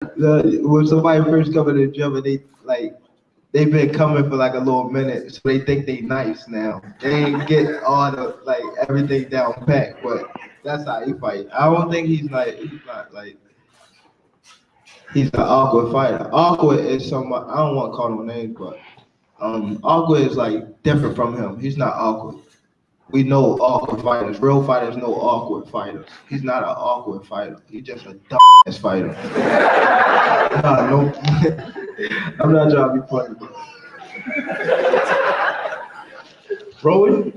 When somebody first come in the gym and they've been coming for like a little minute, so they think they nice now. They ain't get all the like everything down pat, but that's how he fight. I don't think he's like he's not like he's an awkward fighter. Awkward is somebody I don't want to call no names, but awkward is like different from him. He's not awkward. We know awkward fighters. Real fighters know awkward fighters. He's not an awkward fighter. He's just a dumb ass fighter. Nah, no, I'm not trying to be funny, but Rowan.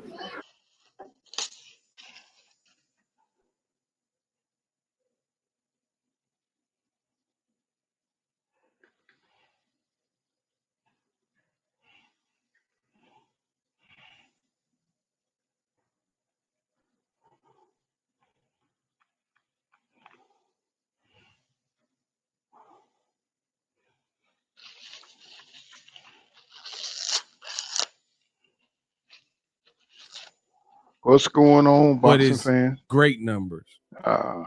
What's going on, but boxing it's fans? great numbers. Uh,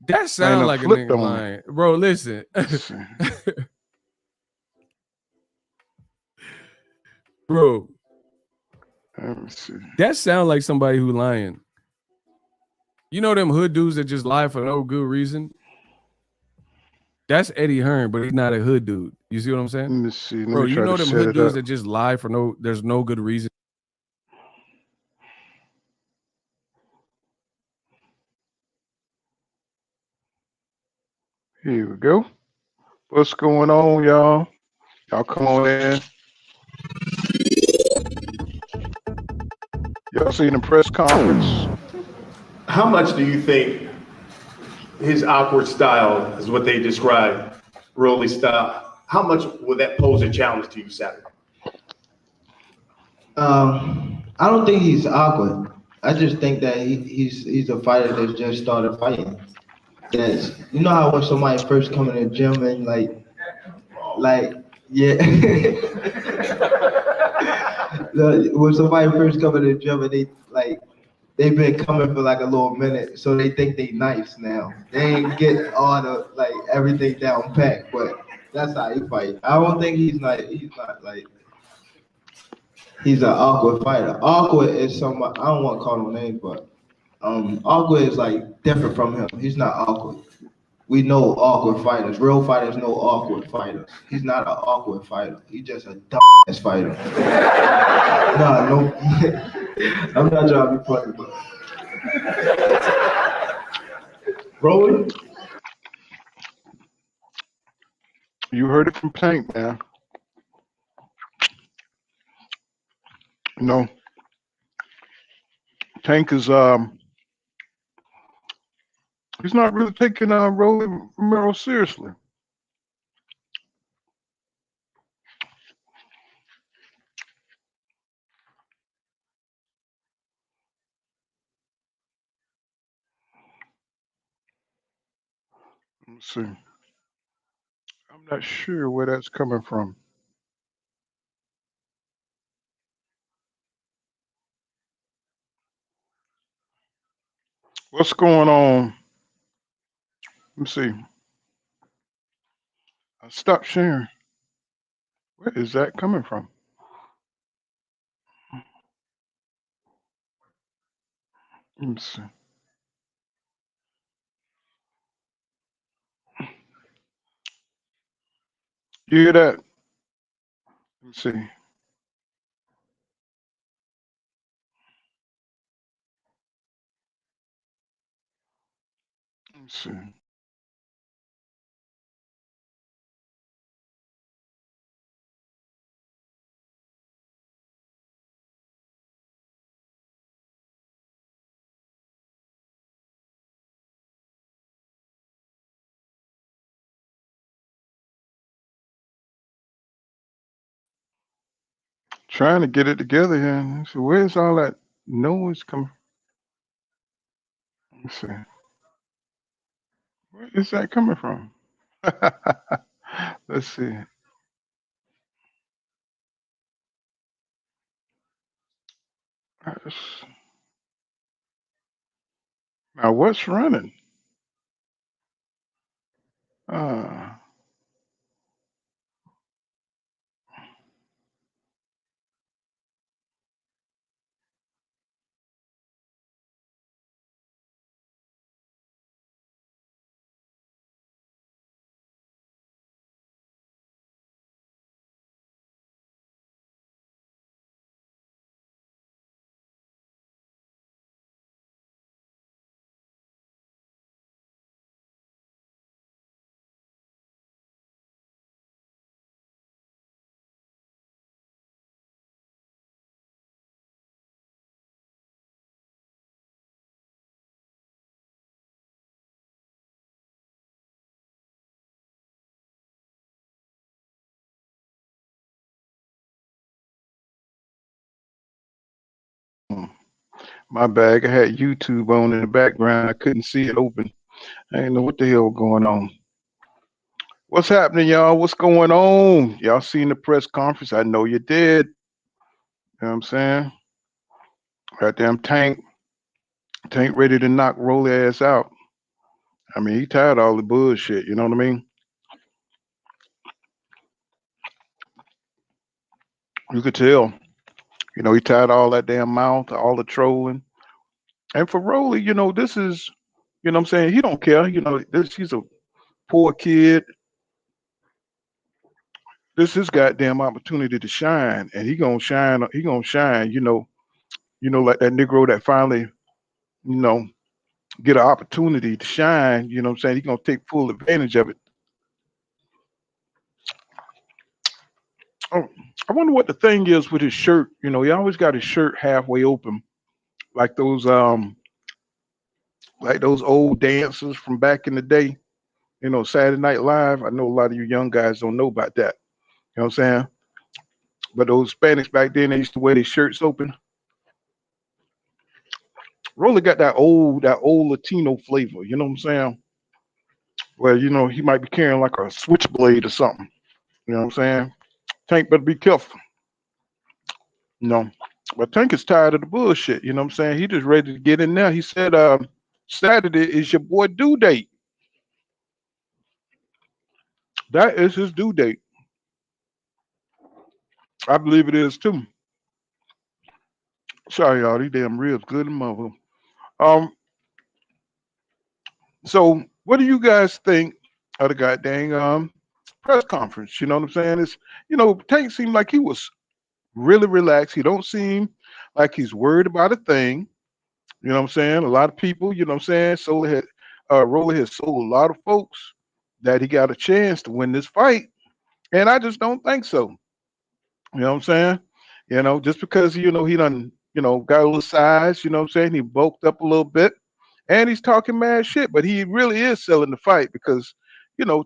That man, sound I like a flipped nigga on me. lying, bro. Listen, Let's see. bro, Let me see. that sound like somebody who lying. You know them hood dudes that just lie for no good reason. That's Eddie Hearn, but he's not a hood dude. You see what I'm saying, Let me see. Let bro? me You try to know them set hood it dudes up. that just lie for there's no good reason. Here we go. What's going on, y'all? Y'all come on in. Y'all seen the press conference? How much do you think his awkward style is what they describe, Rolly style? How much will that pose a challenge to you, Saturday? I don't think he's awkward. I just think that he's a fighter that just started fighting. That's you know how when somebody first come in the gym and like yeah. When somebody first come in the gym and they've been coming for like a little minute, so they think they nice now. They ain't get all the like everything down pat, but that's how he fight. I don't think he's not like he's an awkward fighter. Awkward is somebody I don't want to call no names, but awkward is like different from him. He's not awkward. We know awkward fighters. Real fighters know awkward fighters. He's not an awkward fighter. He's just a dumb ass fighter. Nah, no, I'm not trying to be funny, but Rolly? You heard it from Tank, man. You know, Tank is he's not really taking Rolly Romero seriously. Let me see. I'm not sure where that's coming from. What's going on? Let me see. Stop sharing. Where is that coming from? Let me see. You hear that? Let me see. Let me see. Trying to get it together here. So where's all that noise coming? Let me see. Where is that coming from? Let's see. That's- Now what's running? Uh, My bag. I had YouTube on in the background. I couldn't see it open. I didn't know what the hell was going on. What's happening, y'all? What's going on? Y'all seen the press conference? I know you did. You know what I'm saying? Goddamn Tank ready to knock Rolly ass out. I mean, he tired of all the bullshit. You know what I mean? You could tell. You know, he tired of all that damn mouth, all the trolling. And for Rolly, this is, what I'm saying? He don't care. He's a poor kid. This is his goddamn opportunity to shine, and he gonna shine. He gonna shine. Like that Negro that finally, you know, get an opportunity to shine. You know what I'm saying? He gonna take full advantage of it. Oh, I wonder what the thing is with his shirt. He always got his shirt halfway open, like those old dancers from back in the day. Saturday Night Live. I know a lot of you young guys don't know about that. You know what I'm saying? But those Hispanics back then, they used to wear their shirts open. Rolly got that old Latino flavor. You know what I'm saying? Well, he might be carrying like a switchblade or something. You know what I'm saying? Tank better be careful. You know. But Tank is tired of the bullshit. You know what I'm saying? He just ready to get in there. He said Saturday is your boy due date. That is his due date. I believe it is too. Sorry, y'all. These damn ribs good and mother. Um, so what do you guys think of the goddamn press conference? You know what I'm saying? Tank seemed like he was really relaxed. He don't seem like he's worried about a thing. You know what I'm saying? A lot of people, you know what I'm saying, Rolly has sold a lot of folks that he got a chance to win this fight. And I just don't think so. You know what I'm saying? Just because he done, got a little size, you know what I'm saying? He bulked up a little bit and he's talking mad shit, but he really is selling the fight because,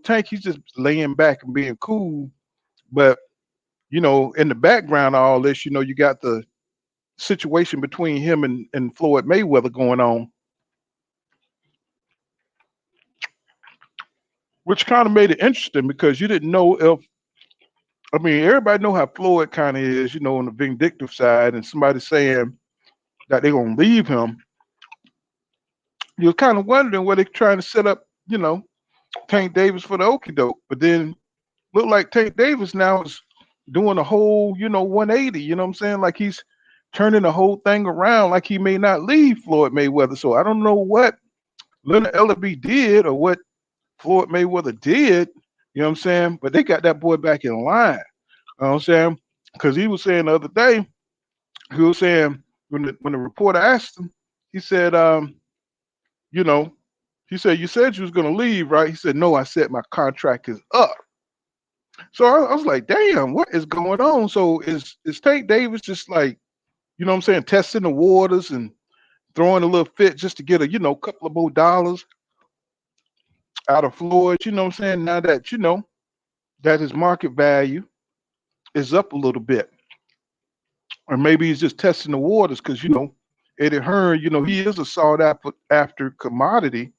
Tank, he's just laying back and being cool. But, in the background of all this, you got the situation between him and Floyd Mayweather going on, which kind of made it interesting because you didn't know if, I mean, everybody know how Floyd kind of is, on the vindictive side, and somebody saying that they're gonna leave him. You're kind of wondering where they're trying to set up, Tank Davis for the okie doke. But then look like Tank Davis now is doing a whole, 180. You know what I'm saying? Like he's turning the whole thing around, like he may not leave Floyd Mayweather. So I don't know what Leonard Ellerby did or what Floyd Mayweather did. You know what I'm saying? But they got that boy back in line. You know what I'm saying? Because he was saying the other day, he was saying when the reporter asked him, he said, you know, he said, you said you was gonna leave, right? He said, no, I said my contract is up. So I was like, damn, what is going on? So is Tank Davis just like, what I'm saying, testing the waters and throwing a little fit just to get a, couple of more dollars out of Floyd, what I'm saying? Now that, that his market value is up a little bit. Or maybe he's just testing the waters because, Eddie Hearn, he is a sought after commodity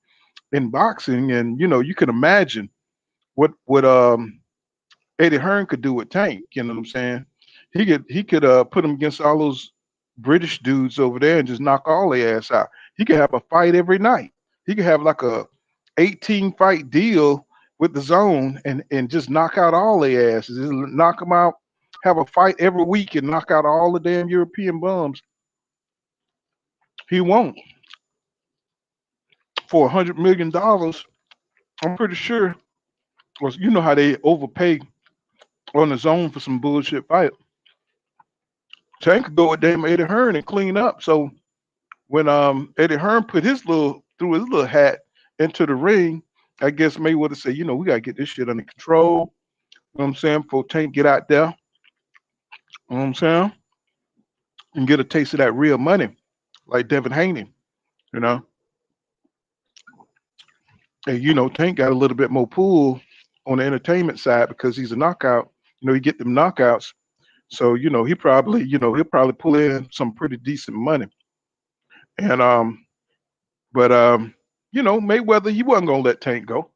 in boxing. And, you can imagine what Eddie Hearn could do with Tank, you know what I'm saying? He could put him against all those British dudes over there and just knock all their ass out. He could have a fight every night. He could have like a 18 fight deal with the zone and just knock out all their asses. Just knock them out, have a fight every week and knock out all the damn European bums. He won't. For $100 million, I'm pretty sure. Well, you know how they overpay on the zone for some bullshit fight. Tank could go with damn Eddie Hearn and clean up. So when Eddie Hearn put threw his little hat into the ring, I guess Mayweather said, we gotta get this shit under control. You know what I'm saying? Before Tank get out there, you know what I'm saying? And get a taste of that real money, like Devin Haney, you know. And Tank got a little bit more pull on the entertainment side because he's a knockout. He get them knockouts. So, he probably, he'll probably pull in some pretty decent money. And but you know, Mayweather, he wasn't gonna let Tank go.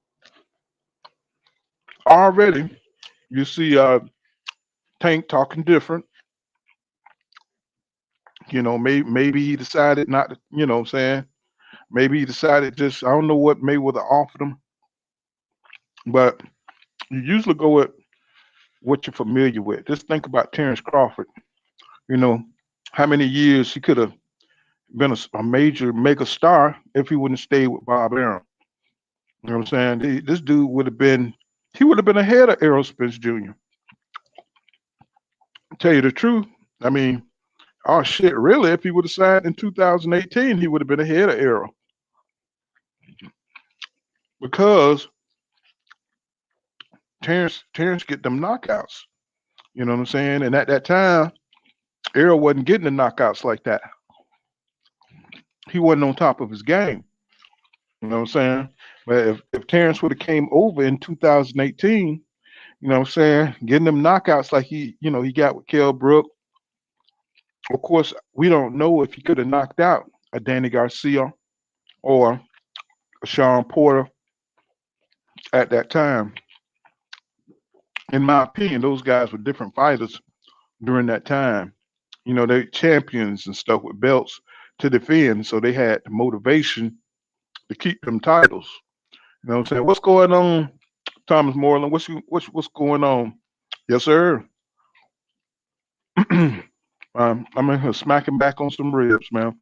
Already, you see Tank talking different. You know, maybe he decided not to, you know what I'm saying? Maybe he decided just I don't know what Mayweather offered him, but you usually go with what you're familiar with. Just think about Terrence Crawford. You know, how many years he could have been a major mega star if he wouldn't have stayed with Bob Arum. You know what I'm saying? This dude would have been he would have been ahead of Errol Spence Jr. Tell you the truth. I mean, oh shit, really? If he would have signed in 2018, he would have been ahead of Errol because Terrence get them knockouts. You know what I'm saying? And at that time, Errol wasn't getting the knockouts like that. He wasn't on top of his game. You know what I'm saying? But if Terrence would have came over in 2018, you know what I'm saying, getting them knockouts like he got with Kell Brook. Of course, we don't know if he could have knocked out a Danny Garcia or a Sean Porter at that time. In my opinion, those guys were different fighters during that time. You know, they champions and stuff with belts to defend, so they had the motivation to keep them titles. You know what I'm saying? What's going on, Thomas Moreland? What's going on? Yes, sir. I'm in here smacking back on some ribs, man.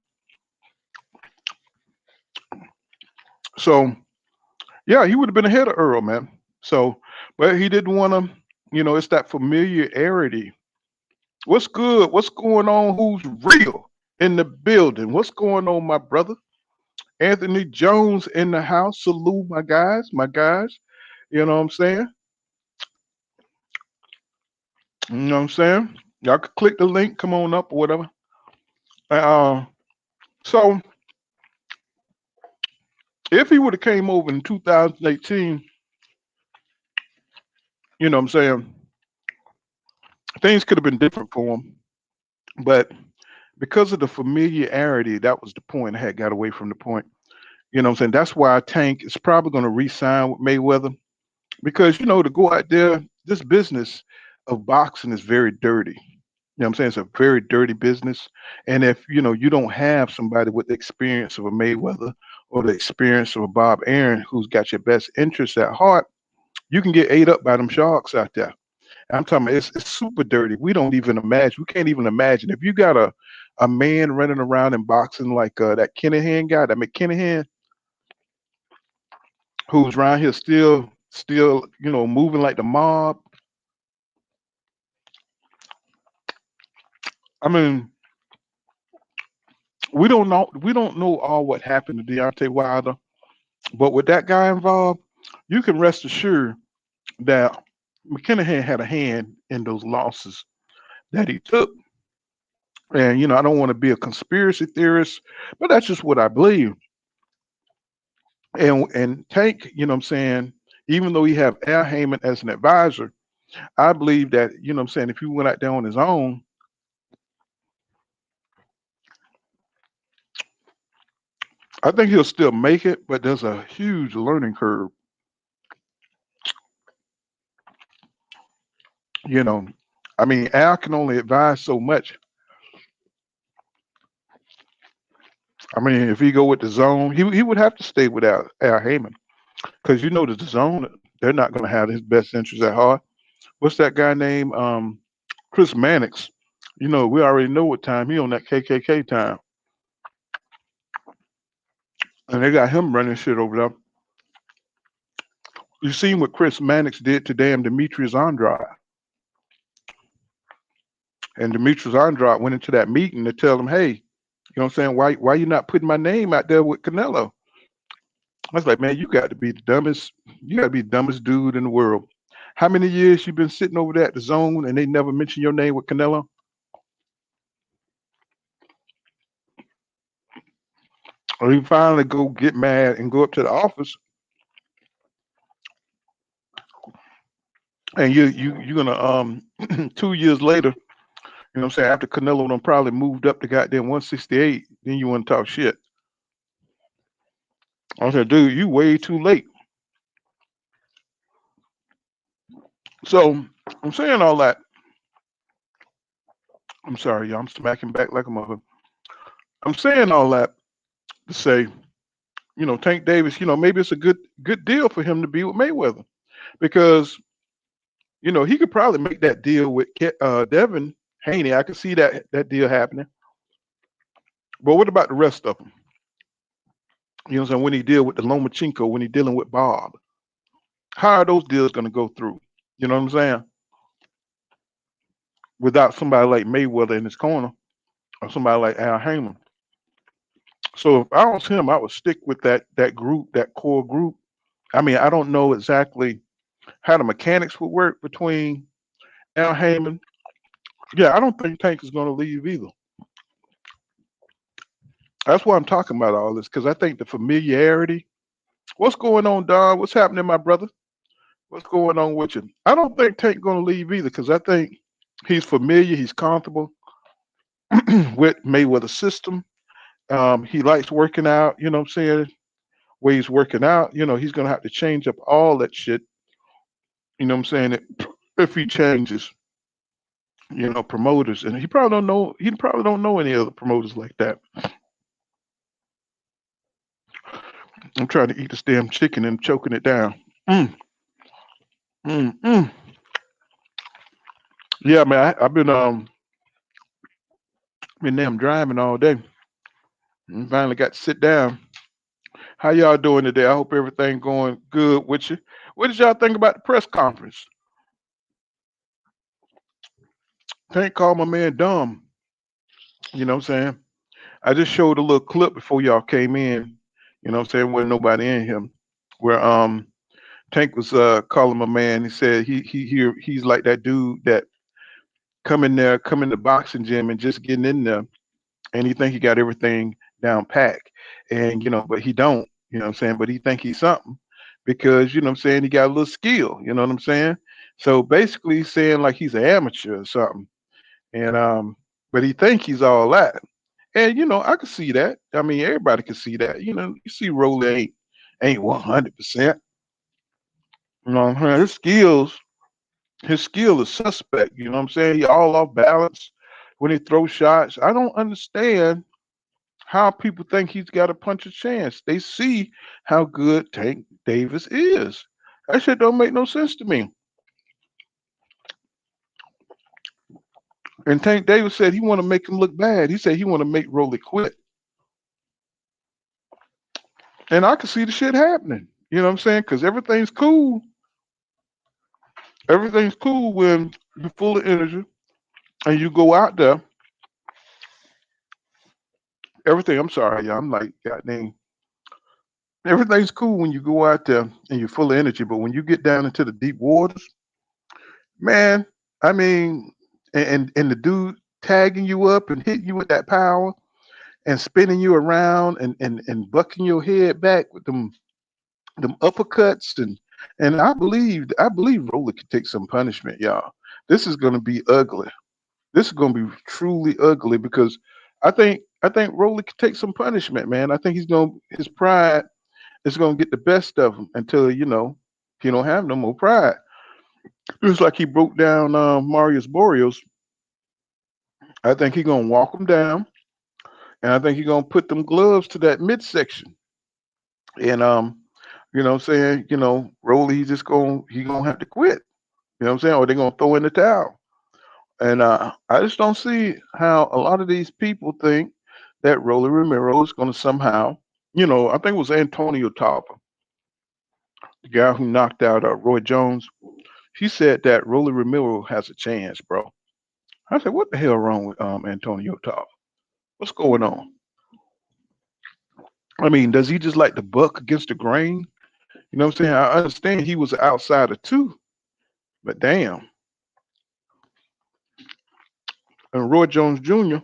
So yeah, he would have been ahead of Earl, man. So, but he didn't want to. You know, it's that familiarity. What's good? What's going on? Who's real in the building? What's going on, my brother? Anthony Jones in the house. Salute my guys, my guys. You know what I'm saying? You know what I'm saying? Y'all could click the link, come on up or whatever. Uh, so if he would have came over in 2018, you know what I'm saying, things could have been different for him. But because of the familiarity, that was the point. I had got away from the point. You know what I'm saying? That's why Tank is probably going to re-sign with Mayweather because, you know, to go out there, this business of boxing is very dirty. You know what I'm saying? It's a very dirty business. And if, you know, you don't have somebody with the experience of a Mayweather or the experience of a Bob Arum who's got your best interests at heart, you can get ate up by them sharks out there. I'm talking about it's super dirty. We don't even imagine. We can't even imagine. If you got a man running around in boxing like that Kinahan guy, that McKinahan, who's around here still, you know, moving like the mob. I mean, we don't know all what happened to Deontay Wilder, but with that guy involved, you can rest assured that McKinahan had a hand in those losses that he took. And you know, I don't want to be a conspiracy theorist, but that's just what I believe. And Tank, you know what I'm saying, even though he have Al Heyman as an advisor, I believe that, you know what I'm saying, if he went out there on his own, I think he'll still make it, but there's a huge learning curve. You know, I mean, Al can only advise so much. I mean, if he go with the zone, he would have to stay with Al Heyman because you know the zone, they're not going to have his best interest at heart. What's that guy named Chris Mannix? You know, we already know what time he on that KKK time, and they got him running shit over there. You seen what Chris Mannix did to damn Demetrius Andrade, and Demetrius Andrade went into that meeting to tell him, "Hey, you know what I'm saying? Why you not putting my name out there with Canelo?" I was like, "Man, you got to be the dumbest. You got to be the dumbest dude in the world. How many years you been sitting over there at the zone and they never mention your name with Canelo?" Or you finally go get mad and go up to the office, and you're gonna 2 years later You know what I'm saying? After Canelo done probably moved up to goddamn 168, then you want to talk shit. I said, dude, you way too late. So I'm saying all that. I'm sorry, y'all. I'm smacking back like a mother. I'm saying all that to say, Tank Davis, maybe it's a good deal for him to be with Mayweather because, he could probably make that deal with Devin Haney. I could see that deal happening. But what about the rest of them? You know what I'm saying? When he deal with the Lomachenko, when he dealing with Bob, how are those deals going to go through? You know what I'm saying? Without somebody like Mayweather in his corner or somebody like Al Heyman. So if I was him, I would stick with that group, that core group. I mean, I don't know exactly how the mechanics would work between Al Heyman. Yeah, I don't think Tank is going to leave either. That's why I'm talking about all this because I think the familiarity. What's going on, Don? What's happening, my brother? What's going on with you? I don't think Tank going to leave either because I think he's familiar, he's comfortable with Mayweather's system. He likes working out. You know what I'm saying? Where he's working out, he's going to have to change up all that shit. You know what I'm saying? If he changes, promoters, and he probably don't know. He probably don't know any other promoters like that. I'm trying to eat this damn chicken and choking it down. Mm, mm. Yeah, man. I've been damn driving all day. And finally got to sit down. How y'all doing today? I hope everything going good with you. What did y'all think about the press conference? Can't call my man dumb. You know what I'm saying? I just showed a little clip before y'all came in. You know what I'm saying? Wasn't nobody in him. Where Tank was calling my man. He said he's like that dude that come in the boxing gym and just getting in there and he think he got everything down pack. And but he don't, what I'm saying? But he think he's something because what I'm saying, he got a little skill, you know what I'm saying? So basically he's saying like he's an amateur or something. And but he think he's all that. And I could see that. I mean, everybody can see that. You see Rolly ain't 100%. You know what I'm saying? His skill is suspect. You know what I'm saying? He all off balance when he throws shots. I don't understand how people think he's got a punch a chance. They see how good Tank Davis is. That shit don't make no sense to me. And Tank Davis said he want to make him look bad. He said he want to make Rolly quit. And I can see the shit happening. You know what I'm saying? Because everything's cool. Everything's cool when you're full of energy and you go out there. I'm sorry, y'all. I'm like, goddamn. Everything's cool when you go out there and you're full of energy, but when you get down into the deep waters, man, I mean, and the dude tagging you up and hitting you with that power and spinning you around and bucking your head back with them uppercuts and I believe Roller could take some punishment, y'all. This is gonna be ugly. This is gonna be truly ugly because I think Roller could take some punishment, man. I think his pride is gonna get the best of him until he don't have no more pride. It's like he broke down Marius Boreals. I think he's gonna walk him down, and I think he's gonna put them gloves to that midsection. And what I'm saying, Rolly, he gonna have to quit. You know what I'm saying? Or they're gonna throw in the towel. And I just don't see how a lot of these people think that Rolly Romero is gonna somehow, I think it was Antonio Tarver, the guy who knocked out Roy Jones. He said that Rolly Romero has a chance, bro. I said, what the hell wrong with Antonio Tarver? What's going on? I mean, does he just like to buck against the grain? You know what I'm saying? I understand he was an outsider too, but damn. And Roy Jones Jr.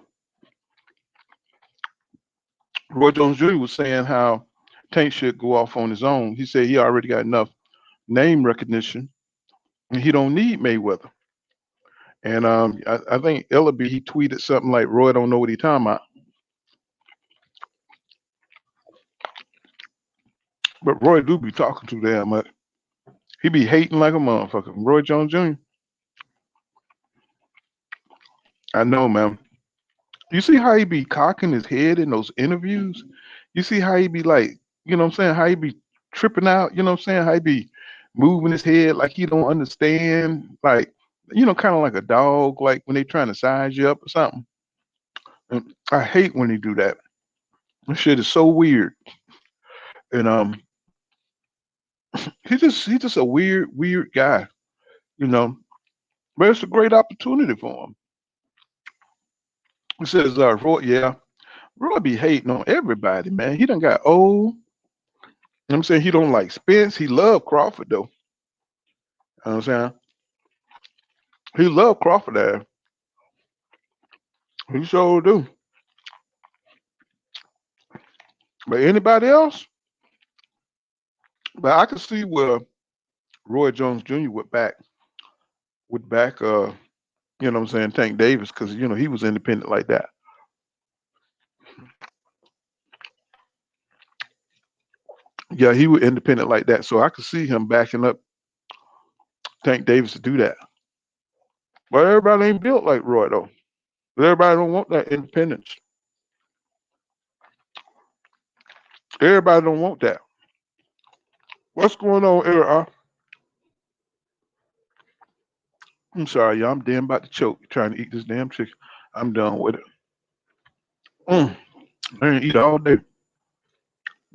was saying how Tank should go off on his own. He said he already got enough name recognition and he don't need Mayweather. And I think Ellaby, he tweeted something like, Roy don't know what he talking about. But Roy do be talking too damn much. He be hating like a motherfucker. Roy Jones Jr. I know, man. You see how he be cocking his head in those interviews? You see how he be like, you know what I'm saying? How he be tripping out, you know what I'm saying? How he be moving his head like he don't understand, like, kind of like a dog, like when they trying to size you up or something. And I hate when they do that. That shit is so weird. And he's just a weird guy, you know. But it's a great opportunity for him. He says, Roy, yeah, Roy be hating on everybody, man. He done got old. You know what I'm saying? He don't like Spence. He love Crawford though. You know what I'm saying? He love Crawford there. He sure do. But anybody else? But I can see where Roy Jones Jr. would back you know what I'm saying, Tank Davis, because he was independent like that. Yeah, he was independent like that. So I could see him backing up Tank Davis to do that. But everybody ain't built like Roy though. Everybody don't want that independence. Everybody don't want that. What's going on, Eric? I'm sorry, y'all. I'm damn about to choke trying to eat this damn chicken. I'm done with it. I ain't eat all day.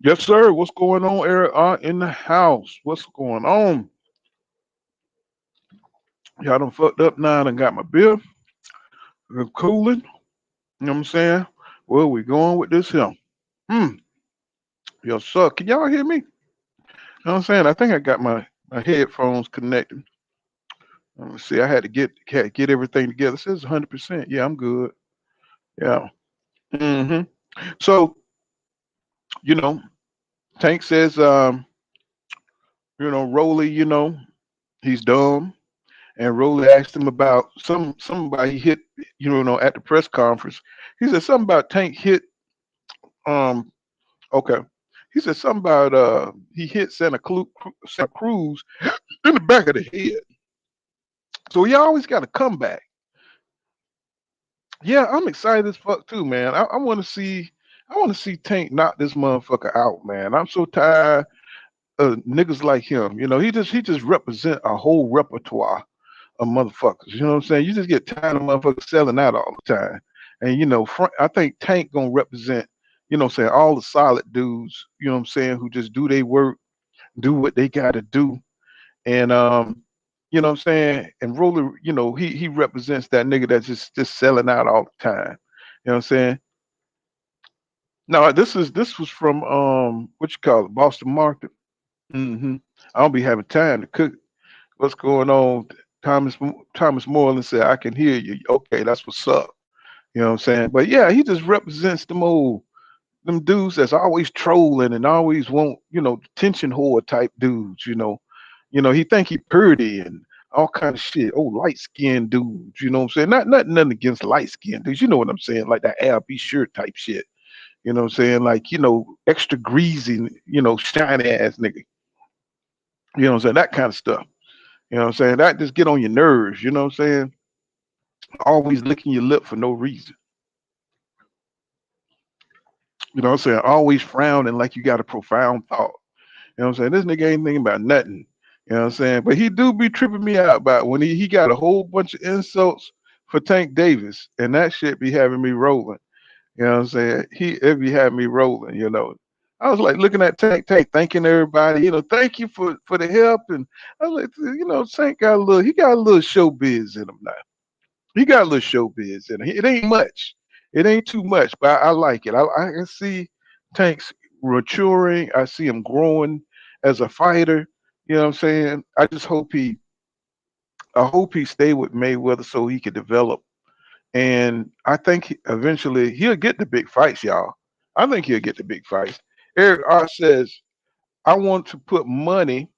Yes, sir. What's going on, Eric? In the house. What's going on? Y'all done fucked up now and got my beer. I'm cooling. You know what I'm saying? Where we going with this here? Hmm. Yes, sir. Can y'all hear me? You know what I'm saying? I think I got my headphones connected. Let me see. I had to get everything together. It says 100%. Yeah, I'm good. Yeah. hmm So, you know, Tank says, Rolly, he's dumb. And Rolly asked him about somebody he hit, at the press conference. He said something about Tank hit. Um, okay. He said something about he hit Santa Cruz in the back of the head. So he always got a comeback. Yeah, I'm excited as fuck too, man. I want to see. I want to see Tank knock this motherfucker out, man. I'm so tired of niggas like him. He just represent a whole repertoire of motherfuckers. You know what I'm saying? You just get tired of motherfuckers selling out all the time. And I think Tank gonna represent, saying all the solid dudes, you know what I'm saying, who just do their work, do what they gotta do. And you know what I'm saying? And Roller, he represents that nigga that's just selling out all the time. You know what I'm saying? No, this was from what you call it, Boston Market. I don't be having time to cook. What's going on? Thomas Moreland said, I can hear you. Okay, that's what's up. You know what I'm saying? But yeah, he just represents them dudes that's always trolling and always want, attention whore type dudes, he think he pretty and all kind of shit. Oh, light skinned dudes, you know what I'm saying? Nothing against light skinned dudes, you know what I'm saying? Like that Al B shirt type shit. You know what I'm saying? Like, extra greasy, shiny ass nigga. You know what I'm saying? That kind of stuff. You know what I'm saying? That just get on your nerves, you know what I'm saying? Always licking your lip for no reason. You know what I'm saying? Always frowning like you got a profound thought. You know what I'm saying? This nigga ain't thinking about nothing. You know what I'm saying? But he do be tripping me out about when he got a whole bunch of insults for Tank Davis, and that shit be having me rolling. You know what I'm saying? It be having me rolling. I was like looking at Tank, thanking everybody, thank you for the help. And I was like, Tank he got a little showbiz in him now. He got a little showbiz in it. It ain't much. It ain't too much, but I like it. I can see Tank's maturing. I see him growing as a fighter. You know what I'm saying? I hope he stay with Mayweather so he could develop. And I think eventually he'll get the big fights, y'all. I think he'll get the big fights. Eric R says, I want to put money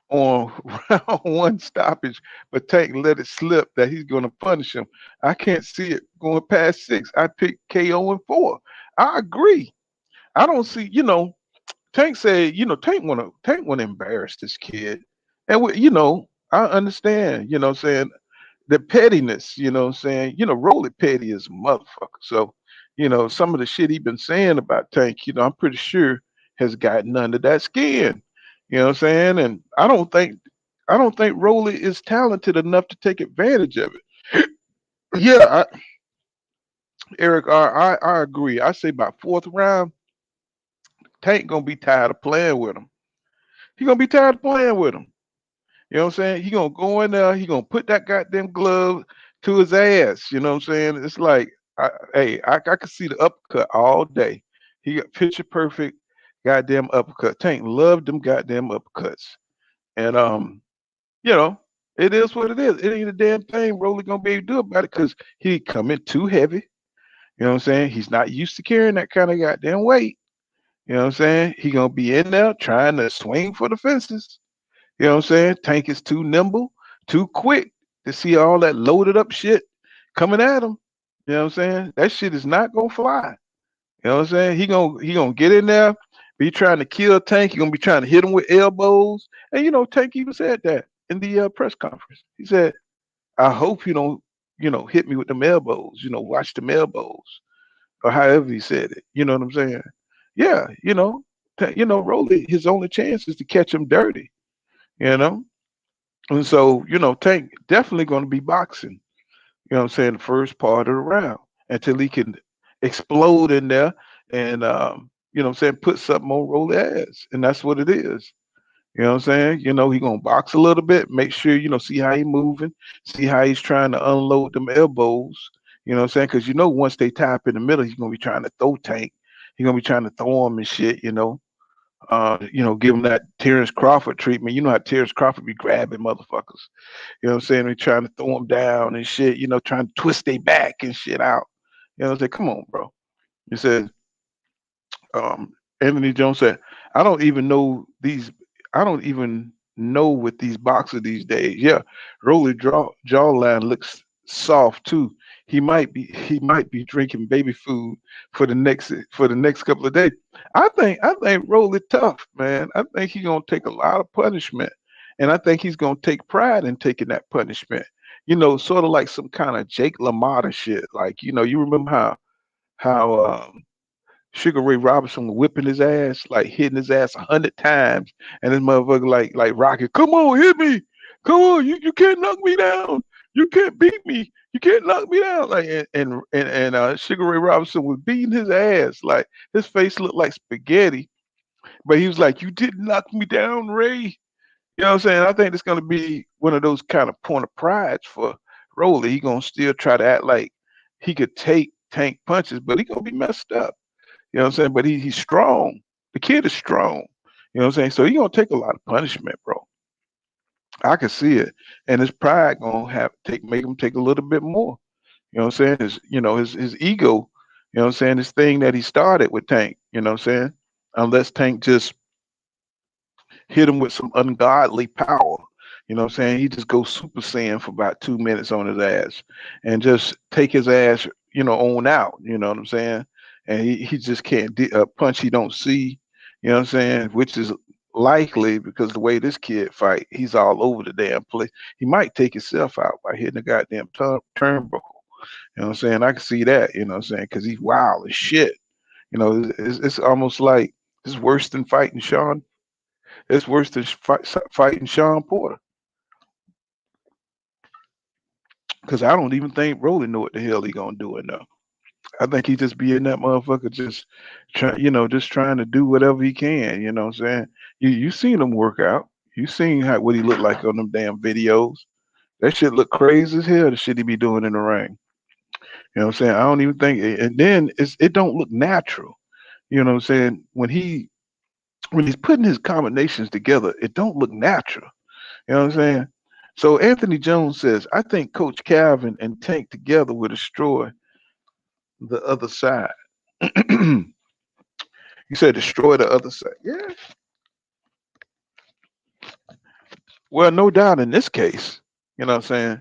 on round one stoppage, but Tank let it slip that he's going to punish him. I can't see it going past 6. I picked KO in 4. I agree. I don't see, Tank said, Tank wanna embarrass this kid. And I understand, saying the pettiness, saying, Rolly petty is a motherfucker. So, some of the shit he been saying about Tank, I'm pretty sure has gotten under that skin. You know what I'm saying? And I don't think Rolly is talented enough to take advantage of it. Yeah, Eric, I agree. I say by 4th round, Tank gonna be tired of playing with him. He gonna be tired of playing with him. You know what I'm saying? He gonna go in there. He gonna put that goddamn glove to his ass. You know what I'm saying? It's like, I could see the uppercut all day. He got picture perfect goddamn uppercut. Tank loved them goddamn uppercuts, and you know, it is what it is. It ain't a damn thing Rolly gonna be able to do about it because he coming too heavy. You know what I'm saying? He's not used to carrying that kind of goddamn weight. You know what I'm saying? He gonna be in there trying to swing for the fences. You know what I'm saying? Tank is too nimble, too quick to see all that loaded up shit coming at him. You know what I'm saying? That shit is not gonna fly. You know what I'm saying? He gonna get in there, be trying to kill Tank. He gonna be trying to hit him with elbows. And Tank even said that in the press conference. He said, "I hope you don't, hit me with them elbows. Watch them elbows." Or however he said it. You know what I'm saying? Yeah, Rolly, his only chance is to catch him dirty. You know, and so Tank definitely going to be boxing. You know what I'm saying? The first part of the round until he can explode in there and what I'm saying, put something on Rolly ass, and that's what it is. You know what I'm saying? He gonna box a little bit, make sure, see how he moving, see how he's trying to unload them elbows. You know what I'm saying? Because once they tie up in the middle, he's gonna be trying to throw Tank. He's gonna be trying to throw him and shit. Give him that Terrence Crawford treatment. You know how Terrence Crawford be grabbing motherfuckers. You know what I'm saying? They trying to throw them down and shit, trying to twist their back and shit out. You know what I'm saying? Come on, bro. He said, Anthony Jones said, I don't even know these. I don't even know with these boxers these days. Yeah, Rolly jawline looks soft too. He might be drinking baby food for the next couple of days. I think Rolly tough, man. I think he's gonna take a lot of punishment, and I think he's gonna take pride in taking that punishment. Sort of like some kind of Jake LaMotta shit. Like you remember how Sugar Ray Robinson was whipping his ass, like hitting his ass 100 times, and this motherfucker like Rocky, come on, hit me, come on, you can't knock me down, you can't beat me, you can't knock me down, like and Sugar Ray Robinson was beating his ass, like his face looked like spaghetti, but he was like, you didn't knock me down, Ray. You know what I'm saying? I think it's gonna be one of those kind of point of prides for Rolly. He gonna still try to act like he could take Tank punches, but he gonna be messed up. You know what I'm saying? But he's strong. The kid is strong. You know what I'm saying? So he gonna take a lot of punishment, bro. I can see it. And his pride gonna make him take a little bit more. You know what I'm saying? His ego, you know what I'm saying, this thing that he started with Tank, you know what I'm saying? Unless Tank just hit him with some ungodly power. You know what I'm saying? He just goes Super Saiyan for about 2 minutes on his ass and just take his ass, on out. You know what I'm saying? And he just can't punch he don't see. You know what I'm saying? Which is likely because the way this kid fight, he's all over the damn place. He might take himself out by hitting the goddamn turnbuckle. You know what I'm saying? I can see that. You know what I'm saying? Because he's wild as shit. It's almost like it's worse than fighting Sean. It's worse than fighting Sean Porter. Because I don't even think Rolly know what the hell he gonna do in there. I think he just be in that motherfucker just trying to do whatever he can. You know what I'm saying? You seen him work out. You seen what he looked like on them damn videos. That shit look crazy as hell. The shit he be doing in the ring. You know what I'm saying? I don't even think. And then it don't look natural. You know what I'm saying? When he's putting his combinations together, it don't look natural. You know what I'm saying? So Anthony Jones says, I think Coach Calvin and Tank together will destroy the other side. You said destroy the other side. Yeah. Well, no doubt in this case, you know what I'm saying?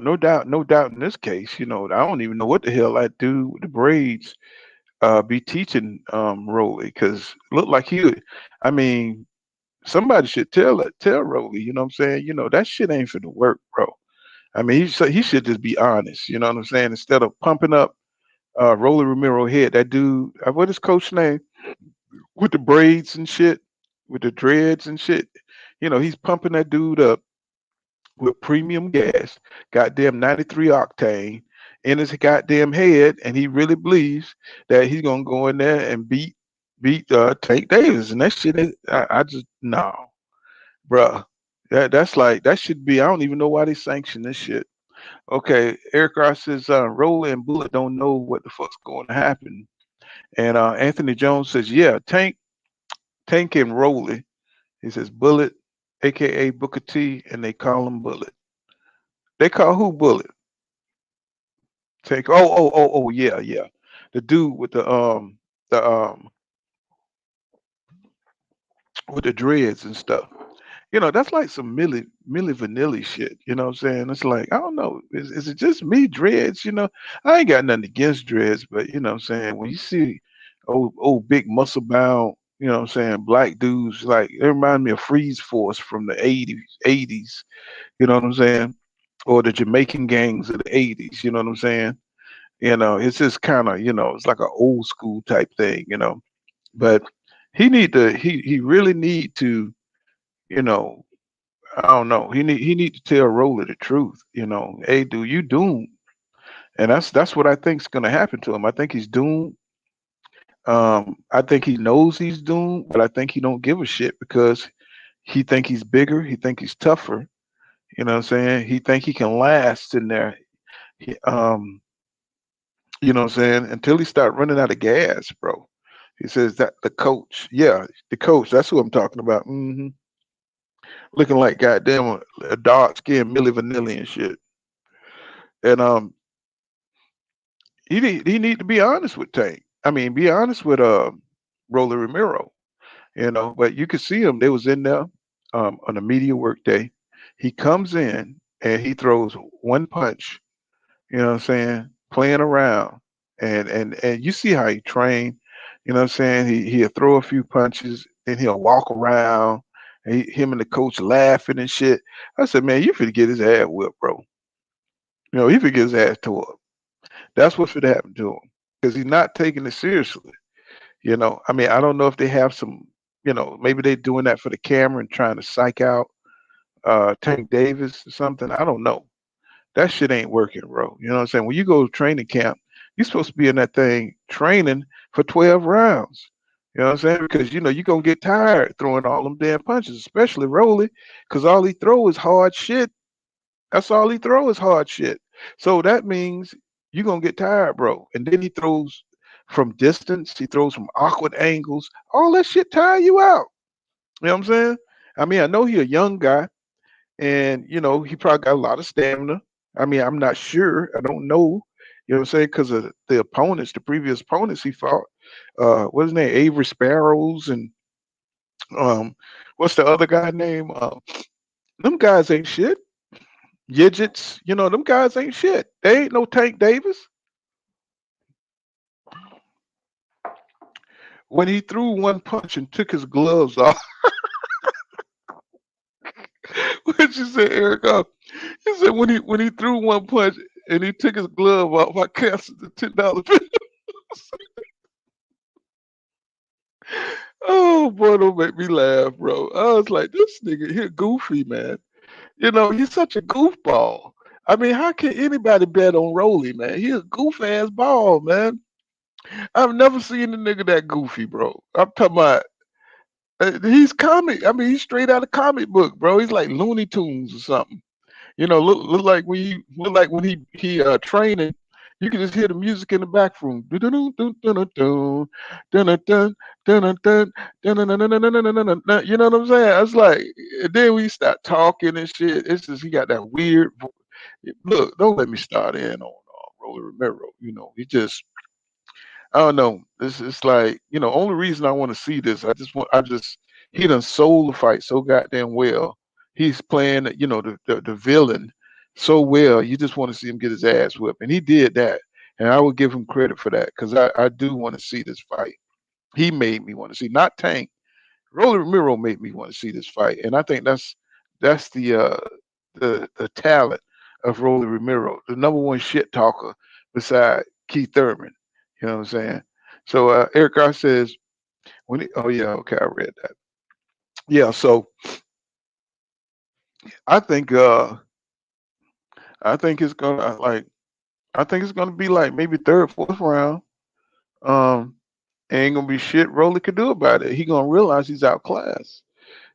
No doubt in this case, I don't even know what the hell I do with the braids be teaching Rolly because look like I mean, somebody should tell Rolly, you know what I'm saying? That shit ain't for the work, bro. I mean, he should just be honest, you know what I'm saying? Instead of pumping up Rolly Romero head, that dude, what is coach name? With the braids and shit, with the dreads and shit. He's pumping that dude up with premium gas, goddamn 93 octane in his goddamn head, and he really believes that he's gonna go in there and beat Tank Davis, and that shit is I just no, bruh. That's like that should be. I don't even know why they sanction this shit. Okay, Eric Ross says Roller and Bullet don't know what the fuck's going to happen, and Anthony Jones says yeah, Tank and Rolly. He says Bullet, aka Booker T, and they call him Bullet. They call who Bullet? Tank. Oh, yeah, yeah. The dude the with the dreads and stuff. That's like some Milli Vanilli shit. You know what I'm saying? It's like, I don't know. Is it just me, dreads? I ain't got nothing against dreads, but you know what I'm saying? When you see old big muscle bound, what I'm saying, black dudes, like they remind me of Freeze Force from the 80s, you know what I'm saying? Or the Jamaican gangs of the 80s, you know what I'm saying? It's just kind of, it's like an old school type thing. But he really need to, you know, I don't know. He need to tell Roller the truth. Hey, dude, you doomed, and that's what I think's gonna happen to him. I think he's doomed. I think he knows he's doomed, but I think he don't give a shit because he think he's bigger. He think he's tougher. You know what I'm saying? He think he can last in there. He, you know what I'm saying? Until he start running out of gas, bro. He says that the coach, yeah, the coach. That's who I'm talking about. Looking like goddamn a dark skinned Milli Vanilli and shit. And he need to be honest with Tank. I mean, be honest with Rolly Romero. But you could see him. They was in there on a media work day. He comes in and he throws one punch. You know what I'm saying? Playing around, and you see how he trained. You know what I'm saying? He'll throw a few punches, then he'll walk around. And him and the coach laughing and shit. I said, man, you finna get his ass whipped, bro. He finna get his ass tore up. That's what's finna happen to him because he's not taking it seriously. I mean, I don't know if they have some. Maybe they're doing that for the camera and trying to psych out Tank Davis or something. I don't know. That shit ain't working, bro. You know what I'm saying? When you go to training camp, you're supposed to be in that thing training for 12 rounds. You know what I'm saying? Because you're gonna get tired throwing all them damn punches, especially Rolly, because all he throw is hard shit. That's all he throw is hard shit. So that means you're gonna get tired, bro. And then he throws from distance, he throws from awkward angles. All that shit tire you out. You know what I'm saying? I mean, I know he a young guy, and he probably got a lot of stamina. I mean, I'm not sure. I don't know. You know what I'm saying? Because of the opponents, the previous opponents he fought. What's his name? Avery Sparrows and what's the other guy name? Them guys ain't shit. Yidgets, them guys ain't shit. They ain't no Tank Davis. When he threw one punch and took his gloves off, what you say, Eric? He said when he threw one punch and he took his glove off, I canceled the $10 bill. Oh boy, don't make me laugh, bro. I was like, this nigga here goofy, man. He's such a goofball. I mean, how can anybody bet on Rolly, man? He a goof ass ball, man. I've never seen a nigga that goofy, bro. I'm talking about he's comic. I mean, he's straight out of comic book, bro. He's like Looney Tunes or something. Look like when he training, you can just hear the music in the back room. You know what I'm saying? I was like, and then we start talking and shit. It's just he got that weird. Look, don't let me start in on Rolly Romero. He just I don't know. It's like only reason I want to see this. I just he done sold the fight so goddamn well. He's playing, the villain so well. You just want to see him get his ass whipped, and he did that. And I would give him credit for that because I do want to see this fight. He made me want to see, not Tank. Rolly Romero made me want to see this fight, and I think that's the talent of Rolly Romero, the number one shit talker beside Keith Thurman. You know what I'm saying? So Eric R says oh yeah, okay, I read that. Yeah, so I think I think it's gonna I think it's gonna be like maybe third, fourth round. Um, ain't gonna be shit Rolly could do about it. He gonna realize he's outclassed.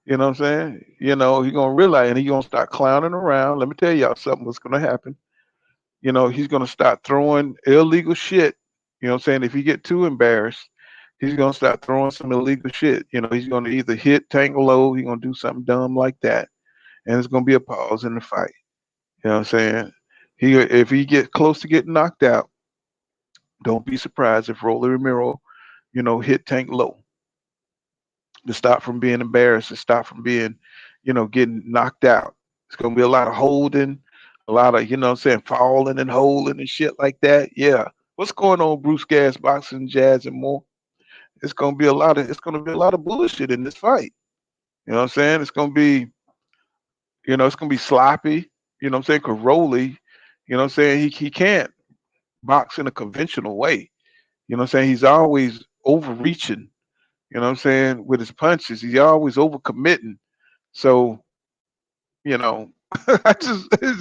You know what I'm saying? He gonna realize and he gonna start clowning around. Let me tell y'all something what's gonna happen. He's gonna start throwing illegal shit. You know what I'm saying? If he get too embarrassed, he's gonna start throwing some illegal shit. He's gonna either hit Tango low, he's gonna do something dumb like that, and it's gonna be a pause in the fight. You know what I'm saying? If he get close to getting knocked out, don't be surprised if Rolly Romero, hit Tank low to stop from being embarrassed, to stop from being, getting knocked out. It's gonna be a lot of holding, a lot of, what I'm saying, falling and holding and shit like that. Yeah. What's going on, Bruce Gas, Boxing, Jazz, and more? It's gonna be a lot of bullshit in this fight. You know what I'm saying? It's gonna be sloppy. You know what I'm saying? Cause Rolly, you know what I'm saying, he can't box in a conventional way. You know what I'm saying? He's always overreaching, you know what I'm saying, with his punches. He's always overcommitting. So, you know, it's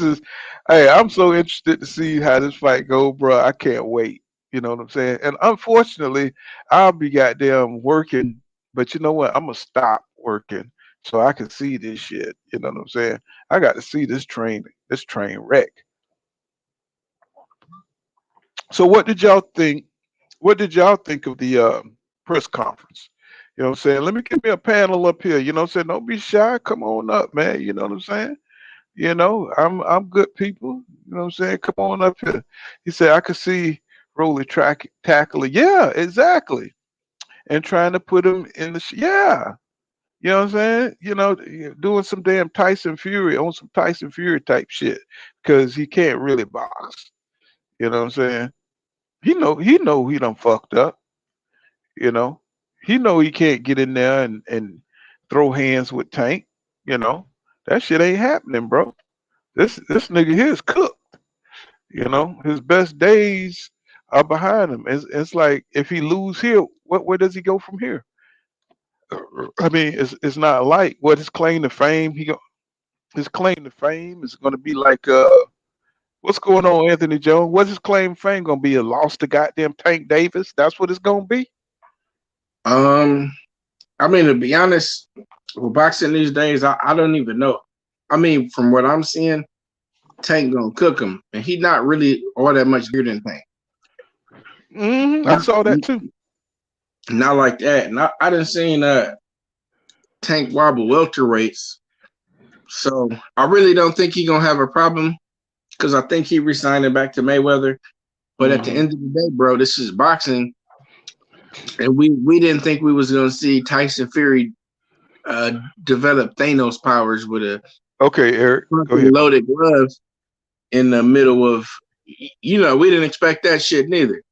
just, hey, I'm so interested to see how this fight go, bro. I can't wait. You know what I'm saying? And unfortunately, I'll be goddamn working, but you know what? I'm gonna stop working so I can see this shit. You know what I'm saying? I got to see this train wreck. So what did y'all think? What did y'all think of the press conference? You know what I'm saying? Let me give me a panel up here. You know what I'm saying? Don't be shy. Come on up, man. You know what I'm saying? I'm good people. You know what I'm saying? Come on up here. He said, I could see Rolly tackling. Yeah, exactly. And trying to put him in yeah. You know what I'm saying? Doing some damn Tyson Fury on some Tyson Fury type shit because he can't really box. You know what I'm saying? He done fucked up, you know. He know he can't get in there and throw hands with Tank, you know. That shit ain't happening, bro. This nigga here is cooked. His best days are behind him. It's like if he lose here, where does he go from here? I mean, it's not like what his claim to fame. His claim to fame is going to be like what's going on, Anthony Jones? What's his claim to fame going to be? A loss to goddamn Tank Davis? That's what it's going to be. I mean, to be honest, with boxing these days, I don't even know. I mean, from what I'm seeing, Tank gonna cook him, and he not really all that much bigger than Tank. I saw that too. Not like that. And I done seen Tank wobble welterweights, so I really don't think he gonna have a problem because I think he re-signed back to Mayweather. But at the end of the day, bro, this is boxing, and we didn't think we was gonna see Tyson Fury develop Thanos powers with a Eric, go ahead. loaded glove in the middle of, we didn't expect that shit neither.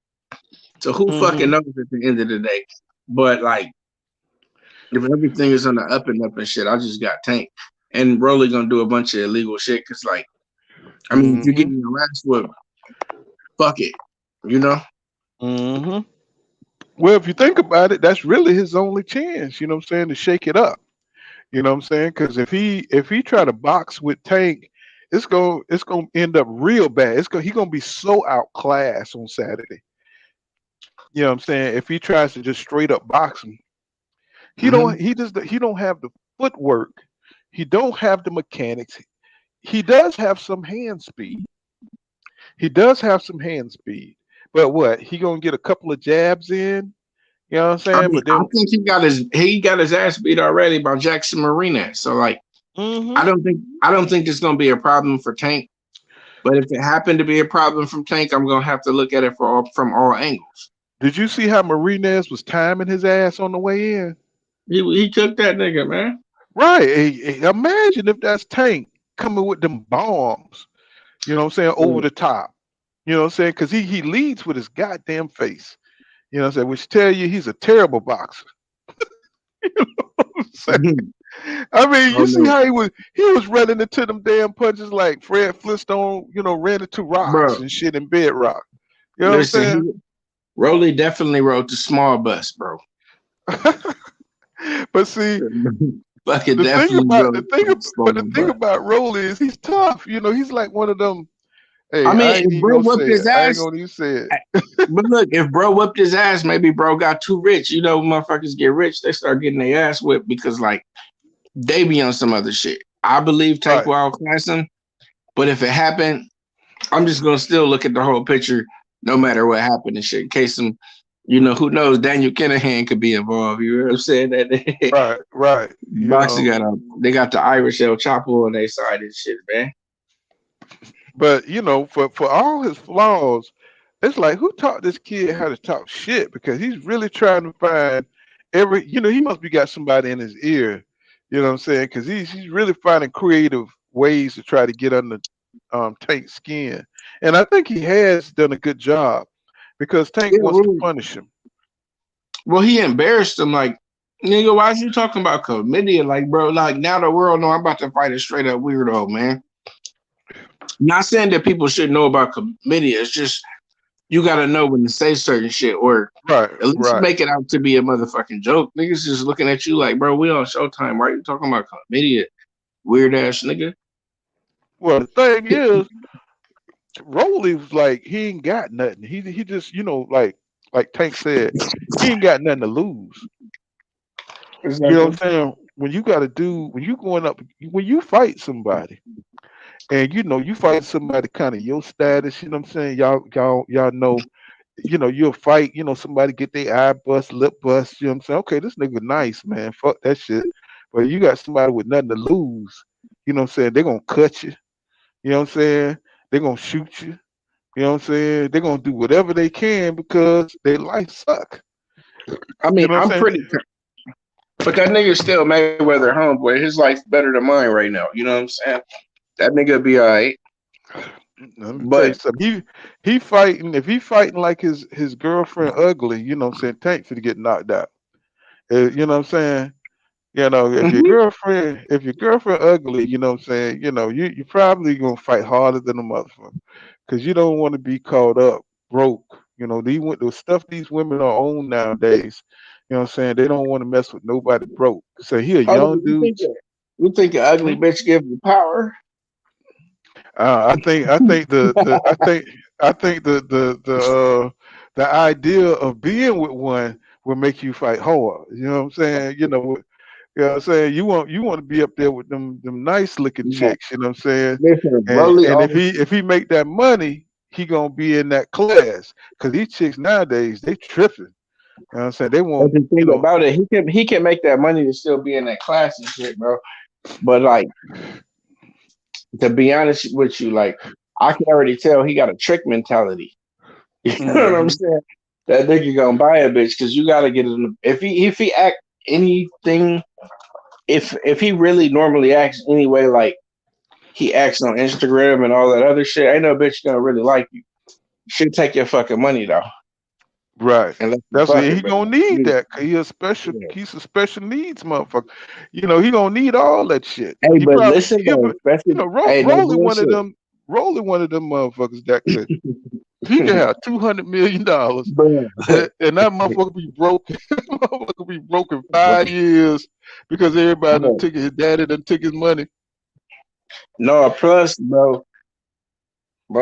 So who fucking knows at the end of the day? But like, if everything is on the up and shit, I just got Tank, and Rolly gonna do a bunch of illegal shit. Cause like, I mean, if you're getting your ass whipped, fuck it, Well, if you think about it, that's really his only chance. You know what I'm saying, to shake it up. You know what I'm saying? Because if he try to box with Tank, it's gonna end up real bad. He gonna be so outclassed on Saturday. You know what I'm saying? If he tries to just straight up box him, he don't have the footwork. He don't have the mechanics. He does have some hand speed. But what? He gonna get a couple of jabs in. You know what I'm saying? I mean, I think he got his ass beat already by Jackson Marina. So like, I don't think it's gonna be a problem for Tank. But if it happened to be a problem from Tank, I'm gonna have to look at it from all angles. Did you see how Marinez was timing his ass on the way in? He took that nigga, man. Right. Imagine if that's Tank coming with them bombs, you know what I'm saying, over the top. You know what I'm saying? Because he leads with his goddamn face. You know what I'm saying? Which tell you he's a terrible boxer. You know what I'm saying? I mean, Oh you see no, how he was running into them damn punches like Fred Flintstone, ran into rocks bro. and shit in bedrock. You know what Listen, I'm Rolly definitely rode the small bus, bro. saying? But see, Fucking the thing definitely about rode the thing, the but small the thing bus. about Rolly is he's tough. He's like one of them. I Hey, mean, I ain't if even bro gonna whipped say his it. I ain't ass, gonna even say it. but look, if bro whipped his ass, maybe bro got too rich. You know, when motherfuckers get rich, they start getting their ass whipped because like they be on some other shit. I believe Tank Right. will class him, but if it happened, I'm just gonna still look at the whole picture, no matter what happened and shit. In case some, who knows, Daniel Kinahan could be involved. You know what I'm saying? That Right. Right. boxing they got the Irish El Chapo on their side and shit, man. But for all his flaws, it's like who taught this kid how to talk shit? Because he's really trying to find he must be got somebody in his ear. You know what I'm saying? Because he's really finding creative ways to try to get under Tank's skin, and I think he has done a good job because Tank Yeah, wants to punish him. well, he embarrassed him like, nigga, why is you talking about chlamydia? Like, bro, like now the world know I'm about to fight a straight up weirdo, man. Not saying that people should know about chlamydia. It's just you gotta know when to say certain shit, or Right. at least Right. make it out to be a motherfucking joke. Niggas just looking at you like, bro, we on Showtime, right? You talking about chlamydia, weird ass nigga. Well, the thing is, Rolly was like he ain't got nothing. He just like Tank said, he ain't got nothing to lose. You know what Exactly. I'm saying? When you fight somebody and you fight somebody kind of your status, you know what I'm saying? Y'all know, you'll fight, somebody get their eye bust, lip bust, you know what I'm saying? Okay, this nigga nice, man. Fuck that shit. But you got somebody with nothing to lose, you know what I'm saying? They're gonna cut you, you know what I'm saying? They're gonna shoot you, you know what I'm saying? They're gonna do whatever they can because their life suck. I You mean, know what I'm I'm saying? pretty, but that nigga still Mayweather homeboy. His life's better than mine right now. You know what I'm saying? That nigga be all right. Let me tell you But something. He fighting. If he fighting like his girlfriend ugly, you know what I'm saying, Tank to get knocked out. You know what I'm saying? mhm. If your girlfriend ugly, you know what I'm saying, you probably gonna fight harder than a motherfucker. Cause you don't want to be caught up broke. The stuff these women are on nowadays, you know what I'm saying? They don't want to mess with nobody broke. So he a Hold on, young dude. you think an ugly Hmm? bitch give you power? I think the idea of being with one will make you fight hard. You know what I'm saying? What I'm saying? You want to be up there with them nice looking No. chicks, you know what I'm saying? Listen, And Broly and if always. he make that money, he gonna be in that class. Cause these chicks nowadays, they tripping. You know what I'm saying? They But want, the thing about it, he can make that money to still be in that class and shit, bro. But like, to be honest with you, like I can already tell he got a trick mentality. You know what I'm hmm saying? That nigga gonna buy a bitch because you gotta get it. If he act anything, if he really normally acts anyway, like he acts on Instagram and all that other shit, ain't no bitch gonna really like you. She'll take your fucking money though, Right. and let you That's what fuck her. he But gonna need yeah. that. 'Cause he's a special needs motherfucker. He gonna need all that shit. Hey, He but probably listen though, especially hey, no bullshit. Rolly one of them motherfuckers that could he could have $200 million Bro, and that motherfucker be broke. Motherfucker be broke in 5 years because everybody done bro. took his daddy done took his money. No, plus, bro,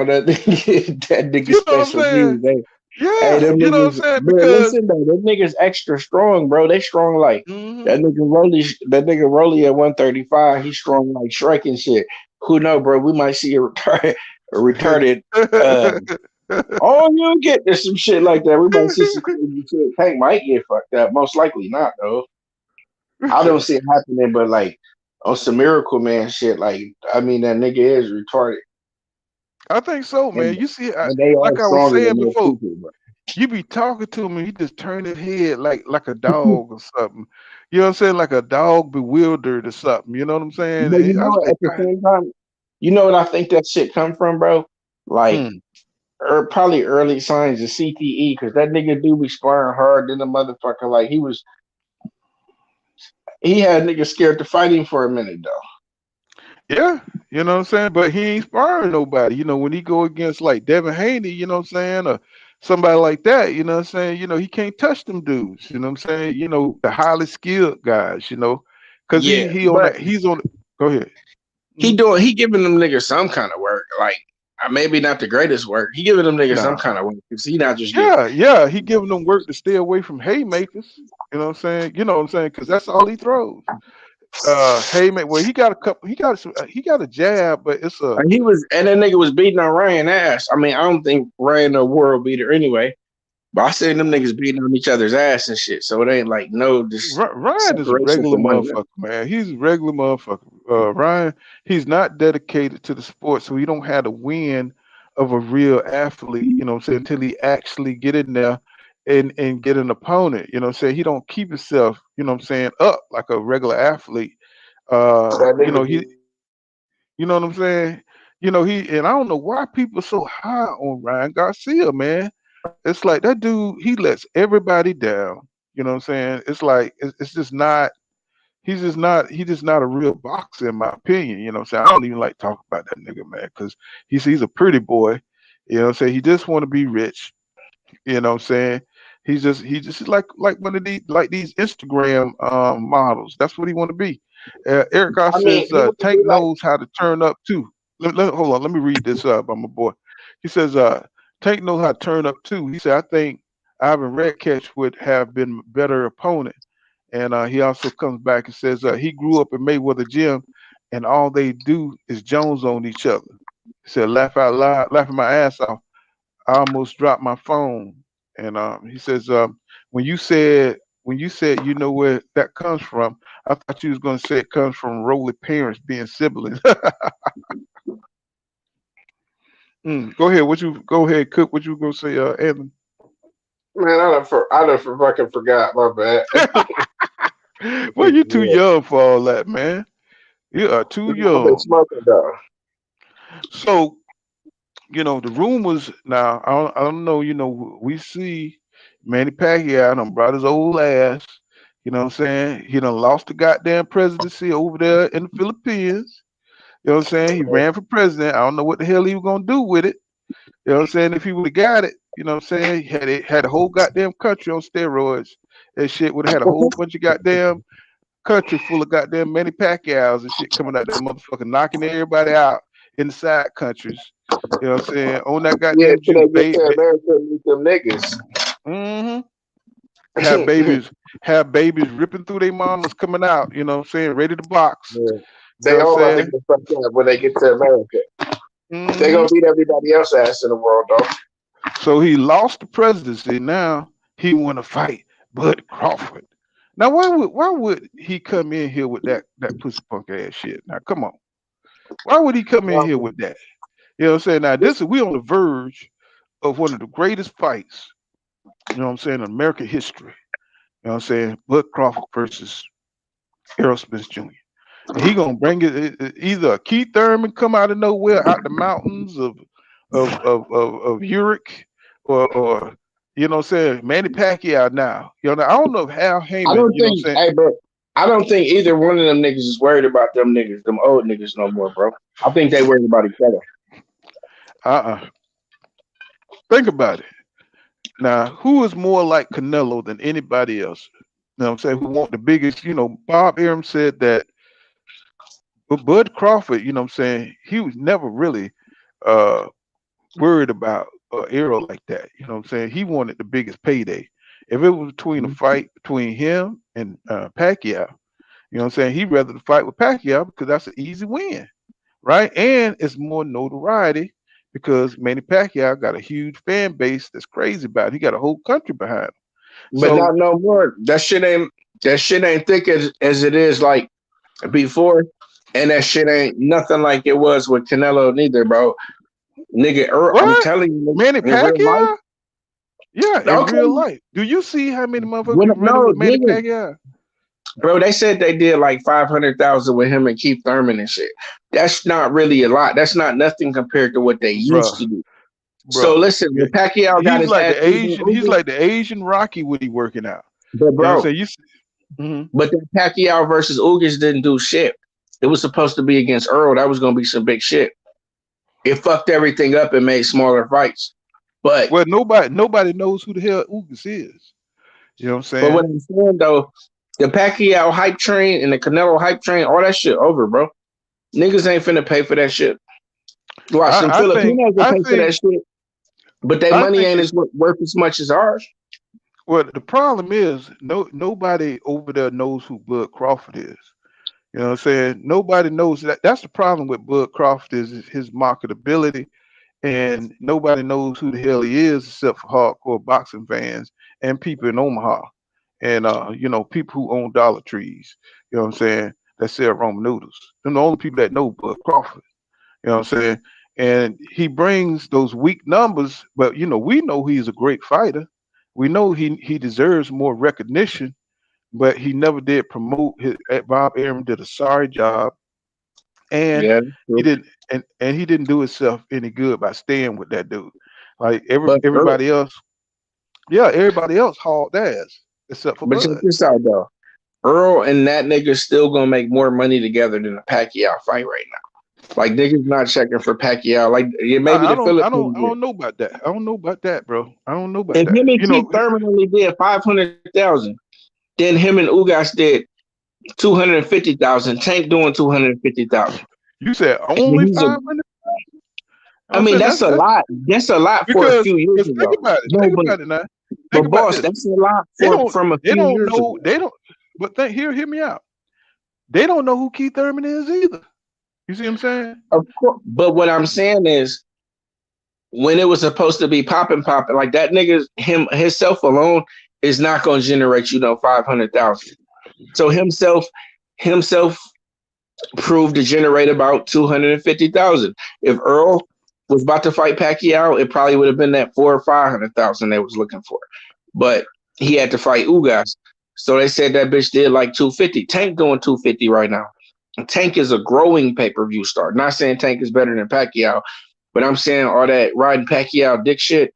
that nigga You know what I'm special saying? needs. Hey, Yeah, them you know what I'm niggas, saying? bro. Because Listen though, them niggas extra strong, bro. They strong like mhm. that nigga Rolly at 135. He's strong like Shrek and shit. Who know, bro? We might see a retarded. Uh, oh, you get there's some shit like that. We might see some crazy shit. Tank might get fucked up. Most likely not, though. I don't see it happening, but like on some Miracle Man shit, like I mean, that nigga is retarded, I think so, man. and You see, and they are like I was stronger saying than most before, people, bro. you be talking to him and he just turn his head like a dog or something. You know what I'm saying? Like a dog bewildered or something. You know what I'm saying? But you I know was what? like, At the same time, you know what I think that shit come from, bro? Like, hmm. probably early signs of CTE, because that nigga do be sparring hard than a motherfucker. Like he had niggas scared to fight him for a minute though. Yeah, you know what I'm saying? But he ain't sparring nobody. You know, when he go against like Devin Haney, you know what I'm saying, or somebody like that, you know what I'm saying, he can't touch them dudes, you know what I'm saying? The highly skilled guys, because Yeah, he on but that he's on go ahead. Mhm. he giving them niggas some kind of work. Like maybe not the greatest work. He giving them niggas some Nah. kind of work. Cause he not just getting. Yeah, he giving them work to stay away from haymakers. You know what I'm saying? You know what I'm saying? Because that's all he throws. Haymaker. Well, he got a jab, but it's a Like and that nigga was beating on Ryan ass. I mean, I don't think Ryan a world beater anyway. But I seen them niggas beating on each other's ass and shit. So it ain't like no this Ryan is a separation regular from one another. motherfucker, man. He's a regular motherfucker. Ryan, he's not dedicated to the sport, so he don't have the win of a real athlete, you know what I'm saying, until he actually get in there and get an opponent. You know what I'm saying? He don't keep himself, you know what I'm saying, up like a regular athlete. That nigga He you know what I'm saying? He and I don't know why people so high on Ryan Garcia, man. It's like that dude, he lets everybody down. You know what I'm saying? It's like it's just not. He's just not a real boxer in my opinion. You know what I'm saying? I don't even like talking about that nigga, man, because he's a pretty boy. You know what I'm saying? He just want to be rich. You know what I'm saying? He's just like one of these Instagram models. That's what he want to be. Eric I God mean, says he want to be Tank like knows how to turn up too. Hold on, let me read this up. I'm a boy. He says Tank knows how to turn up too. He said I think Ivan Redcatch would have been a better opponent. And he also comes back and says he grew up in Mayweather gym, and all they do is Jones on each other. He said laugh out loud, laughing my ass off. I almost dropped my phone. And he says, when you said you know where that comes from, I thought you was gonna say it comes from Rolly parents being siblings. Go ahead. Go ahead, Cook? What you gonna say, Evan? man. I done fucking forgot. My bad. Well, you too Yeah, young for all that, man. You are too I've been young. smoking though. So the rumors now. I don't know. We see Manny Pacquiao done brought his old ass. You know what I'm saying? He done lost the goddamn presidency over there in the Philippines. You know what I'm saying? He ran for president. I don't know what the hell he was gonna do with it. You know what I'm saying? If he would have got it, you know what I'm saying? Had a whole goddamn country on steroids. That shit would have had a whole bunch of goddamn country full of goddamn Manny Pacquiao's and shit coming out that motherfucker, knocking everybody out in the side countries. You know what I'm saying? On that Yeah, goddamn till juice, they get to America and meet them niggas. hmm Have babies, ripping through their mamas coming out. You know what I'm saying? Ready to box. Yeah. You know They what I'm all about to saying? get fucked up when they get to America. They hmm gonna beat everybody else ass in the world, though. So he lost the presidency. Now he want to fight Bud Crawford. Now why would he come in here with that pussy punk ass shit? Now come on. Why would he come in here Um, with that? You know what I'm saying? Now this, we on the verge of one of the greatest fights, you know what I'm saying, in American history. You know what I'm saying? Bud Crawford versus Errol Spence Jr. And he gonna bring either a Keith Thurman come out of nowhere, out the mountains of Urich, or you know what I'm saying, Manny Pacquiao now. I don't know if Hal I Heyman, don't you know what think, I'm saying? hey, bro. I don't think either one of them niggas is worried about them niggas, them old niggas no more, bro. I think they worried about each other. Uh-uh. Think about it. Now, who is more like Canelo than anybody else? You know what I'm saying? Who want the biggest, Bob Arum said that, but Bud Crawford, you know what I'm saying, he was never really uh worried about Errol like that. You know what I'm saying? He wanted the biggest payday. If it was between a fight between him and Pacquiao, you know what I'm saying, he'd rather the fight with Pacquiao because that's an easy win, right? And it's more notoriety because Manny Pacquiao got a huge fan base that's crazy about it. He got a whole country behind him. But So not no more. That shit ain't thick as it is like before, and that shit ain't nothing like it was with Canelo neither, bro. Nigga, I'm what? telling you, Manny in real life, Pacquiao? Yeah, in Okay. real life. Do you see how many motherfuckers When, be running no, with Manny nigga, Pacquiao? bro, they said they did like 500,000 with him and Keith Thurman and shit. That's not really a lot. That's not nothing compared to what they used Bruh, to do. So bruh. listen, when Pacquiao got He's his like ass the beat by Asian. He's Ugas, like the Asian Rocky when he working out. but You know what I'm bro, saying? Mhm. but then Pacquiao versus Ugas didn't do shit. It was supposed to be against Earl. That was gonna be some big shit. It fucked everything up and made smaller fights. But Well, nobody knows who the hell Ugas is. You know what I'm but what saying? I'm saying though, the Pacquiao hype train and the Canelo hype train, all that shit over, bro. Niggas ain't finna pay for that shit. Watch them I think Filipinos will I pay for think that shit, but their I money think ain't it. as worth as much as ours. Well, the problem is nobody over there knows who Bud Crawford is. You know what I'm saying? Nobody knows that. That's the problem with Bud Crawford is his marketability, and nobody knows who the hell he is except for hardcore boxing fans and people in Omaha, and people who own Dollar Trees. You know what I'm saying? That sell Roman noodles. They're the only people that know Bud Crawford. You know what I'm saying? And he brings those weak numbers, but we know he's a great fighter. We know he deserves more recognition, but he never did promote his. Bob Arum did a sorry job, and Yeah, he true. didn't and he didn't do himself any good by staying with that dude. Like But everybody else, yeah, everybody else hauled ass except for check Bud. this out though. Earl and that nigga still gonna make more money together than a Pacquiao fight right now. Like niggas not checking for Pacquiao. Like yeah, maybe the I Philippines did. don't know about that. I don't know about that, bro. I don't know about If that. him and Keith Thurman only did 500,000, then him and Ugas did 250,000. Tank doing 250,000. You said And only he's a 500. I I'm mean, saying that's a that's lot. That's a lot for a few years because think ago. about it. No, Think about it now. Think but about boss, this. that's a lot They for don't from a they few don't years know ago. they don't. But hear me out. They don't know who Keith Thurman is either. You see what I'm saying? Of course. But what I'm saying is when it was supposed to be popping, like that nigga, himself alone is not gonna generate, 500,000. So himself proved to generate about 250,000. If Earl was about to fight Pacquiao, it probably would have been that 400 or 500,000 they was looking for. But he had to fight Ugas. So they said that bitch did like 250. Tank doing 250 right now. And Tank is a growing pay-per-view star. Not saying Tank is better than Pacquiao, but I'm saying all that riding Pacquiao dick shit,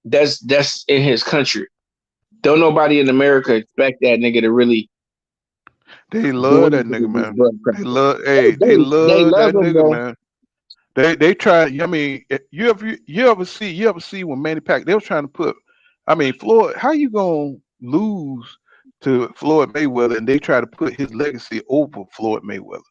that's in his country. Don't nobody in America expect that nigga to really They do love that anything nigga, against man. Bud They Crawford. love they They love love that him, nigga, bro. man. They try. I mean, you ever see when Manny Pacquiao they was trying to put. I mean, Floyd. How you gonna lose to Floyd Mayweather and they try to put his legacy over Floyd Mayweather?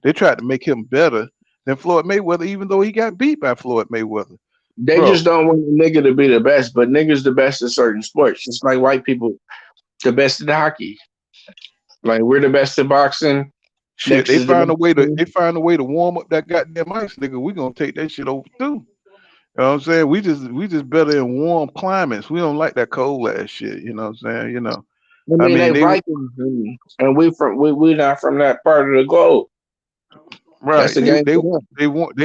They tried to make him better than Floyd Mayweather, even though he got beat by Floyd Mayweather, They just bro. don't want a nigga to be the best, but niggas the best at certain sports. Just like white people, the best at hockey. Like we're the best at boxing. Shit, Next they is the find a best. way to warm up that goddamn ice, nigga. We gonna take that shit over too. You know what I'm saying? We just better in warm climates. We don't like that cold ass shit. You know what I'm saying? I I mean, they mean they Vikings, and we not from that part of the globe. That's right. the game They for them. they want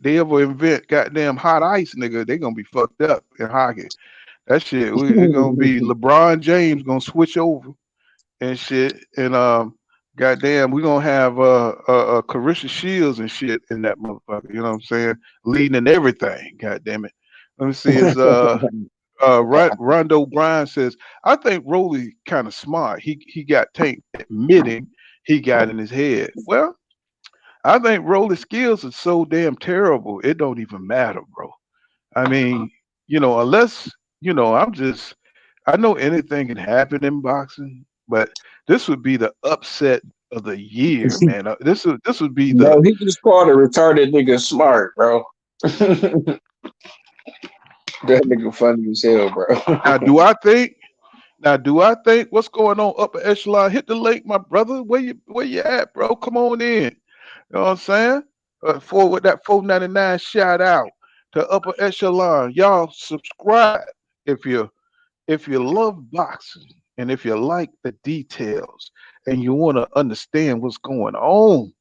they ever invent goddamn hot ice, nigga. They gonna be fucked up in hockey. That shit. We gonna be LeBron James gonna switch over and shit. And goddamn, we gonna have Carissa Shields and shit in that motherfucker. You know what I'm saying? Leading in everything. God damn it. Let me see. Is Rondo Bryan says, I think Rolly kind of smart. He got Tank admitting he got in his head. Well, I think Rolly's skills are so damn terrible, it don't even matter, bro. I mean, unless, I know anything can happen in boxing, but this would be the upset of the year, man. This would be the. No, he just called a retarded nigga smart, bro. That nigga funny as hell, Now, bro. do I think what's going on upper echelon? Hit the link, my brother. Where you at, bro? Come on in. You know what I'm saying? For with that 499 shout out to upper echelon. Y'all subscribe if you love boxing and if you like the details and you want to understand what's going on. You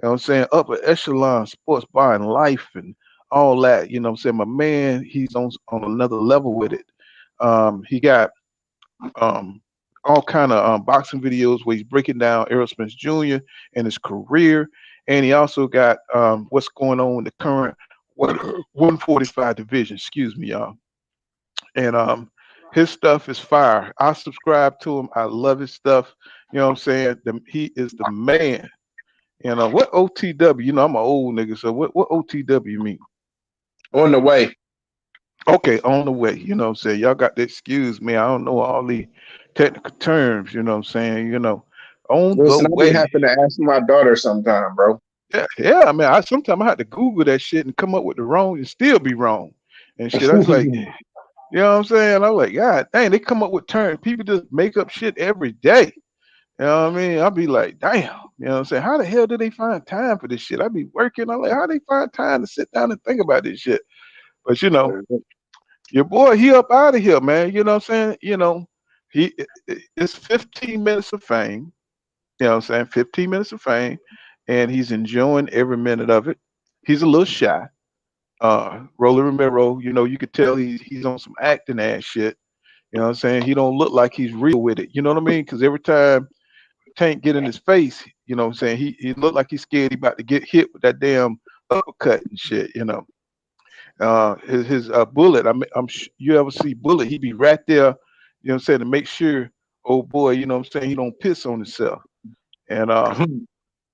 know what I'm saying? Upper echelon sports bar and life and all that. You know what I'm saying? My man, he's on another level with it. He got um, all kind of boxing videos where he's breaking down Errol Spence Jr. and his career, and he also got what's going on in the current 145 division. Excuse me, y'all. And his stuff is fire. I subscribe to him. I love his stuff. You know what I'm saying? He is the man. You know what OTW? You know I'm an old nigga, so what OTW mean? On the way. Okay, on the way. You know what I'm saying? Y'all got to excuse me. I don't know all the technical terms. You know what I'm saying? You know, on the Listen, I be way. having to ask my daughter sometime, bro. Yeah, yeah. I mean, sometimes I had to Google that shit and come up with the wrong and still be wrong and shit. I was like, you know what I'm saying? I was like, God dang, they come up with terms. People just make up shit every day. You know what I mean? I'll be like, damn. You know what I'm saying? How the hell do they find time for this shit? I be working. I'm like, how they find time to sit down and think about this shit? But you know, your boy, he up out of here, man. You know what I'm saying? You know, it's 15 minutes of fame. You know what I'm saying? 15 minutes of fame, and he's enjoying every minute of it. He's a little shy. Romero, you know, you could tell he's on some acting ass shit. You know what I'm saying? He don't look like he's real with it. You know what I mean? Because every time Tank get in his face, you know what I'm saying? He looked like he's scared he about to get hit with that damn uppercut and shit, you know. His Bullet, you ever see Bullet, he be right there, you know what I'm saying, to make sure, oh boy, you know what I'm saying, he don't piss on himself. And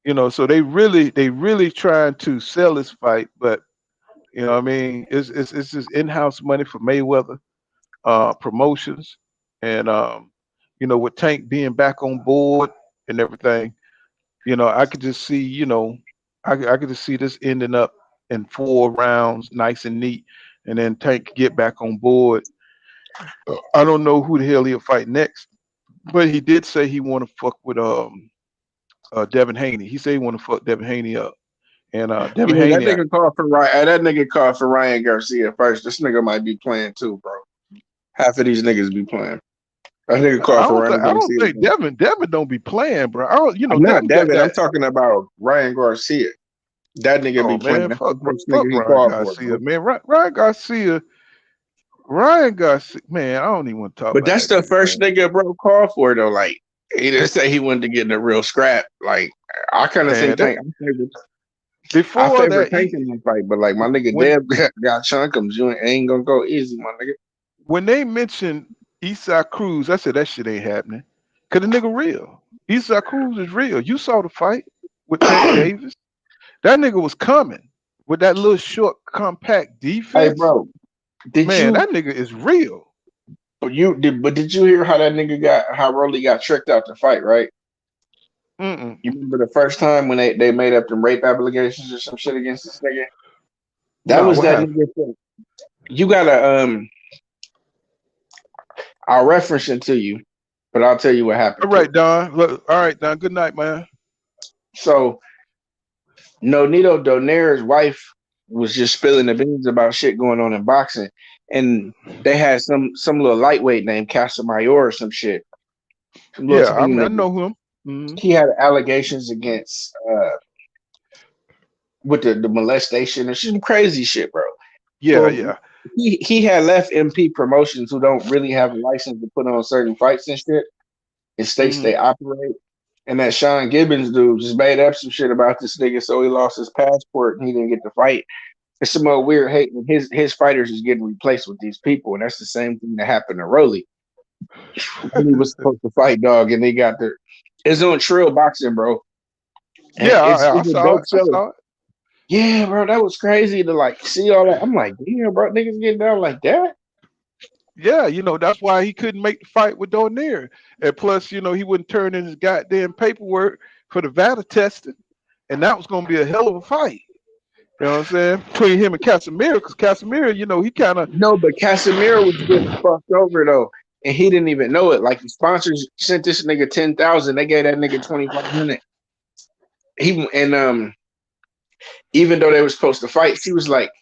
you know, so they really trying to sell this fight, but you know what I mean, it's just in-house money for Mayweather promotions. And you know, with Tank being back on board and everything, you know, I could just see, you know, I could just see this ending up in 4 rounds, nice and neat, and then Tank get back on board. I don't know who the hell he'll fight next, but he did say he want to fuck with Devin Haney. He said he want to fuck Devin Haney up, and Devin Yeah, that Haney. nigga called for Ryan. That nigga called for Ryan Garcia first. This nigga might be playing too, bro. Half of these niggas be playing. That nigga called for Ryan I don't Garcia. think Devin don't be playing, bro. I don't, you know, I'm not Devin got Devin. I'm that. talking about Ryan Garcia. That nigga Oh be playing. man, That's the fuck first fuck nigga he Ryan called for, Garcia, bro. man. Ryan Garcia, man. I don't even want to talk But about that's that the nigga, first man. nigga bro called for though. Like he didn't say he wanted to get in a real scrap. Like I kind of Man, think that, Tank. I before favor that, Tank in that fight, but like my nigga when Deb got chunkums. You ain't gonna go easy, my nigga. when they mentioned Eastside Cruz, I said that shit ain't happening. Cause the nigga real. Eastside Cruz is real. You saw the fight with Tank Davis. That nigga was coming with that little short, compact Hey, defense. bro, did Man, you that nigga is real. did you hear how that nigga got how Rolly got tricked out the fight, right? Mm-mm. You remember the first time when they made up them rape allegations or some shit against this nigga? That No, was what that happened? nigga thing. You gotta I'll reference it to you, but I'll tell you what happened All to right, him. Don. Look, all right, Don. Good night, man. So Nonito Donaire's wife was just spilling the beans about shit going on in boxing, and they had some little lightweight named Casamayor or some shit, some little Yeah, tiny I nigga. know him. Hmm. He had allegations against with the molestation and some crazy shit, bro. Yeah, Well, yeah. he had left MP Promotions, who don't really have a license to put on certain fights and shit in states Hmm. they operate. And that Sean Gibbons dude just made up some shit about this nigga, so he lost his passport and he didn't get to fight. It's some more weird hate, and his fighters is getting replaced with these people, and that's the same thing that happened to Rolly. Rolly was supposed to fight dog, and they got their. It's on Trill Boxing, bro, and Yeah, I it's a saw it. dope I show. saw it. Yeah, bro, that was crazy to like see all that. I'm like, damn, bro, niggas getting down like that. Yeah, you know, that's why he couldn't make the fight with Donaire. And plus, you know, he wouldn't turn in his goddamn paperwork for the VADA testing. And that was going to be a hell of a fight. You know what I'm saying? Between him and Casemiro, because Casemiro, you know, he kind of, No, but Casemiro was getting fucked over though, and he didn't even know it. Like the sponsors sent this nigga 10,000, they gave that nigga 2,500. He and even though they were supposed to fight, she was like,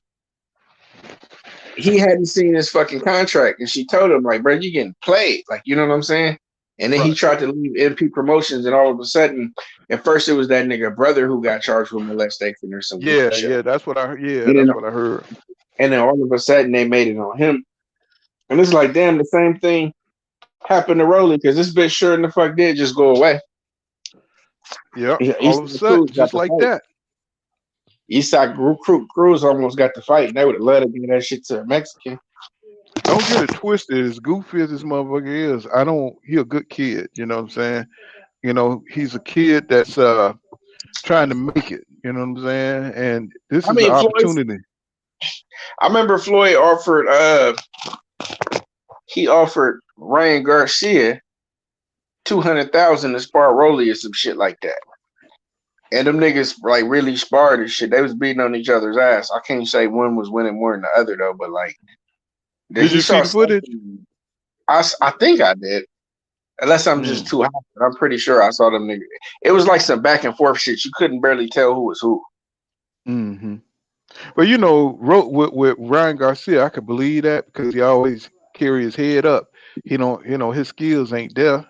he hadn't seen his fucking contract, and she told him like, bro, you getting played, like, you know what I'm saying? And then he Right. tried to leave MP Promotions, and all of a sudden, at first it was that nigga brother who got charged with molestation or some goofy Yeah, shit. yeah, that's what I heard. Yeah, And then, that's what I heard. and then all of a sudden they made it on him. And it's like, damn, the same thing happened to Rolly because this bitch sure in the fuck did just go away. Yep. All of a Eastside sudden, Cruz got just the like fight. that. Eastside Cruz almost got the fight, and they would have loved to give that shit to a Mexican. Don't get it twisted. As goofy as this motherfucker is, he a good kid. You know what I'm saying? You know, he's a kid that's trying to make it. You know what I'm saying? And this I is an mean, opportunity. I remember Floyd offered he offered Ryan Garcia 200,000 to spar Rolly or some shit like that. And them niggas like really sparred and shit. They was beating on each other's ass. I can't say one was winning more than the other though, but like Did you see the footage? I think I did. Unless I'm just too high, but I'm pretty sure I saw them niggas. It was like some back and forth shit. You couldn't barely tell who was who. Mm-hmm. But you know, with Ryan Garcia, I could believe that because he always carry his head up. He don't, you know, his skills ain't there.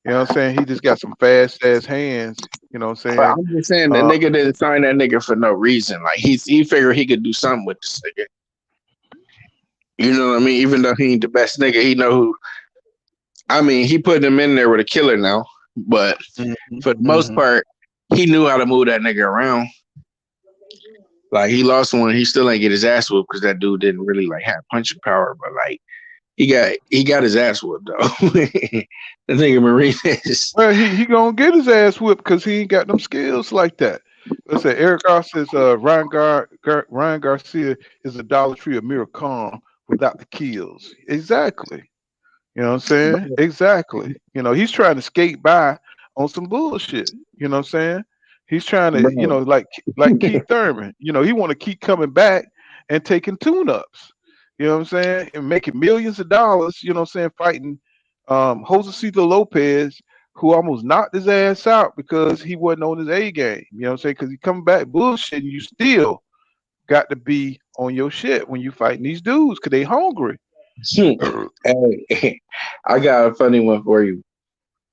You know what I'm saying? He just got some fast ass hands. You know what I'm But saying? I'm just saying that nigga didn't sign that nigga for no reason. Like he figured he could do something with this nigga. You know what I mean? Even though he ain't the best nigga, he know who. I mean, he put him in there with a killer now, but for the most part, he knew how to move that nigga around. Like he lost one, he still ain't get his ass whooped because that dude didn't really like have punching power. But like he got his ass whooped though. The nigga Martinez. Well, he gonna get his ass whipped because he ain't got them skills like that. Let's say Eric R says Ryan Garcia is a Dollar Tree of Miracon without the kills. Exactly. You know what I'm saying? Exactly. You know, he's trying to skate by on some bullshit. You know what I'm saying? He's trying to, you know, like Keith Thurman. You know, he want to keep coming back and taking tune-ups. You know what I'm saying? And making millions of dollars, you know what I'm saying, fighting Josecito Lopez, who almost knocked his ass out because he wasn't on his A game. You know what I'm saying? Because he coming back bullshit, you still got to be on your shit when you fighting these dudes because they hungry. Hey, I got a funny one for you.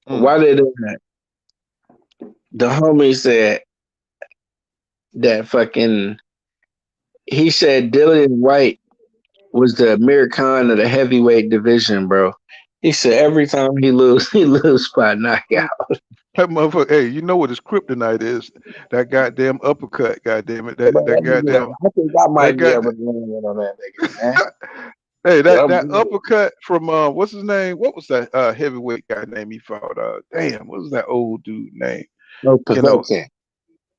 Why did the homie said that fucking he said Dillian White was the American of the heavyweight division, bro. He said every time he lose by knockout. That motherfucker, hey, you know what his kryptonite is? That goddamn uppercut, goddamn it. That goddamn I think I might be that able to win on that nigga, man. hey, that I'm- uppercut from what's his name? What was that heavyweight guy name he fought? Damn, what was that old dude name? No You know, Povetkin.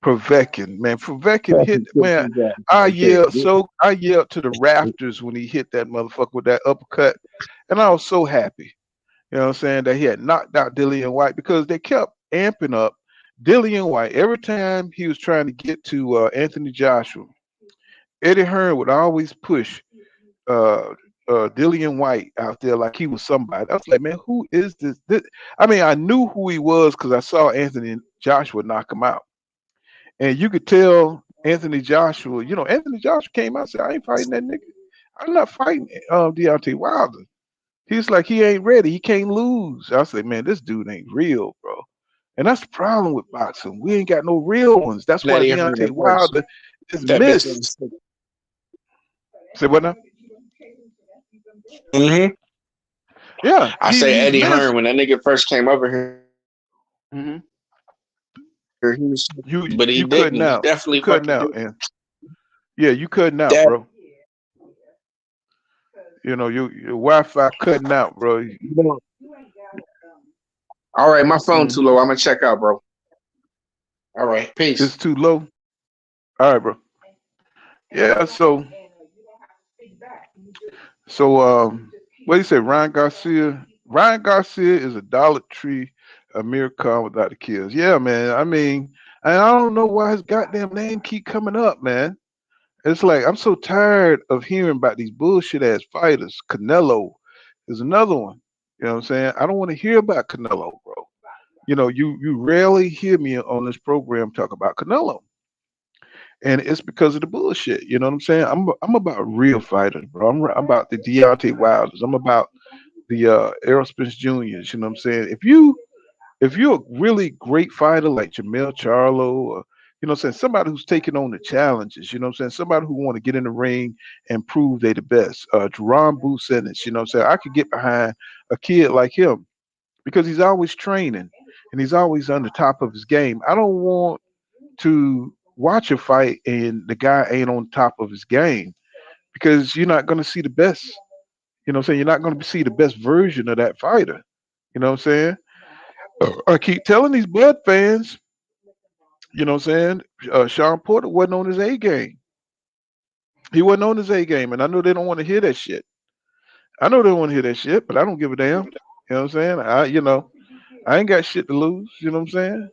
Povetkin, man. Povetkin hit, man. I yelled to the rafters when he hit that motherfucker with that uppercut. And I was so happy. You know what I'm saying? That he had knocked out Dillian White because they kept amping up Dillian White every time he was trying to get to Anthony Joshua. Eddie Hearn would always push Dillian White out there like he was somebody. I was like, man, who is this? I mean, I knew who he was because I saw Anthony Joshua knock him out. And you could tell Anthony Joshua, you know, Anthony Joshua came out and said, I ain't fighting that nigga. I'm not fighting Deontay Wilder. He's like, he ain't ready. He can't lose. I said, man, this dude ain't real, bro. And that's the problem with boxing. We ain't got no real ones. That's why Deontay Wilder is missed. Say what now? Mm-hmm. Yeah. I say Eddie missed. Hearn when that nigga first came over here. Mm-hmm. He was, You but he cutting didn't. out. He definitely You cutting fucking out, did. and yeah, you cutting out, bro. You know, your Wi-Fi cutting out, bro. All right, my phone too low. I'm gonna check out, bro. All right, peace. It's too low. All right, bro. Yeah, so what do you say, Ryan Garcia? Ryan Garcia is a Dollar Tree American without the kills. Yeah, man. I mean, and I don't know why his goddamn name keep coming up, man. It's like I'm so tired of hearing about these bullshit ass fighters. Canelo is another one. You know what I'm saying? I don't want to hear about Canelo, bro. You know, you rarely hear me on this program talk about Canelo. And it's because of the bullshit. You know what I'm saying? I'm about real fighters, bro. I'm about the Deontay Wilders. I'm about the Aerosmith Juniors. You know what I'm saying? If you're a really great fighter like Jamel Charlo, or you know what I'm saying, somebody who's taking on the challenges, you know what I'm saying, somebody who want to get in the ring and prove they the best. Jerron Booth Ennis, you know what I'm saying, I could get behind a kid like him because he's always training and he's always on the top of his game. I don't want to watch a fight and the guy ain't on top of his game because you're not going to see the best. You know what I'm saying? You're not going to see the best version of that fighter. You know what I'm saying? I keep telling these Bud fans, you know what I'm saying? Sean Porter wasn't on his A game. He wasn't on his A game, and I know they don't want to hear that shit. I know they don't want to hear that shit, but I don't give a damn. You know what I'm saying? I ain't got shit to lose. You know what I'm saying?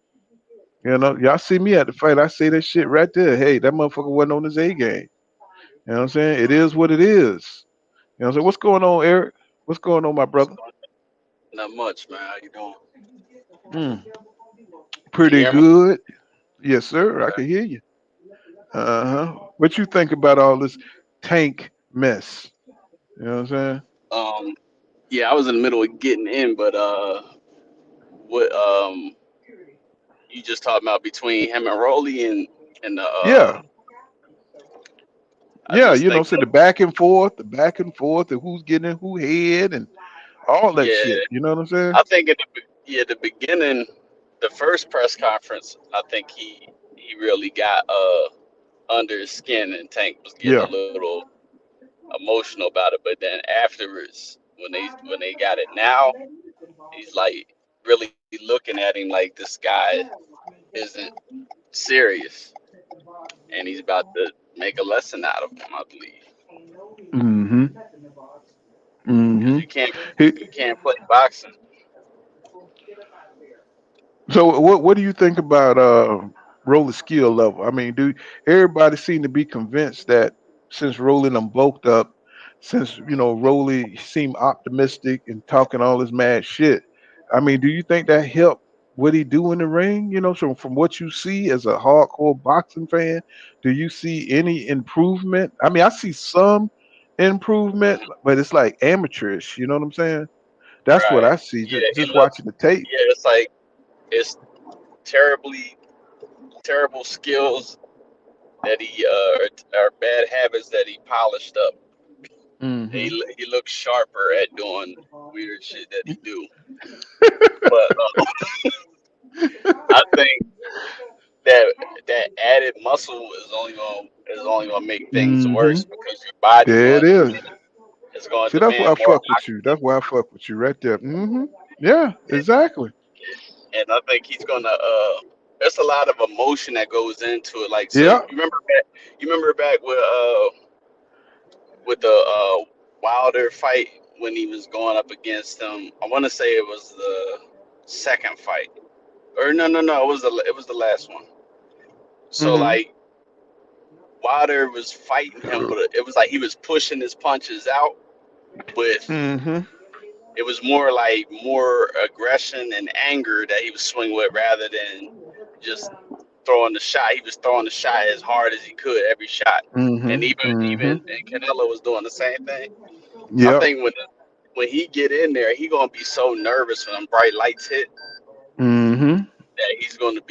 You know, y'all see me at the fight, I say that shit right there. Hey, that motherfucker wasn't on his A game. You know what I'm saying? It is what it is. You know what I'm saying? What's going on, Eric? What's going on, my What's brother? going on? Not much, man. How you doing? Mm, Can you pretty hear me? good. Yes, sir. I Okay. can hear you. Uh-huh. What you think about all this tank mess? You know what I'm saying? Um, yeah, I was in the middle of getting in, but what you just talking about between him and Rolly and the Yeah. I Yeah, just you know, think so the back and forth, and who's getting in who head and all that yeah, shit. You know what I'm saying? I think the beginning, the first press conference, I think he really got under his skin, and Tank was getting a Yeah. little emotional about it, but then afterwards, when they got it now, he's like really looking at him like this guy isn't serious, and he's about to make a lesson out of him, I believe, Mm-hmm. Mm-hmm. because He, you can't play boxing. So what do you think about Rolly's skill level? I mean, do everybody seem to be convinced that since Rolly them bulked up, since you know Rolly seemed optimistic and talking all this mad shit? I mean, do you think that helped what he do in the ring? You know, so from what you see as a hardcore boxing fan, do you see any improvement? I mean, I see some improvement, but it's like amateurish. You know what I'm saying? That's what Right? I see Yeah, he just looks. watching the tape. Yeah, it's like it's terribly terrible skills that he or bad habits that he polished up. Hmm. He looks sharper at doing weird shit that he do. But I think that that added muscle is only gonna make things Hmm. worse because your body's There it going is. is going See, to that's why demand I more fuck with you. oxygen, That's why I fuck with you right there. Yeah, exactly. and I think he's gonna. There's a lot of emotion that goes into it. Like, so Yeah. you remember back with the Wilder fight when he was going up against him. I want to say it was the second fight, or no, it was the last one. So Hmm. like Wilder was fighting him, but it was like he was pushing his punches out with Hmm. it was more aggression and anger that he was swinging with rather than just throwing the shot. He was throwing the shot as hard as he could every shot, and Hmm. even Hmm. and Canelo was doing the same thing. I Yep. think when he get in there, he gonna be so nervous when them bright lights hit Hmm. that he's gonna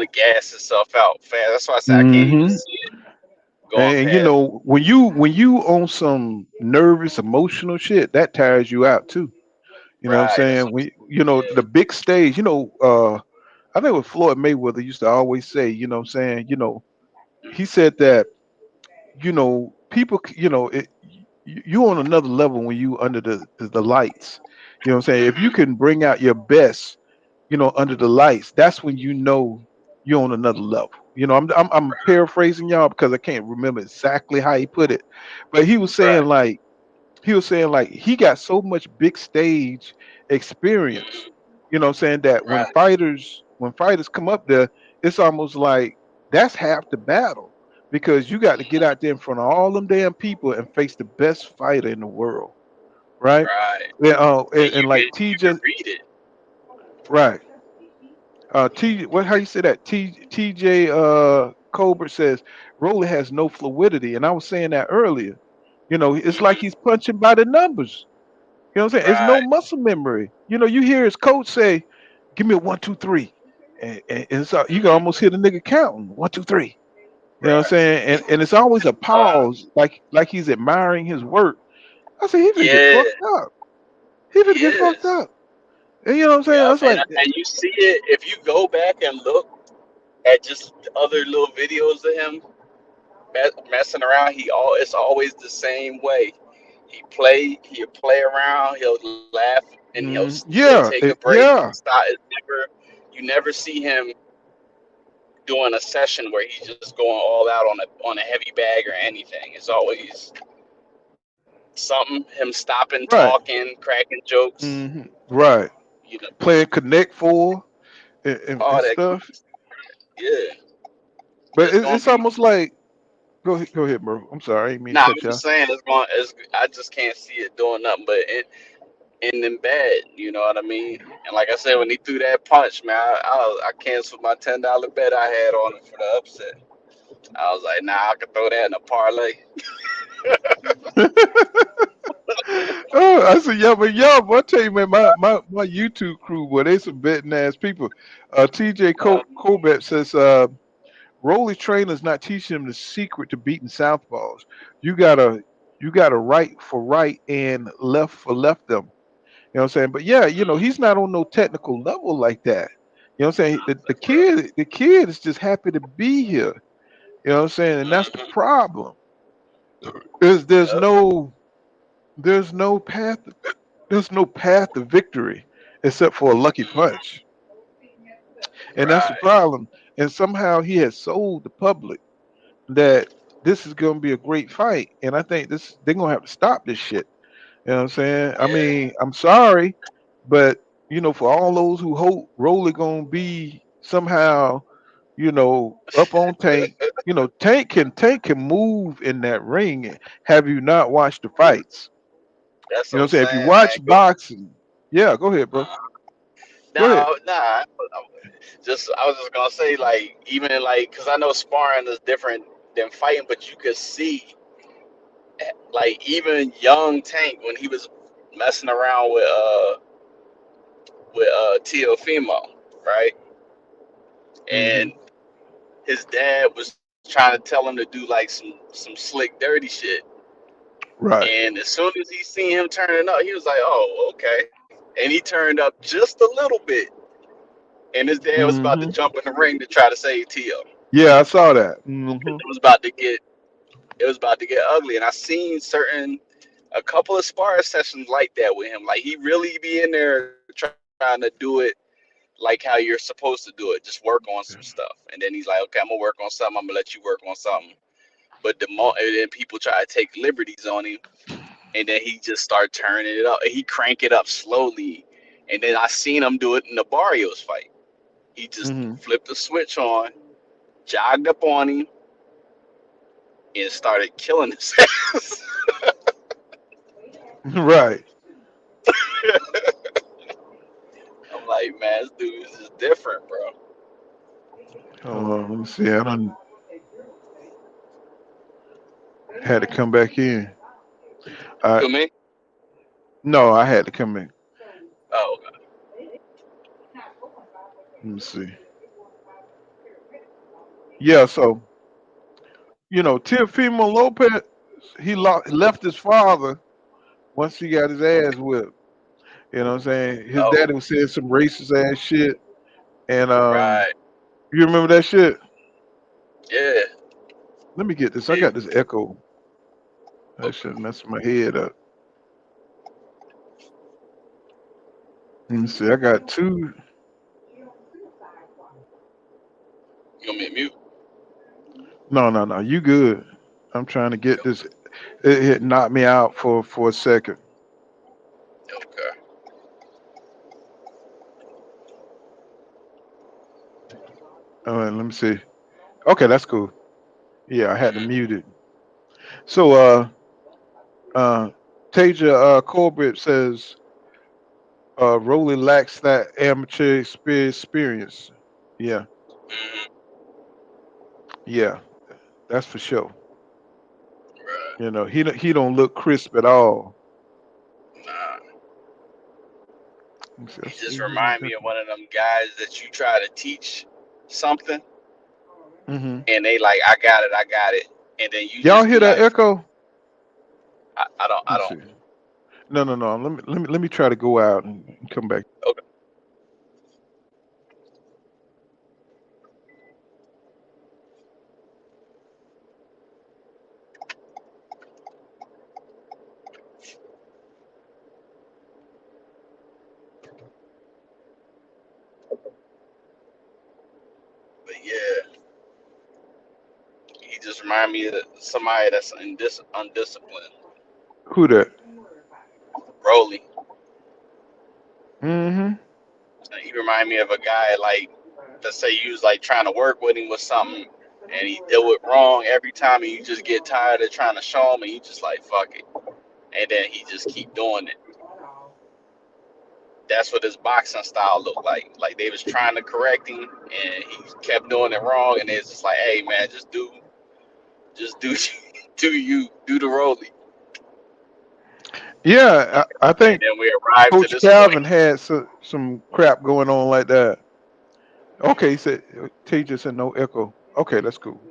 gas himself out fast. That's why I say I can't even Hmm. see it going And you past. know, when you on some nervous, emotional shit, that tires you out too. You know what I'm Right. That's saying? what. When you know Yeah. the big stage, I think what Floyd Mayweather used to always say, you know what I'm saying, he said that people you on another level when you under the lights. You know what I'm saying? If you Hmm. can bring out your best, under the lights, that's when you're on another level. I'm paraphrasing y'all because I can't remember exactly how he put it, but Right. he was saying like he got so much big stage experience, Hmm. what I'm saying, that Right. when fighters come up there, it's almost like that's half the battle because you got to get out there in front of all them damn people and face the best fighter in the world, right? Right. And, And and like you TJ, can read it. right? What how you say that? TJ Colbert says Rolly has no fluidity, and I was saying that earlier. It's like Hmm. he's punching by the numbers. You know what I'm saying? It's no Right. muscle memory. You know, you hear his coach say, "Give me a 1, 2, 3," and so you can Hmm. almost hear the nigga counting 1, 2, 3. You know what I'm Right. saying? And it's always a Uh, pause, like he's admiring his work. I say he finna get yeah, fucked up. He he finna get fucked is. up. And you know what I'm saying? I Yep. was like, And you see it if you go back and look at just other little videos of him messing around. It's always the same way. He'll play around, he'll laugh, and he'll take a break. He'll yeah, stop. You never see him doing a session where he's just going all out on a heavy bag or anything. It's always something. Him stopping, right, talking, cracking jokes. right. You know, Playing Connect Four and all that. stuff. Yeah, But it's gonna it's be. almost like go ahead, bro. I'm sorry, I didn't mean to Nah, I'm cut you just off. saying it's going. I just can't see it doing nothing but ending bad. You know what I mean? And like I said, when he threw that punch, man, I canceled my $10 bet I had on it for the upset. I was like, nah, I could throw that in a parlay. Oh, I said, yeah, but yo, I tell you, man, my YouTube crew, boy, they some betting ass people. TJ Uh, Colbert says, Rolly trainers not teaching him the secret to beating southpaws. You gotta you gotta right for right and left for left them. You know what I'm saying? But yeah, you know, he's not on no technical level like that. You know what I'm saying? The kid is just happy to be here. You know what I'm saying? And that's the mm-hmm, problem. Is there's yep, no there's no path there's no path to victory except for a lucky punch. And that's the right. problem. And somehow he has sold the public that this is gonna be a great fight. And I think this they're gonna have to stop this shit. You know what I'm saying? I Yeah, mean, I'm sorry, but you know, for all those who hope Rolly gonna be somehow, up on Tank, Tank can move in that ring. Have you not watched the fights? that's You know what what I'm I'm saying? If you saying, man. watch boxing, yeah, go ahead, bro. Uh, Go ahead. no, nah. I was just gonna say, like, even like, cause I know sparring is different than fighting, but you could see, like, even young Tank when he was messing around with Teofimo, right? Hmm. And his dad was trying to tell him to do like some slick, dirty shit. Right. And as soon as he seen him turning up, he was like, "Oh, okay." And he turned up just a little bit, and his dad was about to Hmm. jump in the ring to try to save Tio. Yeah, I saw that. It was about to get ugly. And I seen a couple of sparring sessions like that with him. Like he really be in there trying to do it like how you're supposed to do it. Just work on some stuff. And then he's like, "Okay, I'm gonna work on something. I'm gonna let you work on something." But and then people try to take liberties on him, and then he just start turning it up. He crank it up slowly, and then I seen him do it in the Barrios fight. He just Hmm. flipped the switch on, jogged up on him, and started killing his ass. Right. I'm like, man, this dude is just different, bro. Hold on, let me see. I don't had to come back in. I You me? No, I had to come in. Oh, Let me see. Yeah, so Teofimo Lopez, left his father once he got his ass whipped. You know what I'm saying? His oh, daddy was saying some racist ass shit, and right. you remember that shit? Yeah. Let me get this. I He, got this echo. That okay. shit messing my head up. Let me see. I got two. You gonna be mute? No, no, no. You good? I'm trying to get this. It knocked me out for a second. Okay. Let me see. Okay, that's cool. Yeah, I had to Mm-hmm. mute it. So, uh, Taja Corbett says, Rolly lacks that amateur experience. Yeah, Mm-hmm. yeah, that's for sure. Right. He don't look crisp at all. Nah. He just remind me of one of them guys that you try to teach something, Mm-hmm. and they like, I got it, and then you Y'all just hear be that like, echo? I Let me don't. see. No. Let me try to go out and come back. Okay. But yeah, he just remind me of somebody that's undisciplined. Who that? Broly. Mm-hmm. He remind me of a guy like, let's say you was like trying to work with him with something, and he do it wrong every time, and you just get tired of trying to show him, and you just like fuck it, and then he just keep doing it. That's what his boxing style looked like. Like they was trying to correct him, and he kept doing it wrong, and it's just like, hey man, just do, do the Rolly. Yeah, I And think then we arrived to Coach this point. Calvin had some crap going on like that. Okay, he said teacher said no echo. Okay, that's cool.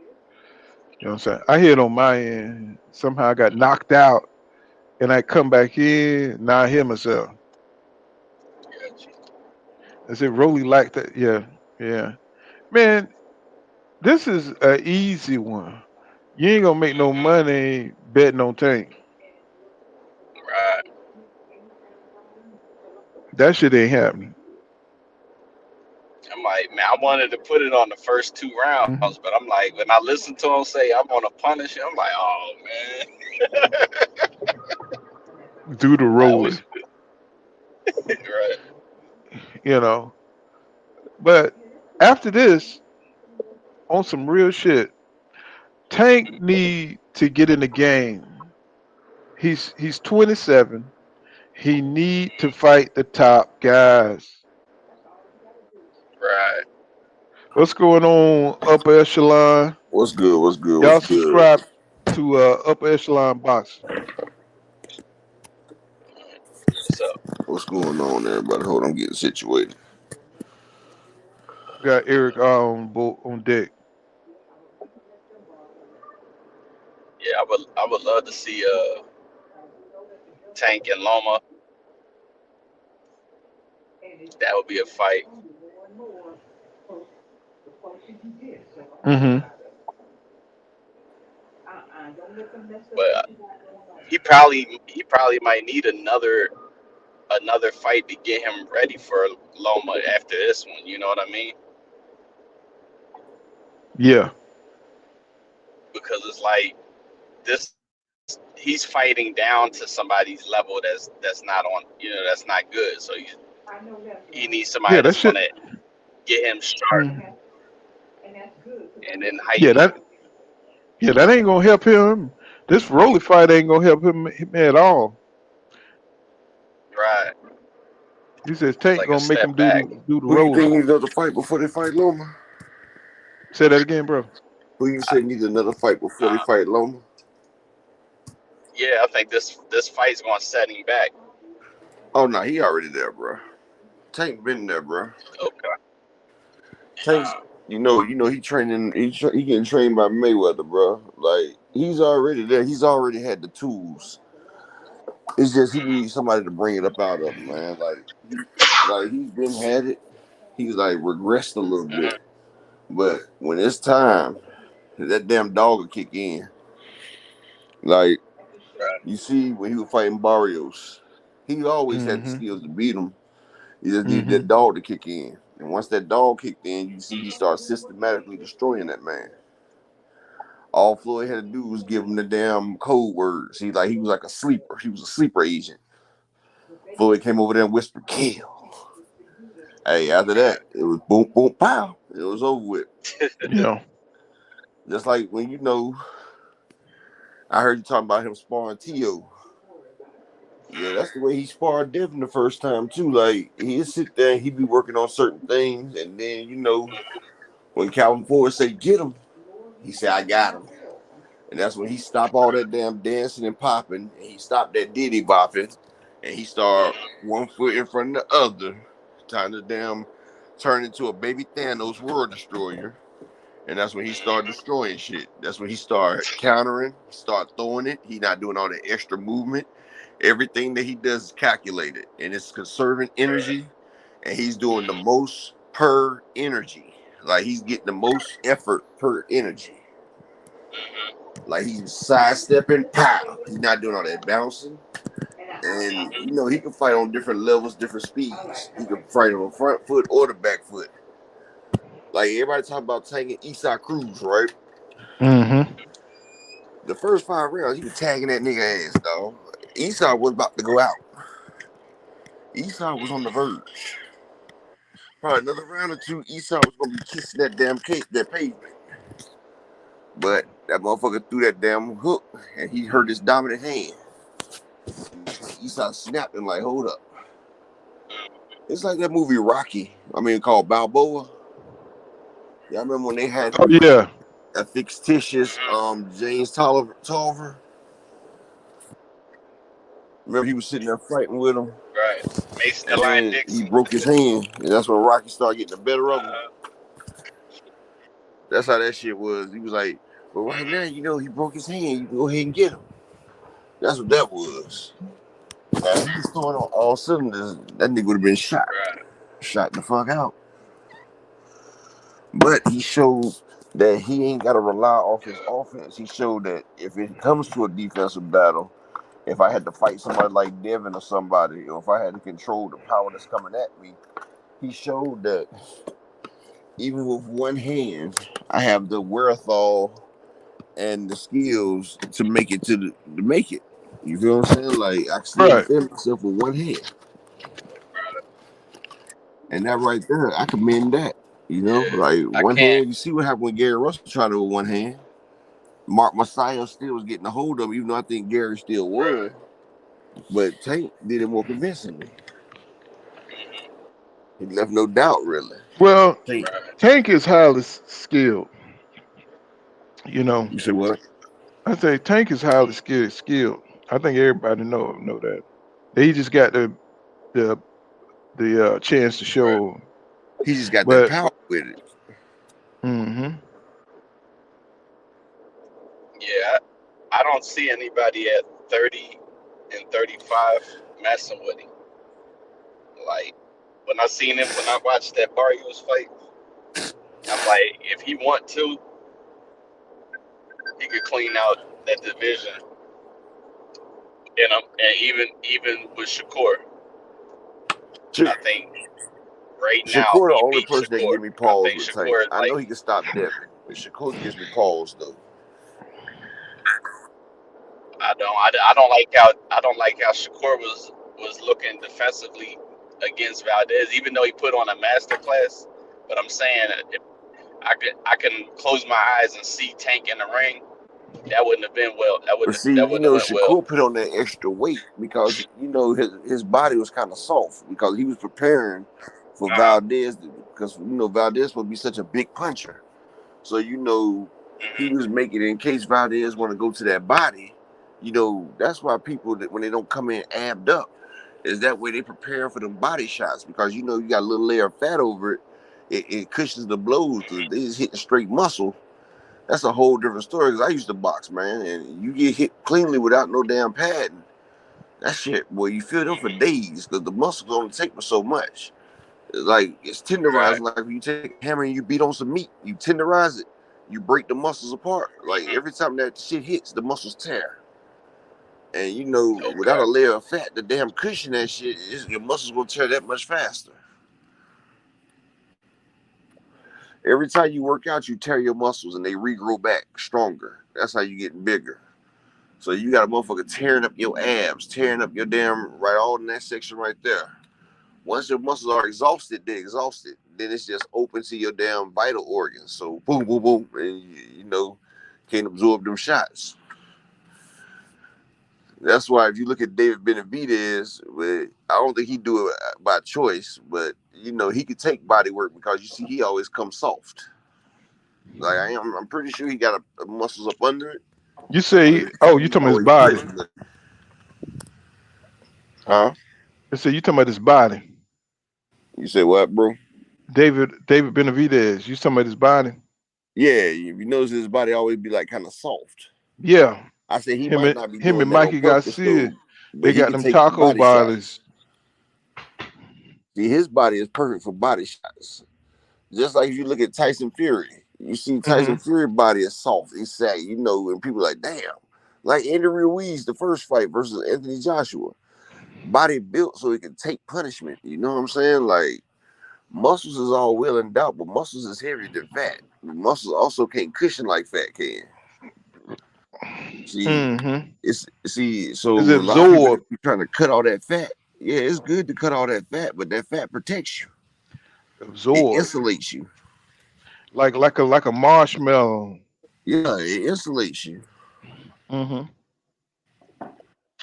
You know what I'm saying? I hear it on my end. Somehow I got knocked out and I come back in. Now I hear myself. I said, Rolly like that. Yeah, yeah. Man, this is an easy one. You ain't gonna make no money betting on Tank. Right. That shit ain't happening. I'm like, man, I wanted to put it on the first 2 rounds, Mhm. but I'm like, when I listen to him say I'm gonna punish him, I'm like, oh man. Do the I was Rolly, right. you know. But after this, on some real shit, Tank need to get in the game. He's 27. He need to fight the top guys. Right. What's going on, upper echelon? What's good? What's good? What's Y'all good? subscribe to upper echelon box. So What's going on, everybody? Hold on, I'm getting situated. Got Eric on deck. yeah, I would love to see Tank and Loma. That would be a fight. Mm-hmm. But he probably might need another fight to get him ready for Loma after this one. You know what I mean? Yeah. Because it's like this, he's fighting down to somebody's level that's not on. That's not good. So he needs somebody Yeah, that that's shit. gonna get him sharp Mm, and then yeah, heighten him. that ain't gonna help him. This Rolly fight ain't gonna help him at all. Right. He says It's Tank like a gonna make step him do back. the Who you think Rolly. needs another fight before they fight Loma? Say that again, bro. Who you say needs another fight before they Uh, fight Loma? yeah, I think this fight's gonna set him back. Oh no, he already there, bro. Tank been there, bro. Okay. Tank's, he training. He getting trained by Mayweather, bro. Like he's already there. He's already had the tools. It's just he needs somebody to bring it up out of him, man. Like he's been had it. He's like regressed a little bit, but when it's time, that damn dog will kick in. Like Right. you see, when he was fighting Barrios, he always had the Mm-hmm. skills to beat him. He just needed Mm-hmm. that dog to kick in. And once that dog kicked in, you see he started systematically destroying that man. All Floyd had to do was give him the damn code words. He was like a sleeper. He was a sleeper agent. Floyd came over there and whispered, "Kill." Hey, after that, it was boom, boom, pow. It was over with. Yeah. Just like when I heard you talking about him sparring T.O. Yeah, that's the way he sparred Devin the first time too. Like he'd sit there and he'd be working on certain things, and then when Calvin Ford say get him, he said I got him, and that's when he stopped all that damn dancing and popping, and he stopped that diddy bopping, and he started one foot in front of the other, trying to damn turn into a baby Thanos world destroyer. And that's when he started destroying shit. That's when he started countering, start throwing it. He not doing all the extra movement. Everything that he does is calculated, and it's conserving energy. And he's doing the most per energy. Like he's getting the most effort per energy. Like he's sidestepping, pow. He's not doing all that bouncing. And you know, he can fight on different levels, different speeds. He can fight on the front foot or the back foot. Like everybody talking about tagging Eastside Cruz, right? Mm-hmm. The first 5 rounds, he was tagging that nigga ass, dog. Eastside was about to go out. Eastside was on the verge. Probably another round or two, Eastside was gonna be kissing that damn cake, that pavement. But that motherfucker threw that damn hook, and he hurt his dominant hand. Eastside snapped and like, hold up. It's like that movie Rocky. I mean, called Balboa. Y'all remember when they had Oh yeah. a fictitious James Tolliver? Remember he was sitting there fighting with him, Right. Mason the and Lion then he Dixon. broke his hand, and that's when Rocky started getting the better of him. That's how that shit was. He was like, "But right now, you know, he broke his hand. You can go ahead and get him." That's what that was. Now, if he was throwing on all cylinders, that nigga would have been shot the fuck out. But he showed that he ain't got to rely off his offense. He showed that if it comes to a defensive battle, if I had to fight somebody like Devin or somebody, or if I had to control the power that's coming at me, he showed that even with one hand, I have the wherewithal and the skills to make it to make it. You feel what I'm saying? Like I can still Right. defend myself with one hand, and that right there, I commend that. You know, like I one can't. hand. You see what happened when Gary Russell tried it with one hand. Mark Messiah still was getting a hold of him, even though I think Gary still won. But Tank did it more convincingly. He left no doubt, really. Well, Tank. Tank is highly skilled. You know, You said what? I say Tank is highly skilled. I think everybody know that. He just got the chance to show. He just got that But power with it. mm-hmm. Yeah, I don't see anybody at 30 and 35 messing with him. Like when I seen him, when I watched that Barrios fight, I'm like, if he want to, he could clean out that division. And even with Shakur, I think right now Shakur, the he only beat person that can Shakur. give me I pause think with Tank. Shakur is I know like, he can stop Devin, but Shakur gives me pause though. I don't like how Shakur was looking defensively against Valdez, even though he put on a master class. But I'm saying if I can close my eyes and see Tank in the ring, that wouldn't have been well. But see, That you wouldn't have know, went well. Shakur put on that extra weight because you know his body was kind of soft because he was preparing for Valdez because you know Valdez would be such a big puncher. So you know he was making it in case Valdez want to go to that body. You know that's why people that when they don't come in amped up is that way they prepare for them body shots because you know you got a little layer of fat over it. It cushions the blows. They just hit the straight muscle. That's a whole different story. Cause I used to box, man, and you get hit cleanly without no damn padding. That shit, boy, you feel them for days because the muscles only take for so much. It's like it's tenderizing. Right. Like when you take a hammer and you beat on some meat, you tenderize it, you break the muscles apart. Like every time that shit hits, the muscles tear. And you know, without Okay. a layer of fat, the damn cushion that shit, your muscles gonna tear that much faster. Every time you work out, you tear your muscles and they regrow back stronger. That's how you getting bigger. So you got a motherfucker tearing up your abs, tearing up your damn right all in that section right there. Once your muscles are exhausted, they're exhausted. Then it's just open to your damn vital organs. So boom, boom, boom, and you know can't absorb them shots. That's why if you look at David Benavidez, I don't think he do it by choice, but you know he could take body work because you see he always comes soft. Like I'm pretty sure he got a muscles up under it. You say, But oh, you he talking his always body? pushes it. Huh? I said you talking about his body. You say what, bro? David Benavidez. You talking about his body? Yeah, if you notice his body always be like kind of soft. Yeah. I said he Him might and not be him doing and that on Mikey purpose Garcia. though, but They he got can them take the taco body bodies. shots. See, his body is perfect for body shots. Just like if you look at Tyson Fury, you see Tyson Mm-hmm. Fury body is soft. It's sag, you know, and people are like, damn. Like Andy Ruiz, the first fight versus Anthony Joshua. Body built so he can take punishment. You know what I'm saying? Like muscles is all well and doubt, but muscles is heavier than fat. But muscles also can't cushion like fat can. See, Mm-hmm. so It's a lot of people absorbed. that be trying to cut all that fat. Yeah, it's good to cut all that fat, but that fat protects you. It Absorbed. insulates you. Like a marshmallow. Yeah, it insulates you. Mm-hmm.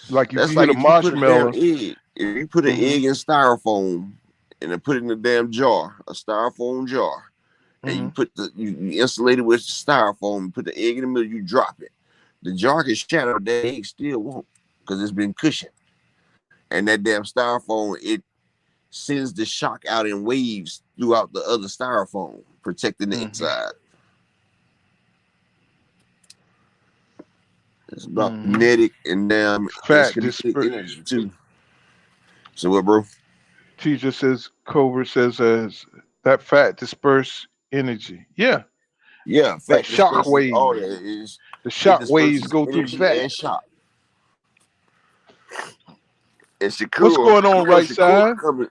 Like if That's you hit like a if you put a damn marshmallow. egg. If you put an Mm-hmm. egg in styrofoam and then put it in a damn jar, a styrofoam jar, and Mm-hmm. you put you insulate it with styrofoam, you put the egg in the middle, you drop it. The jar can shatter, but that egg still won't because it's been cushioned. And that damn styrofoam, it sends the shock out in waves throughout the other styrofoam, protecting the Mm-hmm. inside. It's about Mm-hmm. kinetic and damn it's Fat kinetic disper. energy too. So what, bro? Teacher says Cobra says as that fat disperse energy. Yeah. Yeah, Like fat shock disperses all waves. that. The It shock waves disperses go through energy fat. and shock. And What's Shakur, going on, you know, right Shakur side? can come in.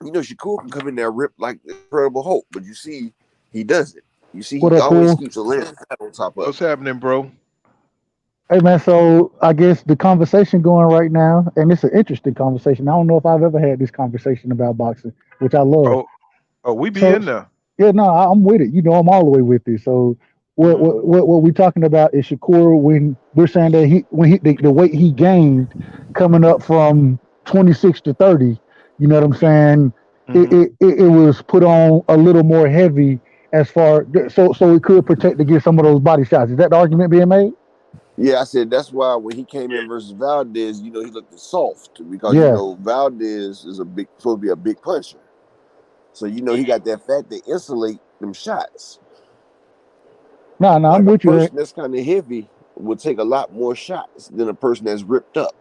You know, Shakur can come in there ripped like the Incredible Hulk, but you see, he doesn't. You see, What he up, always Cool? keeps a layer of fat on top of What's it. happening, bro? Hey, man. So I guess the conversation going right now, and it's an interesting conversation. I don't know if I've ever had this conversation about boxing, which I love. Oh, we be So in there. yeah, no, I'm with it. You know, I'm all the way with it. So what Mm-hmm. what what we talking about is Shakur when we're saying that the weight he gained coming up from 26 to 30. You know what I'm saying? It Mm-hmm. it, it, it was put on a little more heavy as far so it could protect against some of those body shots. Is that the argument being made? Yeah, I said that's why when he came in versus Valdez, you know, he looked soft because you Yeah. know Valdez is supposed to be a big puncher. So you know he got that fat to insulate them shots. No, no, I'm Like a with you. person that's kind of heavy will take a lot more shots than a person that's ripped up.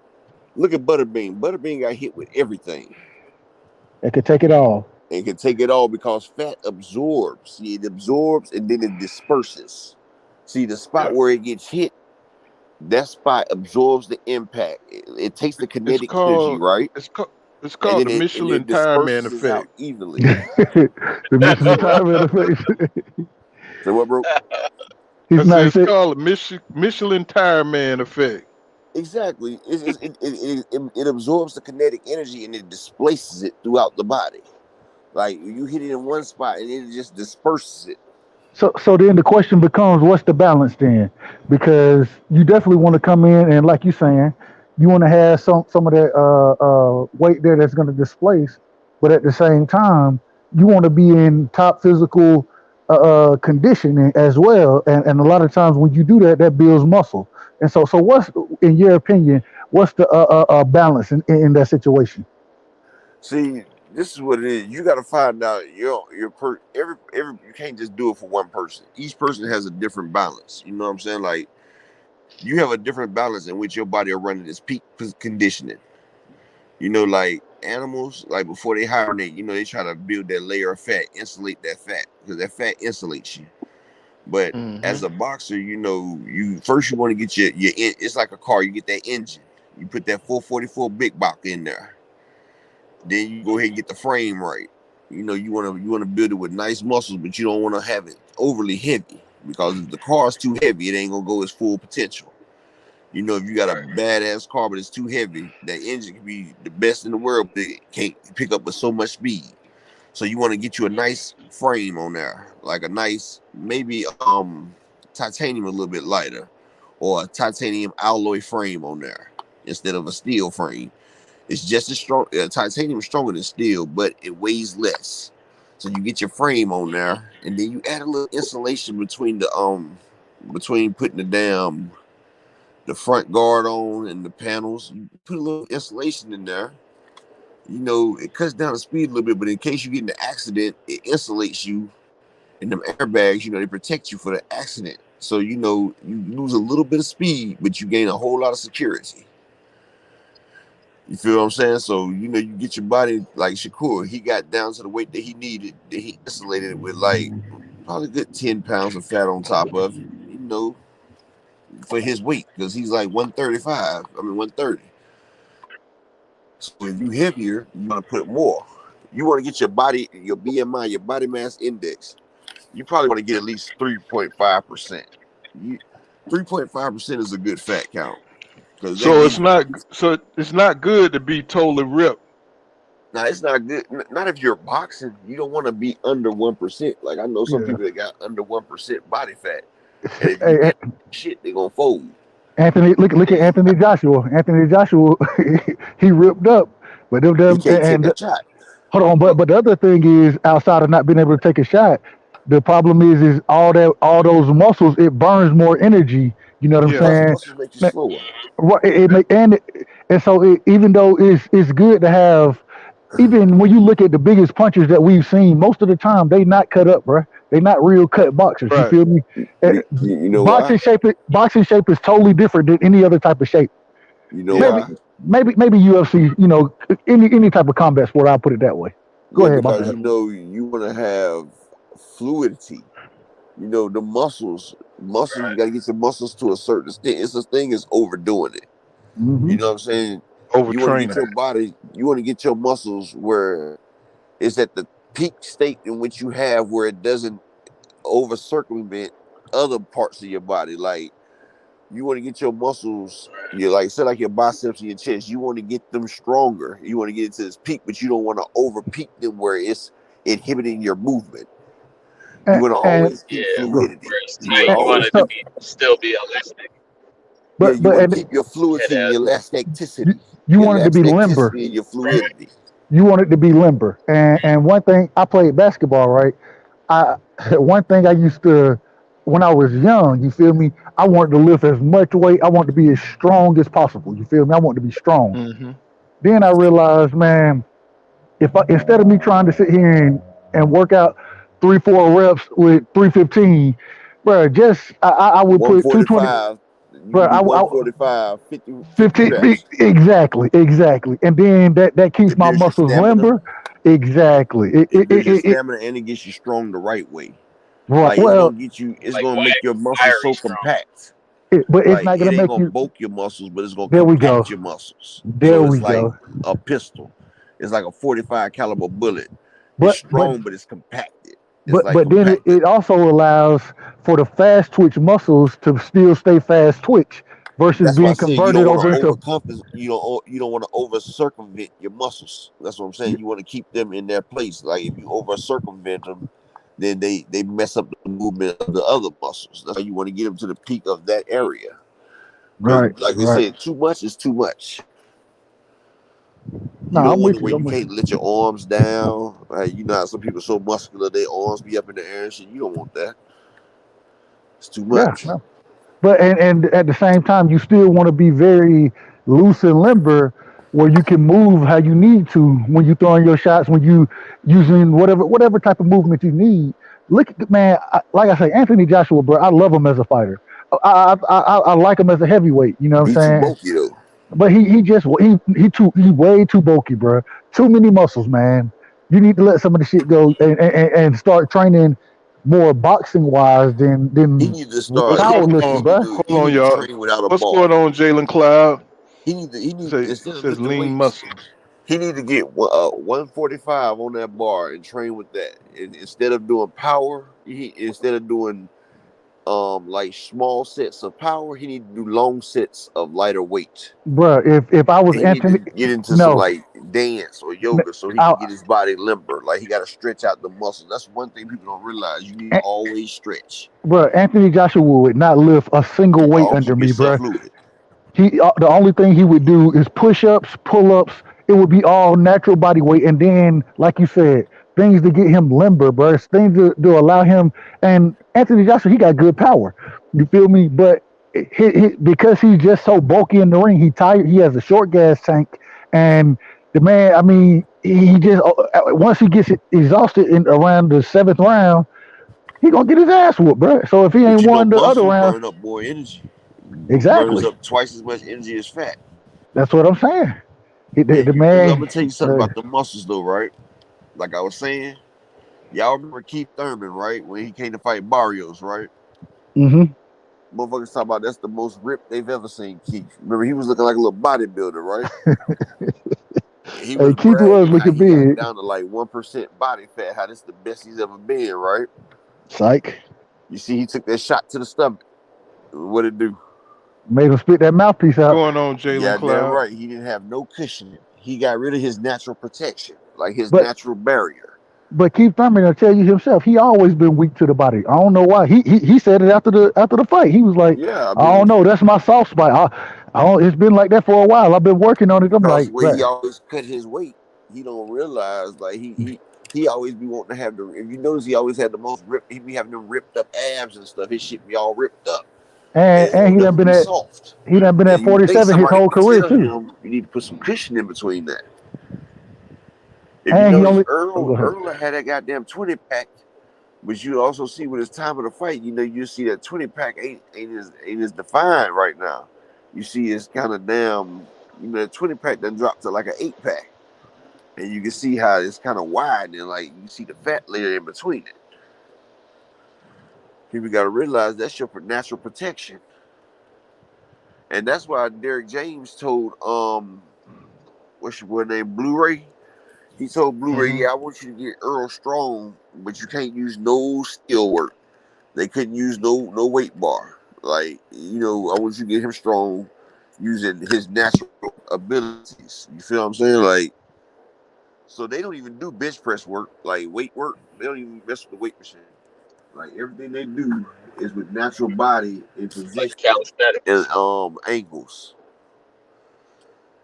Look at Butterbean. Butterbean got hit with everything It could take it all. and can take it all because fat absorbs. See, it absorbs and then it disperses. See, the spot Yeah. where it gets hit, that spot absorbs the impact. It takes the It's kinetic energy, called right? it's called it's And called then the it Michelin tire man disperses it out effect. evenly. The Michelin So, time interface. so what, bro? He's I said not it's sick. called the Michelin tire man effect. Exactly. It absorbs the kinetic energy and it displaces it throughout the body. Like you hit it in one spot and it just disperses it. So then the question becomes, what's the balance then? Because you definitely want to come in and, like you're saying, you want to have some of that weight there that's going to displace, but at the same time, you want to be in top physical conditioning as well. And a lot of times when you do that, that builds muscle. And so what's, in your opinion, what's the balance in that situation? See, this is what it is. You got to find out every you can't just do it for one person. Each person has a different balance. You know what I'm saying? Like you have a different balance in which your body will run at its peak conditioning. You know, like animals, like before they hibernate, you know, they try to build that layer of fat, insulate that fat because that fat insulates you. But Mm-hmm. as a boxer, you know, you want to get it's like a car. You get that engine. You put that 444 big box in there. Then you go ahead and get the frame right. You know, you want to build it with nice muscles, but you don't want to have it overly heavy because if the car's too heavy, it ain't gonna go its full potential. You know, if you got a badass car but it's too heavy, that engine can be the best in the world, but it can't pick up with so much speed. So you want to get you a nice frame on there, like a nice maybe titanium a little bit lighter, or a titanium alloy frame on there instead of a steel frame. It's just as strong. Titanium is stronger than steel, but it weighs less. So you get your frame on there, and then you add a little insulation between between putting the the front guard on and the panels. You put a little insulation in there. It cuts down the speed a little bit, but in case you get in an accident, it insulates you. And them airbags, they protect you for the accident. So, you lose a little bit of speed, but you gain a whole lot of security. You feel what I'm saying? So, you get your body like Shakur. He got down to the weight that he needed, that he insulated it with like probably a good 10 pounds of fat on top of it, for his weight, because he's like 130. So if you heavier, you want to put more. You want to get your body, your BMI, your body mass index. You probably want to get at least 3.5%. 3.5% is a good fat count. So it's not good to be totally ripped. No, it's not good. Not if you're boxing. You don't want to be under 1%. Like I know some people that got under 1% body fat, and if you get shit, they're gonna fold. Anthony, look at Anthony Joshua. Anthony Joshua, he ripped up, but He can't take a shot. hold on, but the other thing is, outside of not being able to take a shot, the problem is all those muscles, it burns more energy. You know what I'm saying? Muscles make you slower. Right, and so even though it's good to have, even when you look at the biggest punchers that we've seen, most of the time they not cut up, bro. They not real cut boxers. Right. You feel me? You know boxing shape is totally different than any other type of shape. You know why? Maybe UFC. Any type of combat sport. I'll put it that way. Go ahead. Because you want to have fluidity. The muscles. You got to get your muscles to a certain extent. It's a thing is overdoing it. Mm-hmm. You know what I'm saying? Overtraining. You want to get your body. You want to get your muscles where it's at the peak state in which you have, where it doesn't over circumvent other parts of your body. Like you want to get your muscles, like your biceps and your chest. You want to get them stronger. You want to get into this peak, but you don't want to over peak them where it's inhibiting your movement. You want to always keep fluidity. You want it to still be elastic. But you want to keep your fluidity and your elasticity. You want it to be limber. And your fluidity. You want it to be limber. And one thing, I played basketball, right? One thing I used to, when I was young, you feel me? I wanted to lift as much weight. I wanted to be as strong as possible. You feel me? I wanted to be strong. Mm-hmm. Then I realized, man, instead of me trying to sit here and work out 3-4 reps with 315, bro, I would put 225. Bro, 145, 50 exactly. And then that keeps my muscles limber. Exactly. It gives you stamina and it gets you strong the right way. Right. It's gonna make your muscles so compact. But it's not gonna make you bulk your muscles, but it's gonna compact your muscles. There we go. A pistol. It's like a 45 caliber bullet. It's strong, but it's compacted. But then it also allows for the fast twitch muscles to still stay fast twitch versus being converted over into. You don't want to over circumvent your muscles. That's what I'm saying. You want to keep them in their place. Like if you over circumvent them, then they mess up the movement of the other muscles. That's why you want to get them to the peak of that area. Right. Like they said, too much is too much. You can't let your arms down. Like, how some people are so muscular, their arms be up in the air and shit. You don't want that. It's too much. Yeah, no. But and at the same time, you still want to be very loose and limber, where you can move how you need to when you throwing your shots, when you using whatever type of movement you need. Look, man, like I say, Anthony Joshua, bro, I love him as a fighter. I like him as a heavyweight. You know what I'm saying? Bulky, though. But he's way too bulky, bro. Too many muscles, man. You need to let some of the shit go and start training more boxing wise than he need to start powerlifting, bro. Hold on, y'all. What's going on, Jalen Cloud? He need says lean muscles. He need to get 145 on that bar and train with that. And instead of doing power, instead of doing like small sets of power, he need to do long sets of lighter weight. Bro, if I was Anthony, get into some like dance or yoga so he can get his body limber. Like he got to stretch out the muscles. That's one thing people don't realize. You need to always stretch. Bro, Anthony Joshua would not lift a single weight under me, bro. The only thing he would do is push-ups, pull-ups. It would be all natural body weight, and then, like you said, things to get him limber, bro. Things to allow him. And Anthony Joshua, he got good power. You feel me? But because he's just so bulky in the ring, he tired. He has a short gas tank, and the man. I mean, he just once he gets exhausted in around the seventh round, he gonna get his ass whooped, bro. So if he But ain't you know, won the other muscle round, burn up more energy. Burns exactly. up twice as much energy as fat. That's what I'm saying. Yeah, The because I'm man. gonna tell you something about the muscles though, right? Like I was saying, y'all remember Keith Thurman, right? When he came to fight Barrios, right? Mm-hmm. Motherfuckers talk about that's the most ripped they've ever seen Keith. Remember, he was looking like a little bodybuilder, right? He Hey, was Keith was bragging how looking he got big. down to like 1% body fat, how this the best he's ever been, right? Psych. You see, he took that shot to the stomach. What it do? Made him spit that mouthpiece What's out. going on, Jalen Goddamn Cloud? right. He didn't have no cushioning. He got rid of his natural protection, like his But natural barrier. Keith Thurman will tell you himself, he always been weak to the body. I don't know why. He said it after the fight. He was like, Yeah, I I don't mean, know, that's my soft spot. I don't, it's been like that for a while. I've been working on it. I'm because like, the way he bruh, always cut his weight, he don't realize like he always be wanting to have the. If you notice, he always had the most ripped. He be having them ripped up abs and stuff. His shit be all ripped up, and it and don't never be soft. he done been And at you would think 47 his somebody whole could career tell too. him you need to put some cushion in between that. If you And he notice, only go ahead. Earl had that goddamn 20 pack, but you also see with his time of the fight, you see that 20 pack ain't as defined right now. You see it's kind of damn, that 20 pack then dropped to like an 8 pack, and you can see how it's kind of wide and like you see the fat layer in between it. People got to realize that's your natural protection, and that's why Derek James told what's your boy name, Blu-ray. He told Blu-ray, Mm-hmm. yeah, I want you to get Earl strong, but you can't use no steel work. They couldn't use no weight bar. Like, I want you to get him strong using his natural abilities. You feel what I'm saying? Like, so they don't even do bench press work, like weight work. They don't even mess with the weight machine. Like everything they do is with natural body and Like position and calisthenics. angles.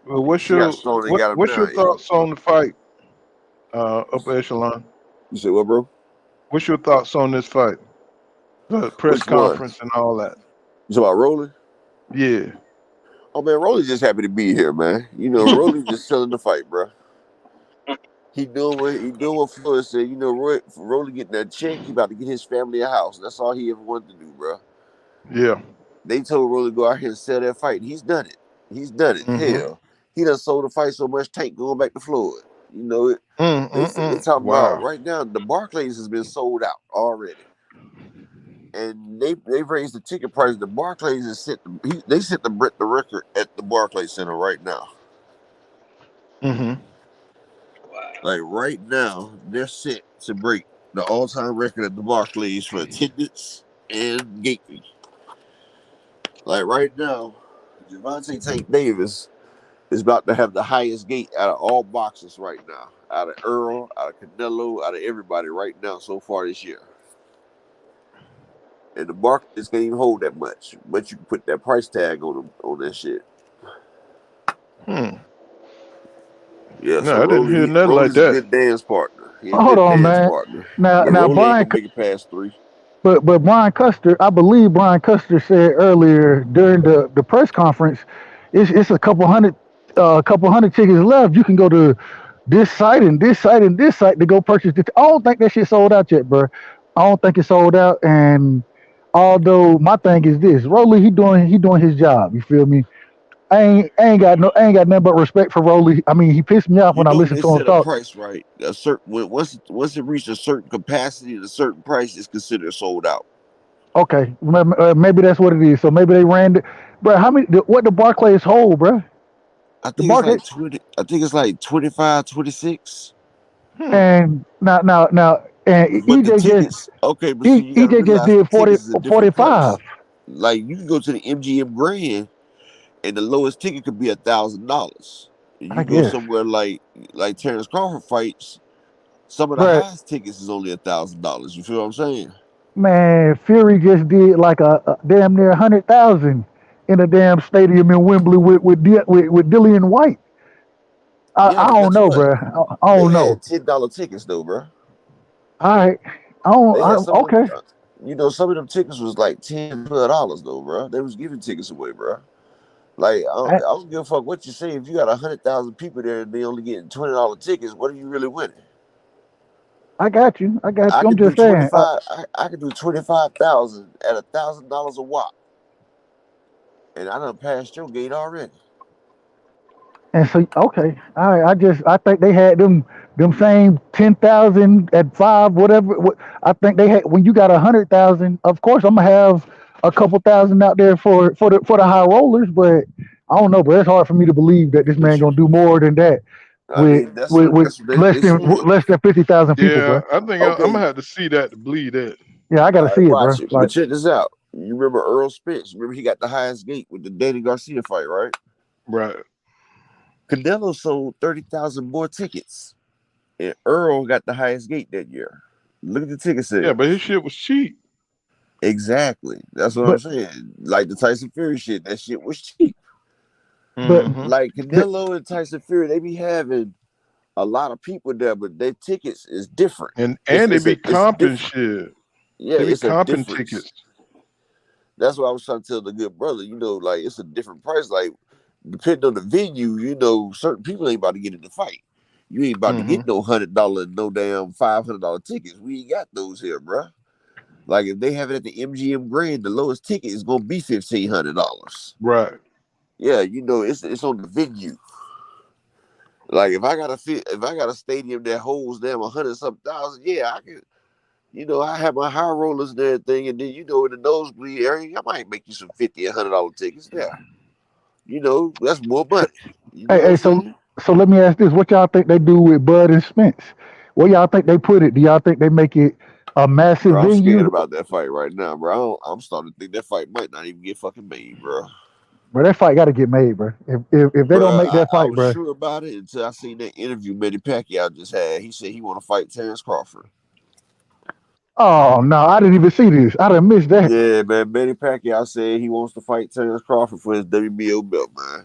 Well, You see how strong they got him what's now. your thoughts on the fight, upper echelon? You say what, bro? What's your thoughts on this fight? The press Which one? conference and all that. You talking about Rolling? Yeah. Oh man, Rolly's just happy to be here, man. Rolly's just selling the fight, bro. He doing what Floyd said. Rolly getting that check. He about to get his family a house. That's all he ever wanted to do, bro. Yeah. They told Rolly to go out here and sell that fight. He's done it. He's done it. Mm-hmm. Hell, he done sold the fight so much. Tank going back to Floyd. They talking about Wow. right now. The Barclays has been sold out already, and they raised the ticket price. The Barclays is they set the record at the Barclays Center right now. Mm-hmm. Like right now, they're set to break the all-time record at the Barclays for attendance and gate fee. Like right now, Javante Tank Davis is about to have the highest gate out of all boxers right now. Out of Earl, out of Canelo, out of everybody right now so far this year. And the Barclays can't even hold that much. But you can put that price tag on that shit. Yeah, so No, I didn't hear nothing like Rolly's a that. good dance partner. He's a Hold good on, dance man. partner. But Now Rolly ain't Brian, gonna make it past 3. but Brian Custer, I believe Brian Custer said earlier during the press conference, it's a couple hundred tickets left. You can go to this site and this site and this site to go purchase this. I don't think that shit sold out yet, bro. I don't think it's sold out. And although my thing is this, Rolly, he doing his job. You feel me? I ain't got nothing but respect for Rolly. I mean, he pissed me off when I When listened they to him set a talk. price right, once it reaches a certain capacity and a certain price, it's considered sold out. Okay, maybe that's what it is. So maybe they ran, bro. What the Barclays hold, bro? I The think it's like Barclays 20. I think it's like 25, 26. and now and But the tickets, okay. But see, you got to EJ just realize the did 40 tickets is a different 45. price. Like you can go to the MGM Grand, and the lowest ticket could be $1,000. And I you go guess, somewhere like Terrence Crawford fights, some of the bro. highest tickets is only $1,000. You feel what I'm saying? Man, Fury just did like a damn near 100,000 in a damn stadium in Wembley with Dillian White. Yeah, I but don't guess know, what? bro. I They don't know. had $10 tickets though, bro. All right, I don't. They had some of them. Okay, some of them tickets was like $10, though, bro. They was giving tickets away, bro. Like, I don't give a fuck what you say. If you got 100,000 people there and they only getting $20 tickets, what are you really winning? I got you. I I'm could do just saying. 25. I could do 25,000 at $1,000 a watt, and I done passed your gate already. And so, okay, all right. I think they had them same 10,000 at 5, whatever. I think they had when you got 100,000. Of course, I'm gonna have a couple thousand out there for the high rollers, but I don't know, bro. It's hard for me to believe that this man gonna do more than that I mean, that's with what less they than said. 50,000 people, Yeah, bro. I think I'm gonna have to see that to believe that. Yeah, I gotta All see right, it, bro. watch it. But Like, check this out. You remember Earl Spence? Remember he got the highest gate with the Danny Garcia fight, right? Right. Canelo sold 30,000 more tickets, and Earl got the highest gate that year. Look at the ticket sales. Yeah, but his shit was cheap. Exactly. That's what I'm saying. Like the Tyson Fury shit, that shit was cheap. but Like Canelo and Tyson Fury, they be having a lot of people there, but their tickets is different. And they be comping shit. Yeah, They be it's a comping difference. tickets. That's what I was trying to tell the good brother. Like it's a different price. Like depending on the venue, certain people ain't about to get in the fight. You ain't about to get no $100, no damn $500 tickets. We ain't got those here, bruh. Like if they have it at the MGM Grand, the lowest ticket is gonna be $1,500. Right. Yeah, it's on the venue. Like if I got a stadium that holds them 100-something thousand, yeah, I can. I have my high rollers and everything, and then in the nosebleed area, I might make you some $50 and $100 tickets there. That's more money. hey, so let me ask this: what y'all think they do with Bud and Spence? Where y'all think they put it? Do y'all think they make it a massive Bro, I'm venue? scared about that fight right now, bro. I'm starting to think that fight might not even get fucking made, bro. Bro, that fight got to get made, bro. If they don't make that I fight, was bro. sure about it until I seen that interview Manny Pacquiao just had. He said he want to fight Terrence Crawford. Oh no, I didn't even see this. I done missed that. Yeah, man. Manny Pacquiao said he wants to fight Terrence Crawford for his WBO belt, man.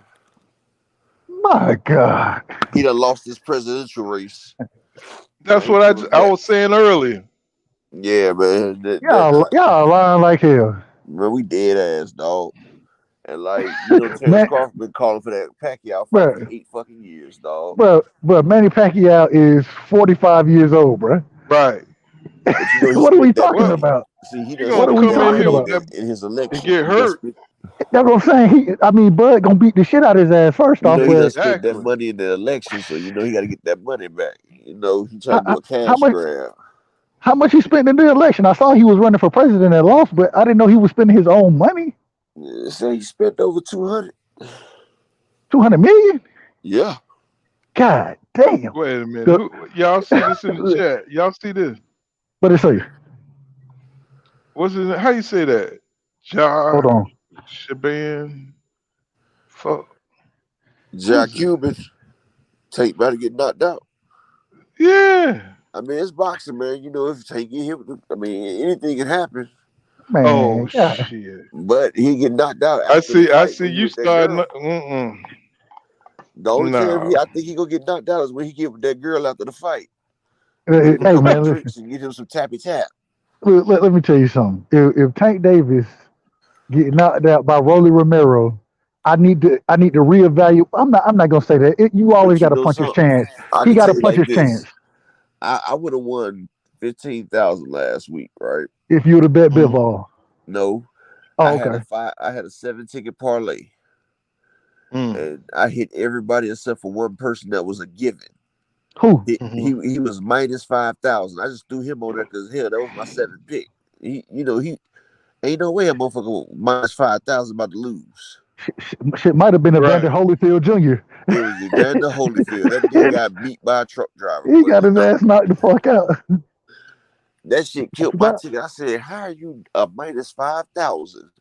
My God. He done lost his presidential race. That's what I was saying earlier. Yeah, man. Y'all lying like hell. Man, we dead ass, dog. And like, Terrence Crawford been calling for that Pacquiao fight for 8 fucking years, dog. Bro, Manny Pacquiao is 45 years old, bro. Right. But what are we talking about? See, he what are we talking about? In his election. Get hurt. That's what I'm saying. Bud gonna beat the shit out of his ass first off. He done spent that money in the election, so he got to get that money back. He trying to do a cash grab. How much he spent in the election? I saw he was running for president and lost, but I didn't know he was spending his own money. Say he spent over 200. 200 million? Yeah. God damn. Wait a minute. Y'all see this in the chat? Y'all see this? What it say? What's his name? How you say that? John. Hold on. Shaban. Fuck. Jack Cuban. Tank about to get knocked out. Yeah. I mean, it's boxing, man. If Tank get hit, anything can happen. Man, oh God. shit! But he get knocked out. I see. You starting. The only time I think he gonna get knocked out is when he get with that girl after the fight. Hey man, drinks and get him some tappy tap. Let me tell you something. If Tank Davis get knocked out by Romero, I need to reevaluate. I'm not gonna say that. You always got to punch his chance. He got to punch his chance. I would have won 15,000 last week, right? If you would have bet Bivol. No. Oh, okay. I had a 7-ticket parlay. And I hit everybody except for one person that was a given. Who? He was minus 5,000. I just threw him on there because that was my 7th pick. He ain't no way a motherfucker minus 5,000 about to lose. Shit might have been Evander Holyfield Jr. It was Evander Holyfield. That dude got beat by a truck driver. He got his ass knocked the fuck out. That shit killed my ticket. I said, how are you a minus 5,000?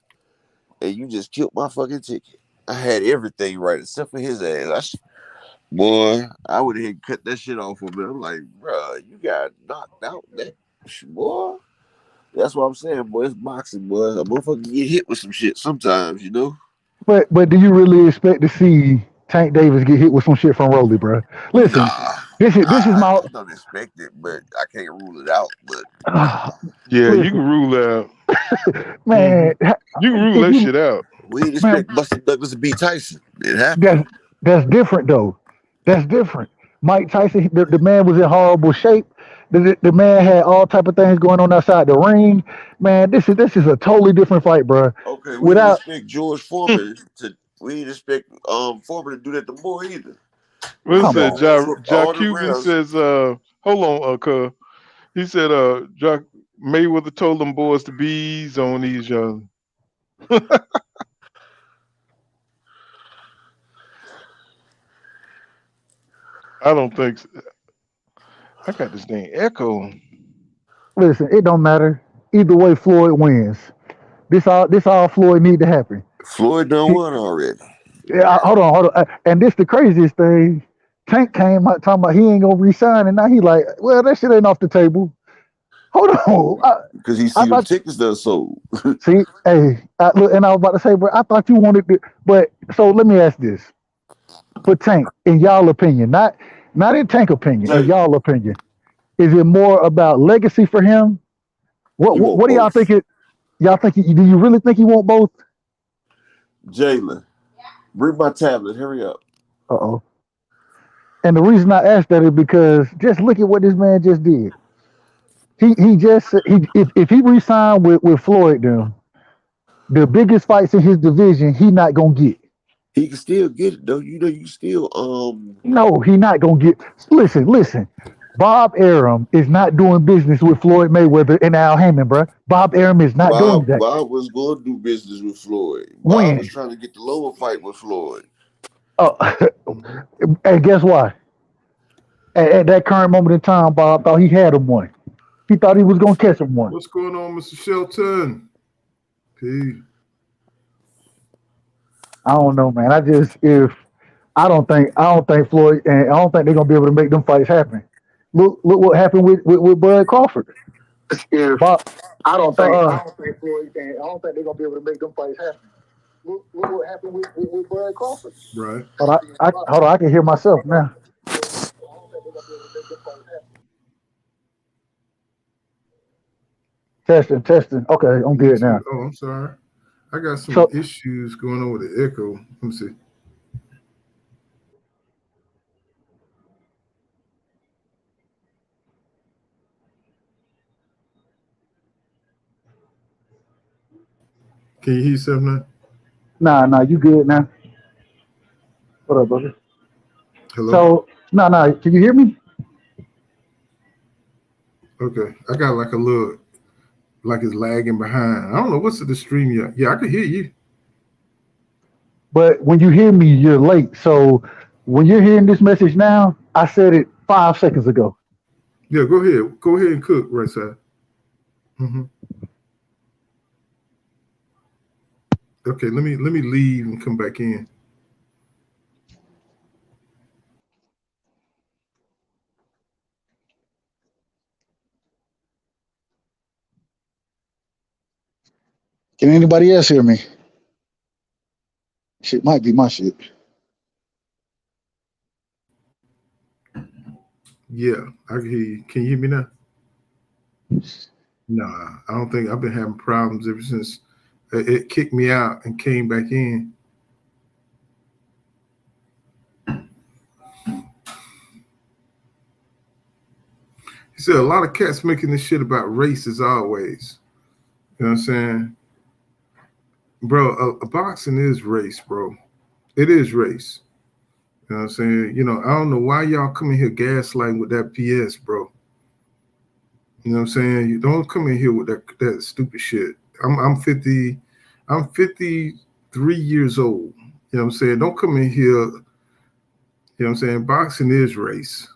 And you just killed my fucking ticket. I had everything right except for his ass. Boy, I would have cut that shit off of me. I'm like, bro, you got knocked out. Boy. That's what I'm saying, boy. It's boxing, boy. A motherfucker get hit with some shit sometimes, But do you really expect to see Tank Davis get hit with some shit from Rolly, bro? Listen, This is I my just don't expect it, but I can't rule it out. But Yeah, you listen, can rule that. man. You can rule If that you shit out. we didn't man, expect Buster Douglas to beat Tyson. It happened. that's different though. That's different. Mike Tyson, the man was in horrible shape. The man had all type of things going on outside the ring. Man, this is a totally different fight, bro. Okay, we didn't Without expect George Foreman to. We didn't expect Foreman to do that to Boy either. What We it come said, on, expect Ja all the Cuban rest. says, hold on, cuz. He said, Mayweather told them boys to be easy on these young. I don't think so. I got this dang echo. listen, it don't matter. Either way, Floyd wins. This all Floyd need to happen. Floyd done He, won already. yeah, hold on. And this the craziest thing. Tank came out talking about he ain't gonna resign, and now he like, well, that shit ain't off the table. Hold on. Because he I see them thought, tickets done sold. see, hey, look, and I was about to say, bro, I thought you wanted to, but so let me ask this for Tank, in y'all opinion, not in Tank opinion, in Jay, y'all opinion, is it more about legacy for him? What he what, want what do y'all both. think it? Y'all think? Do you really think he want both? Jalen, bring my tablet. Hurry up. Uh oh. And the reason I asked that is because just look at what this man just did. He just if he re-signed with Floyd, then the biggest fights in his division he not gonna get. He can still get it though. You know, you still No, he not gonna get. Listen. Bob Arum is not doing business with Floyd Mayweather and Al Haymon, bro. Bob Arum is not doing that. Bob was going to do business with Floyd. Bob was When? trying to get the lower fight with Floyd. Oh, and guess why? At that current moment in time, Bob thought he had him one. He thought he was gonna catch him one. What's going on, Mr. Shelton? Peace. I don't know, man. I don't think Floyd and I don't think they're gonna be able to make them fights happen. Look what happened with Bud Crawford. If Bob, I don't think Floyd and I don't think they're gonna be able to make them fights happen. look what happened with Bud Crawford. Right. Hold on, I can hear myself now. Testing. Okay, I'm Me good too. now. Oh, I'm sorry. I got some So issues going on with the echo. Let me see. Can you hear yourself now? nah, you good now? What up, brother? Hello? So nah, can you hear me? Okay. I got like a little, like it's lagging behind. I don't know what's the stream yet. Yeah, I can hear you. But when you hear me, you're late. So when you're hearing this message now, I said it 5 seconds ago. Yeah, go ahead. Go ahead and cook right side. Mm-hmm. Okay, let me leave and come back in. Can anybody else hear me? Shit might be my shit. Yeah, I can hear you. Can you hear me now? Nah, I don't think I've been having problems ever since it kicked me out and came back in. He said a lot of cats making this shit about race as always. You know what I'm saying? Bro, a boxing is race, bro. It is race. You know what I'm saying? You know, I don't know why y'all come in here gaslighting with that PS, bro. You know what I'm saying? You don't come in here with that stupid shit. I'm 53 years old. You know what I'm saying? Don't come in here, you know what I'm saying? Boxing is race.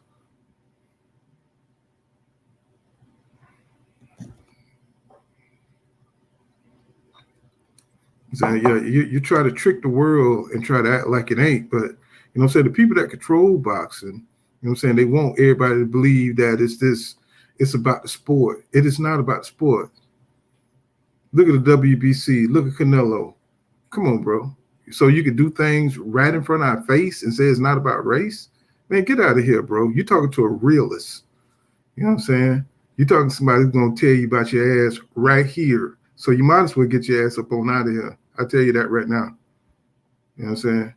Saying, yeah, you try to trick the world and try to act like it ain't, but you know what I'm saying, the people that control boxing, you know what I'm saying, they want everybody to believe that it's about the sport. It is not about the sport. Look at the WBC, look at Canelo. Come on, bro. So you can do things right in front of our face and say it's not about race? Man, get out of here, bro. You're talking to a realist. You know what I'm saying? You're talking to somebody who's gonna tell you about your ass right here. So you might as well get your ass up on out of here. I tell you that right now. You know what I'm saying?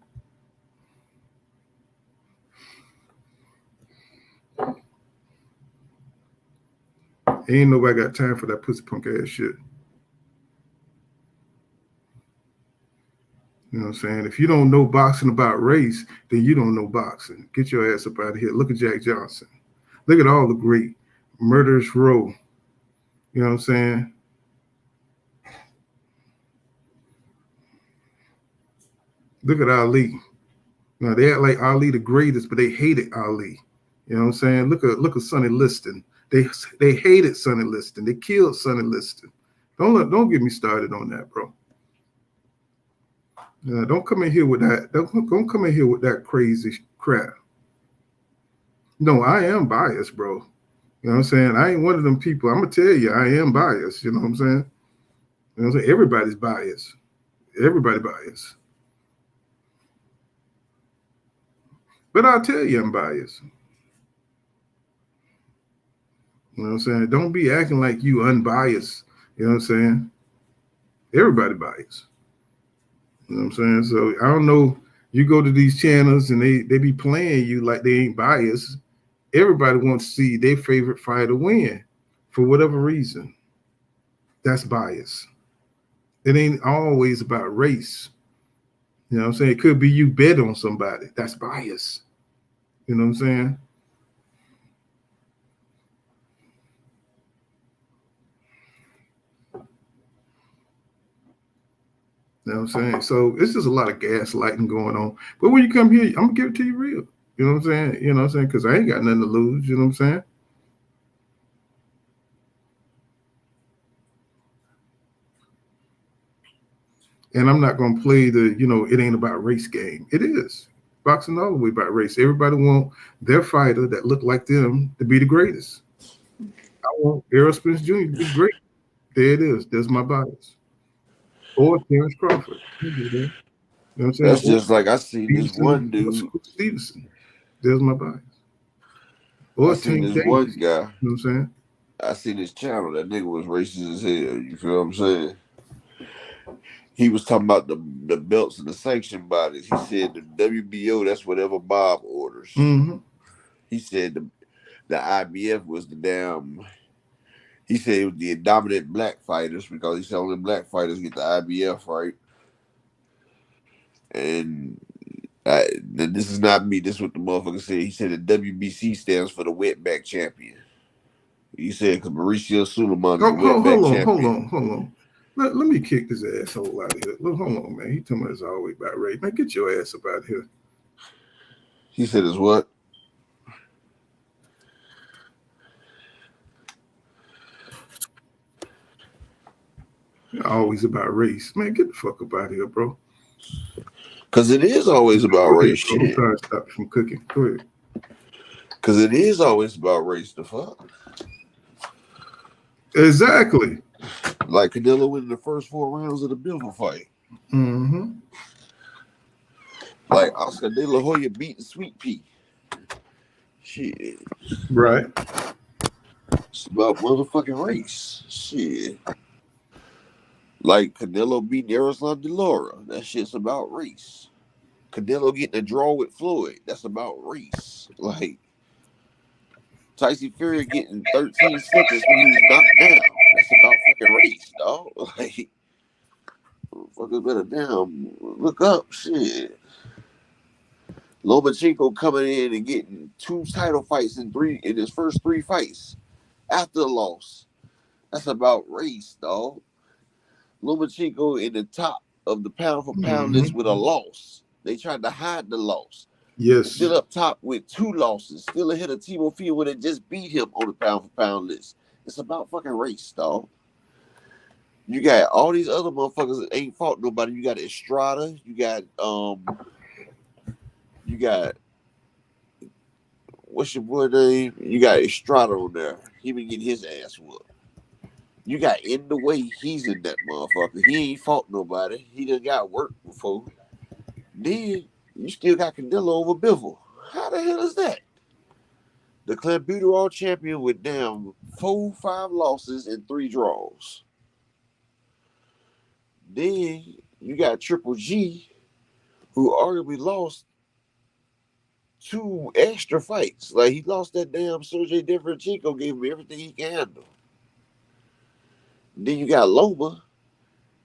Ain't nobody got time for that pussy punk ass shit. You know what I'm saying? If you don't know boxing about race, then you don't know boxing. Get your ass up out of here. Look at Jack Johnson. Look at all the great Murderous Row. You know what I'm saying? Look at Ali. Now they act like Ali the greatest, but they hated Ali. You know what I'm saying? Look at Sonny Liston. They hated Sonny Liston. They killed Sonny Liston. Don't get me started on that, bro. Don't come in here with that. Don't come in here with that crazy crap. No, I am biased, bro. You know what I'm saying? I ain't one of them people. I'm gonna tell you, I am biased. You know what I'm saying? You know what I'm saying? Everybody's biased. Everybody biased. But I'll tell you I'm biased. You know what I'm saying? Don't be acting like you unbiased. You know what I'm saying? Everybody biased. You know what I'm saying? So I don't know. You go to these channels and they be playing you like they ain't biased. Everybody wants to see their favorite fighter win for whatever reason. That's bias. It ain't always about race. You know what I'm saying? It could be you bet on somebody. That's bias. You know what I'm saying? You know what I'm saying? So it's just a lot of gaslighting going on. But when you come here, I'm gonna give it to you real. You know what I'm saying? You know what I'm saying? Because I ain't got nothing to lose. You know what I'm saying? And I'm not gonna play the, it ain't about race game. It is. Boxing all the way about race. Everybody want their fighter that look like them to be the greatest. I want Errol Spence Jr. to be great. There it is. There's my bias. Or Terrence Crawford. You know what I'm saying? That's just like I seen this one Stevenson, dude. Stevenson. There's my bias. I Or seen Tank this Davis. one guy. You know what I'm saying? I seen this channel. That nigga was racist as hell. You feel what I'm saying? He was talking about the belts and the sanction bodies. He said the WBO, that's whatever Bob orders. Mm-hmm. He said the IBF was the damn. He said it was the dominant black fighters because he said only black fighters get the IBF, right? And this is not me. This is what the motherfucker said. He said the WBC stands for the wetback champion. He said because Mauricio Suleiman is the wetback champion. Hold on. Let me kick this asshole out of here. Look, hold on, man. He talking about it's always about race. Man, get your ass up out of here. He said it's what? Always about race. Man, get the fuck up out of here, bro. Because it is always about race. Shit. I'm trying to stop you from cooking. Go ahead. Because it is always about race. The fuck? Exactly. Like Canelo winning the first 4 rounds of the Bivol fight. Mm-hmm. Like Oscar De La Hoya beating Sweet Pea. Shit. Right. It's about motherfucking race. Shit. Like Canelo beating Yaroslav De Laura. That shit's about race. Canelo getting a draw with Floyd. That's about race. Like Tyson Fury getting 13 seconds when he was knocked down. That's about fucking race, dog. Like, motherfuckers better damn look up. Shit. Lomachenko coming in and getting 2 title fights in his first 3 fights after the loss. That's about race, dog. Lomachenko in the top of the pound for pound list with a loss. They tried to hide the loss. Yes. Still up top with 2 losses. Still ahead of Timo Field when they just beat him on the pound for pound list. It's about fucking race, dog. You got all these other motherfuckers that ain't fought nobody. You got Estrada. You got what's your boy name? You got Estrada on there. He been getting his ass whooped. You got In the Way. He's in that motherfucker. He ain't fought nobody. He done got work before. Then you still got Canelo over Bivol. How the hell is that? The clenbuterol champion with damn 5 losses and 3 draws. Then you got Triple G, who arguably lost 2 extra fights. Like he lost that damn Sergey Deverenchenko, gave him everything he can handle. Then you got Loma.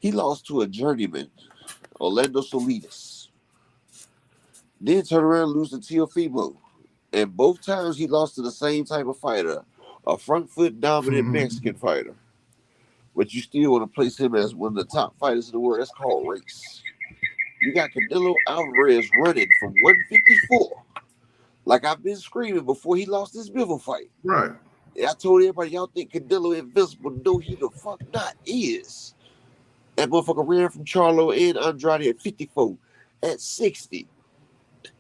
He lost to a journeyman, Orlando Solitas. Then turn around and lose to Teofimo. And both times he lost to the same type of fighter, a front foot dominant Mexican fighter. But you still want to place him as one of the top fighters in the world. That's called race. You got Canelo Alvarez running from 154. Like I've been screaming before he lost this Bivol fight. Right. I told everybody, y'all think Canelo invincible. No, he the fuck not is. That motherfucker ran from Charlo and Andrade at 54, at 60,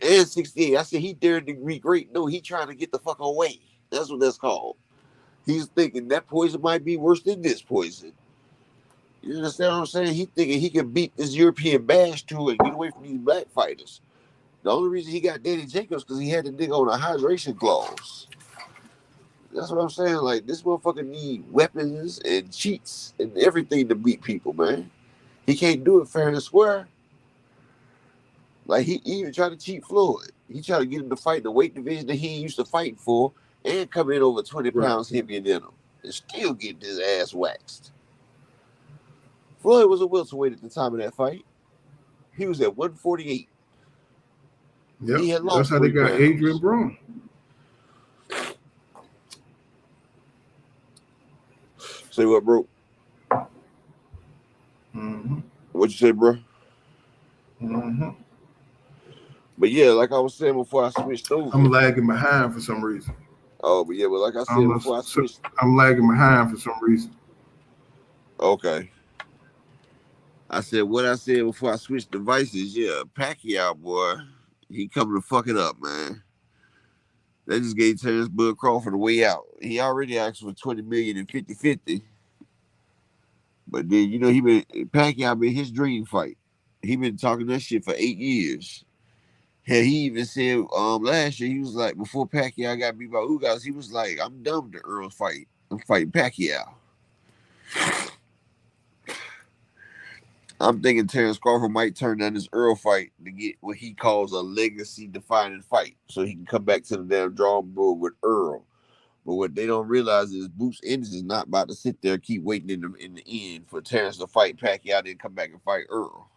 and 68. I said he dared to be great. No, he trying to get the fuck away. That's what that's called. He's thinking that poison might be worse than this poison. You understand what I'm saying? He thinking he can beat this European bash tour and get away from these black fighters. The only reason he got Danny Jacobs because he had the nigga on a hydration clause. That's what I'm saying. Like, this motherfucker need weapons and cheats and everything to beat people, man. He can't do it fair and square. Like, he even tried to cheat Floyd. He tried to get him to fight in the weight division that he used to fight for and come in over 20 pounds heavier than him and still get his ass waxed. Floyd was a welterweight at the time of that fight. He was at 148. Yep. He had That's lost how they 3 got pounds. Adrian Brown. Say what, bro? What you say, bro? But yeah, like I was saying before I switched over. I'm lagging behind for some reason. Oh, but yeah, but like I said before I switched. I'm lagging behind for some reason. Okay. I said what I said before I switched devices. Yeah, Pacquiao, boy, he coming to fuck it up, man. They just gave Terrence Bud Crawford a way out. He already asked for $20 million and 50-50. But then, you know, Pacquiao been his dream fight. He been talking that shit for 8 years. Hell, he even said last year, he was like, before Pacquiao got beat by Ugas, he was like, I'm done with the Earl fight. I'm fighting Pacquiao. I'm thinking Terrence Crawford might turn down this Earl fight to get what he calls a legacy-defining fight, so he can come back to the damn drawing board with Earl. But what they don't realize is Boots Ennis is not about to sit there and keep waiting in the end for Terrence to fight Pacquiao, then come back and fight Earl.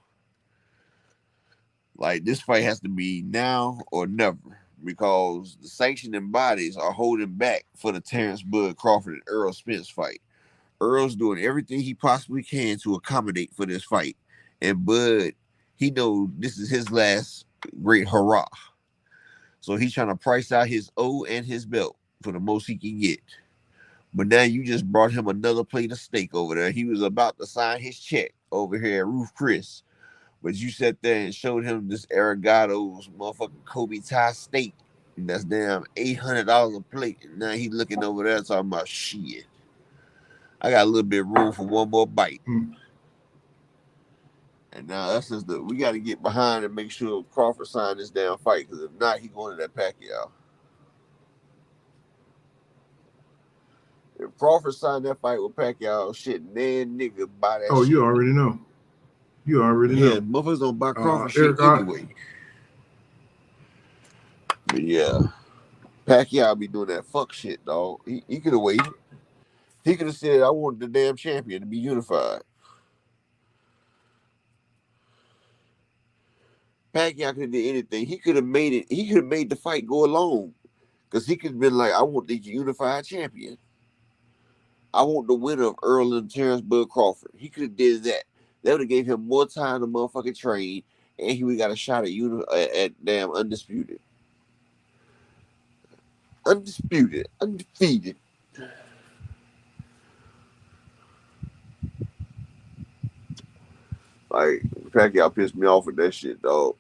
Like, this fight has to be now or never, because the sanctioning bodies are holding back for the Terrence Bud Crawford and Earl Spence fight. Earl's doing everything he possibly can to accommodate for this fight. And Bud, he knows this is his last great hurrah. So he's trying to price out his O and his belt for the most he can get. But now you just brought him another plate of steak over there. He was about to sign his check over here at Roof Chris. But you sat there and showed him this Arigado's motherfucking Kobe Thai steak. And that's damn $800 a plate. And now he looking over there talking about shit. I got a little bit of room for one more bite. And now that's just we got to get behind and make sure Crawford sign this damn fight. Because if not, he going to that Pacquiao. If Crawford signed that fight with Pacquiao, shit, man, nigga, buy that shit. Oh, you already know. You already know. Yeah, motherfuckers don't buy Crawford shit anyway. But yeah, Pacquiao be doing that fuck shit, dog. He could have waited. He could have said, I want the damn champion to be unified. Pacquiao could have did anything. He could have made it. He could have made the fight go along. Because he could have been like, I want the unified champion. I want the winner of Earl and Terrence Bud Crawford. He could have did that. That would have gave him more time to motherfucking train. And he would have got a shot at damn Undisputed. Undisputed. Undefeated. Like, Pacquiao pissed me off with that shit, dog.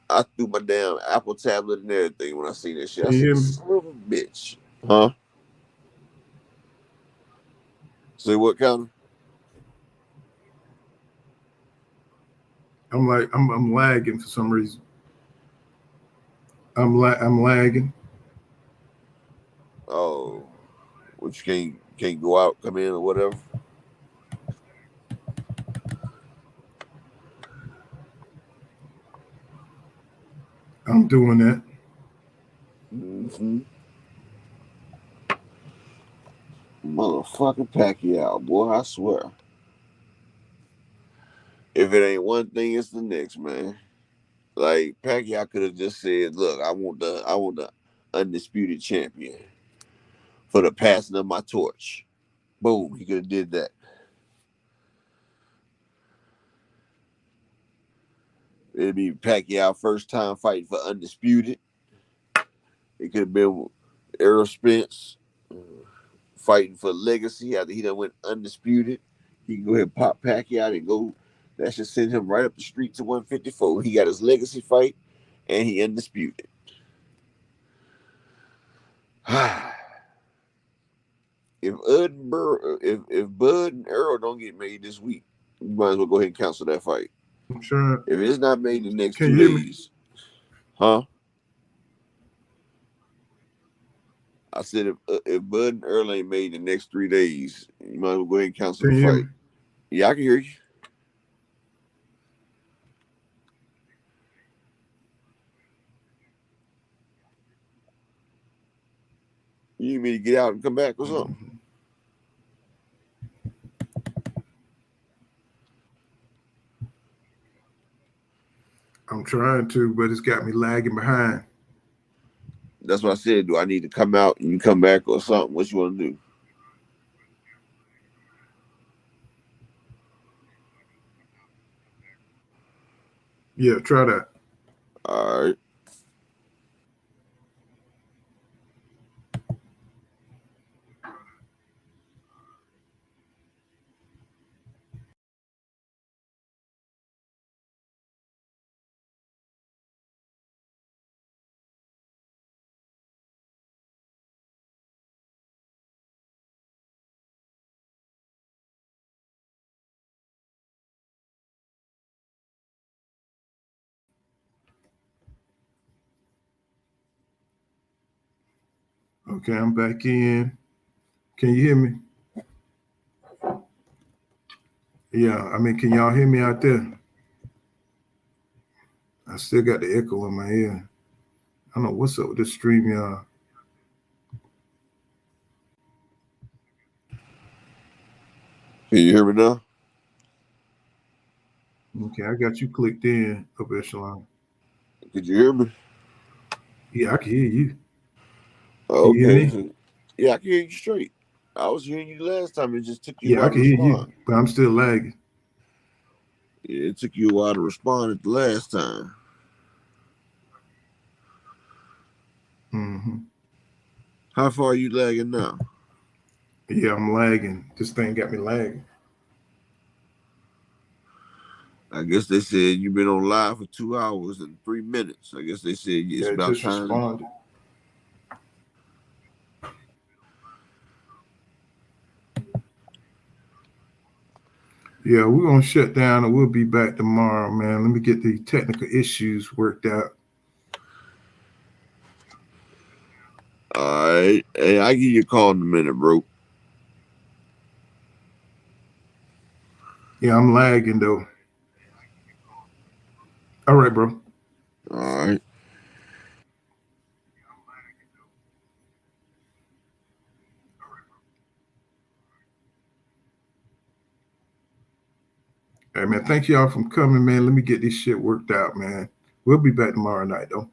I threw my damn Apple tablet and everything when I seen that shit. I said, son of a bitch. Huh? Say what, Counter? I'm lagging for some reason. I'm lagging. Oh, which can't go out, come in, or whatever. I'm doing that. Mm-hmm. Motherfucking Pacquiao, boy, I swear. If it ain't one thing, it's the next, man. Like Pacquiao could have just said, "Look, I want the undisputed champion for the passing of my torch." Boom, he could have did that. It'd be Pacquiao first time fighting for undisputed. It could have been Errol Spence fighting for legacy after he done went undisputed. He can go ahead and pop Pacquiao and go. That should send him right up the street to 154. He got his legacy fight and he undisputed. If Bud and Earl don't get made this week, you might as well go ahead and cancel that fight. I'm sure. If it's not made the next Can 2 you hear me? days, huh? I said if Bud and Earl ain't made the next 3 days, you might as well go ahead and cancel Can the you hear fight. me? Yeah, I can hear you. You need me to get out and come back or something? I'm trying to, but it's got me lagging behind. That's what I said. Do I need to come out and you come back or something? What you want to do? Yeah, try that. All right. Okay, I'm back in. Can you hear me? Yeah, I mean, can y'all hear me out there? I still got the echo in my ear. I don't know what's up with this stream, y'all. Can you hear me now? Okay, I got you clicked in, up echelon. Could you hear me? Yeah, I can hear you. Can you hear Okay. me? So, yeah, I can hear you straight. I was hearing you last time. It just took you a Yeah, I while to can hear you, respond. but I'm still lagging. Yeah, it took you a while to respond at the last time. Mm-hmm. How far are you lagging now? Yeah, I'm lagging. This thing got me lagging. I guess they said you've been on live for 2 hours and 3 minutes. I guess they said it's Yeah, it about just time. responded. Yeah, we're gonna shut down and we'll be back tomorrow, man. Let me get the technical issues worked out. All right. Hey, I give you a call in a minute, bro. Yeah, I'm lagging though. All right, bro. All right. Hey man, thank y'all for coming, man. Let me get this shit worked out, man. We'll be back tomorrow night though.